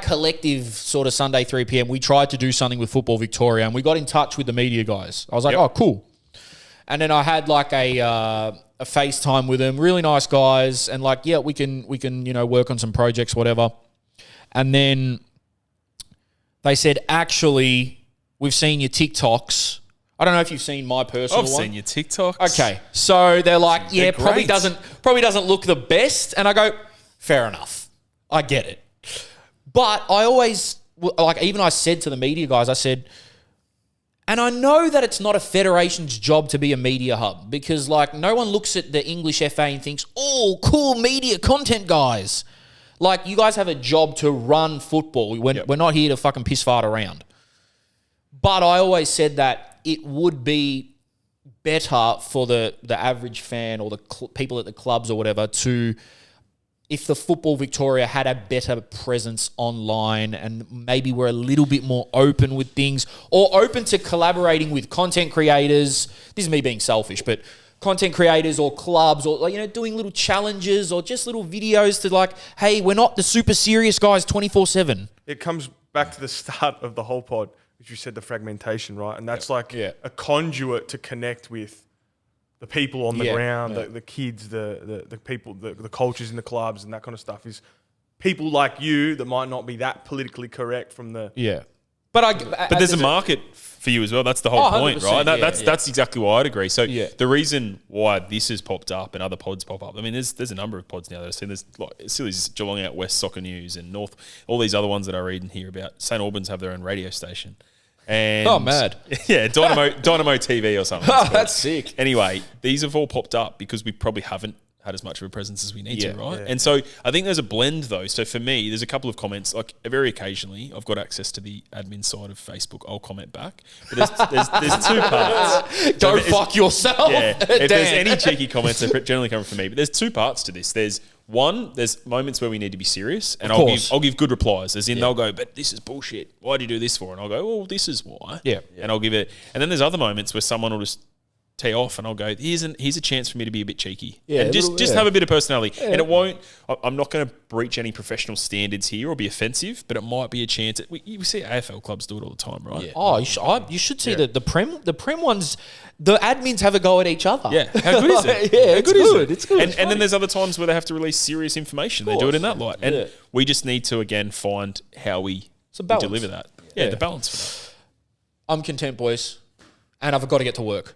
collective sort of Sunday 3 p.m, we tried to do something with Football Victoria and we got in touch with the media guys. I was like, oh, cool. And then I had like a FaceTime with them, really nice guys, and like, we can work on some projects, whatever. And then they said, actually, we've seen your TikToks. I don't know if you've seen my personal one. I've seen your TikToks. Okay. So they're like, probably doesn't look the best. And I go, fair enough. I get it. But I always, even I said to the media guys, I said, and I know that it's not a federation's job to be a media hub because no one looks at the English FA and thinks, oh, cool media content guys. Like, you guys have a job to run football. We're not here to fucking piss fart around. But I always said that it would be better for the average fan or the people at the clubs or whatever if the Football Victoria had a better presence online and maybe we're a little bit more open with things or open to collaborating with content creators. This is me being selfish, but content creators or clubs or, doing little challenges or just little videos to hey, we're not the super serious guys 24/7. It comes back to the start of the whole pod, which you said the fragmentation, right? And that's a conduit to connect with the people on the ground, the kids, the people, the cultures in the clubs and that kind of stuff is people like you that might not be that politically correct from the... Yeah. But there's a market for you as well. That's the whole point, right? That's exactly why I'd agree. So the reason why this has popped up and other pods pop up, I mean, there's a number of pods now that I've seen. There's Silly's Geelong Out West Soccer News and North, all these other ones that I read and hear about. St Albans have their own radio station. And mad. Yeah, Dynamo TV or something. That's sick. Anyway, these have all popped up because we probably haven't had as much of a presence as we need Yeah. to, right? Yeah. And so I think there's a blend though. So for me, there's a couple of comments. Like very occasionally, I've got access to the admin side of Facebook. I'll comment back. But there's two parts. Go fuck yourself. Yeah. If there's Dan. any cheeky comments, they're generally coming from me. But there's two parts to this. There's moments where we need to be serious, and I'll give good replies. As in, they'll go, "But this is bullshit. Why do you do this for?" And I'll go, "Well, this is why." Yeah. And I'll give it. And then there's other moments where someone will just tee off, and I'll go, "Here's a chance for me to be a bit cheeky, and just have a bit of personality." And it won't. I'm not going to breach any professional standards here or be offensive, but it might be a chance. We see AFL clubs do it all the time, right? Yeah. Oh, you should see the prem ones. The admins have a go at each other. Yeah, how good is it? Yeah, How it's good is good. it? It's good. And then there's other times where they have to release serious information. They do it in that light, and we just need to again find how we balance. deliver that. Yeah, the balance for that. I'm content, boys, and I've got to get to work.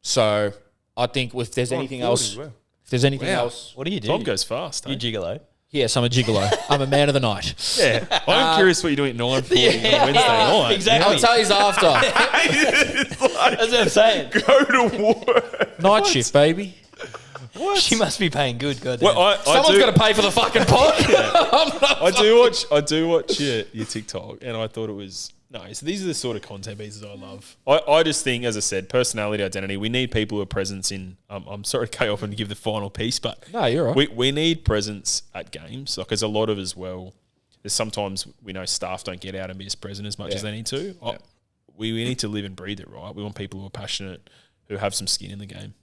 So I think if there's anything else, What do you do? Time goes fast. You Eh? gigolo. yes, I'm a gigolo. I'm a man of the night. Yeah, I'm curious what you're doing at 9:40 on Wednesday night. Exactly. I'll tell you after. That's what I'm saying. Go to work. Night shift, baby. She must be paying good. Goddamn. Well, I Someone's do, got to pay for the fucking pod. I do watch your TikTok, and I thought it was nice. These are the sort of content pieces I love. I just think, as I said, personality, identity. We need people who are presence in. I'm sorry to cut you off and give the final piece, but No, you're right. we need presence at games. Like there's a lot of as well. There's sometimes we know staff don't get out and be as present as much as they need to. We need to live and breathe it, right? We want people who are passionate, who have some skin in the game.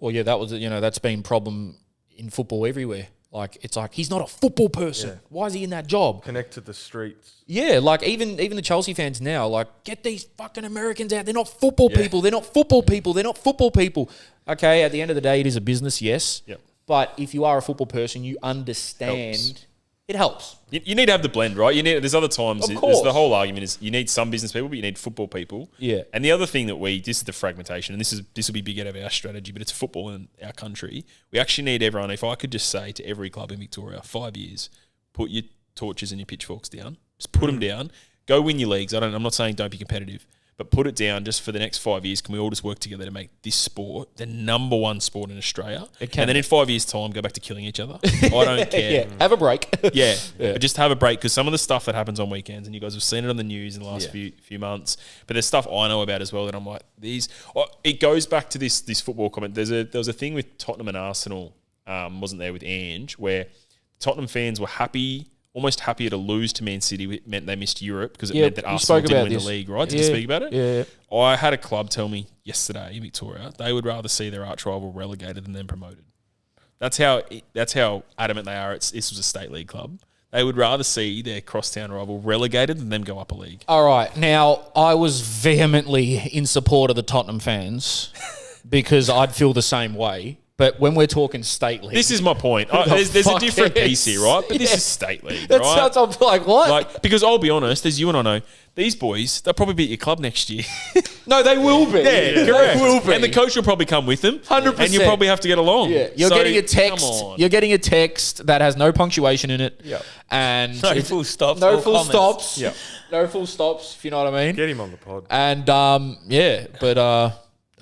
Well, yeah, that's been a problem in football everywhere. Like, it's like, he's not a football person. Yeah. Why is he in that job? Connect to the streets. Yeah, like even the Chelsea fans now, like, get these fucking Americans out. They're not football people. They're not football people. They're not football people. Okay, at the end of the day, it is a business, yes. Yep. But if you are a football person, you understand. It helps. You need to have the blend, right? There's other times. Of course. The whole argument is you need some business people, but you need football people. Yeah. And the other thing that this is the fragmentation, and this will be big out of our strategy, but it's football in our country. We actually need everyone. If I could just say to every club in Victoria, 5 years, put your torches and your pitchforks down. Just put them down. Go win your leagues. I'm not saying don't be competitive, but put it down just for the next 5 years. Can we all just work together to make this sport the number one sport in Australia? And then in 5 years' time, go back to killing each other. I don't care. Yeah, have a break. Yeah. But just have a break, because some of the stuff that happens on weekends, and you guys have seen it on the news in the last few months, but there's stuff I know about as well that I'm like, it goes back to this football comment. There was a thing with Tottenham and Arsenal, wasn't there, with Ange, where Tottenham fans were almost happier to lose to Man City. It meant they missed Europe because it meant that Arsenal didn't win the league, right? Did you speak about it? Yeah. I had a club tell me yesterday in Victoria they would rather see their arch rival relegated than them promoted. That's how adamant they are. This was a state league club. They would rather see their crosstown rival relegated than them go up a league. All right. Now, I was vehemently in support of the Tottenham fans because I'd feel the same way. But when we're talking state league, This is my point. There's a different piece here, right? But this is state league, that right? sounds like what? Because I'll be honest, as you and I know, these boys, they'll probably beat your club next year. No, they will be. Yeah, correct. They will be. And the coach will probably come with them. 100%. And you'll probably have to get along. Yeah, you're So, getting a text. Come on. You're getting a text that has no punctuation in it. Yeah. And No full stops. no or full commas. stops. Yeah. No full stops. If you know what I mean. Get him on the pod. And but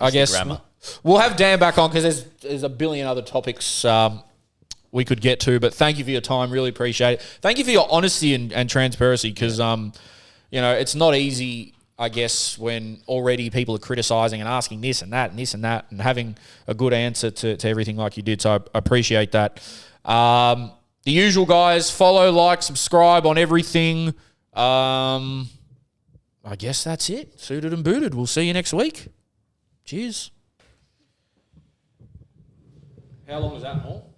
I guess grammar. we'll have Dan back on because there's a billion other topics we could get to. But thank you for your time. Really appreciate it. Thank you for your honesty and transparency because it's not easy, I guess, when already people are criticising and asking this and that and this and that and having a good answer to everything like you did. So I appreciate that. The usual, guys, follow, like, subscribe on everything. I guess that's it. Suited and booted. We'll see you next week. Cheers. How long is that, Paul?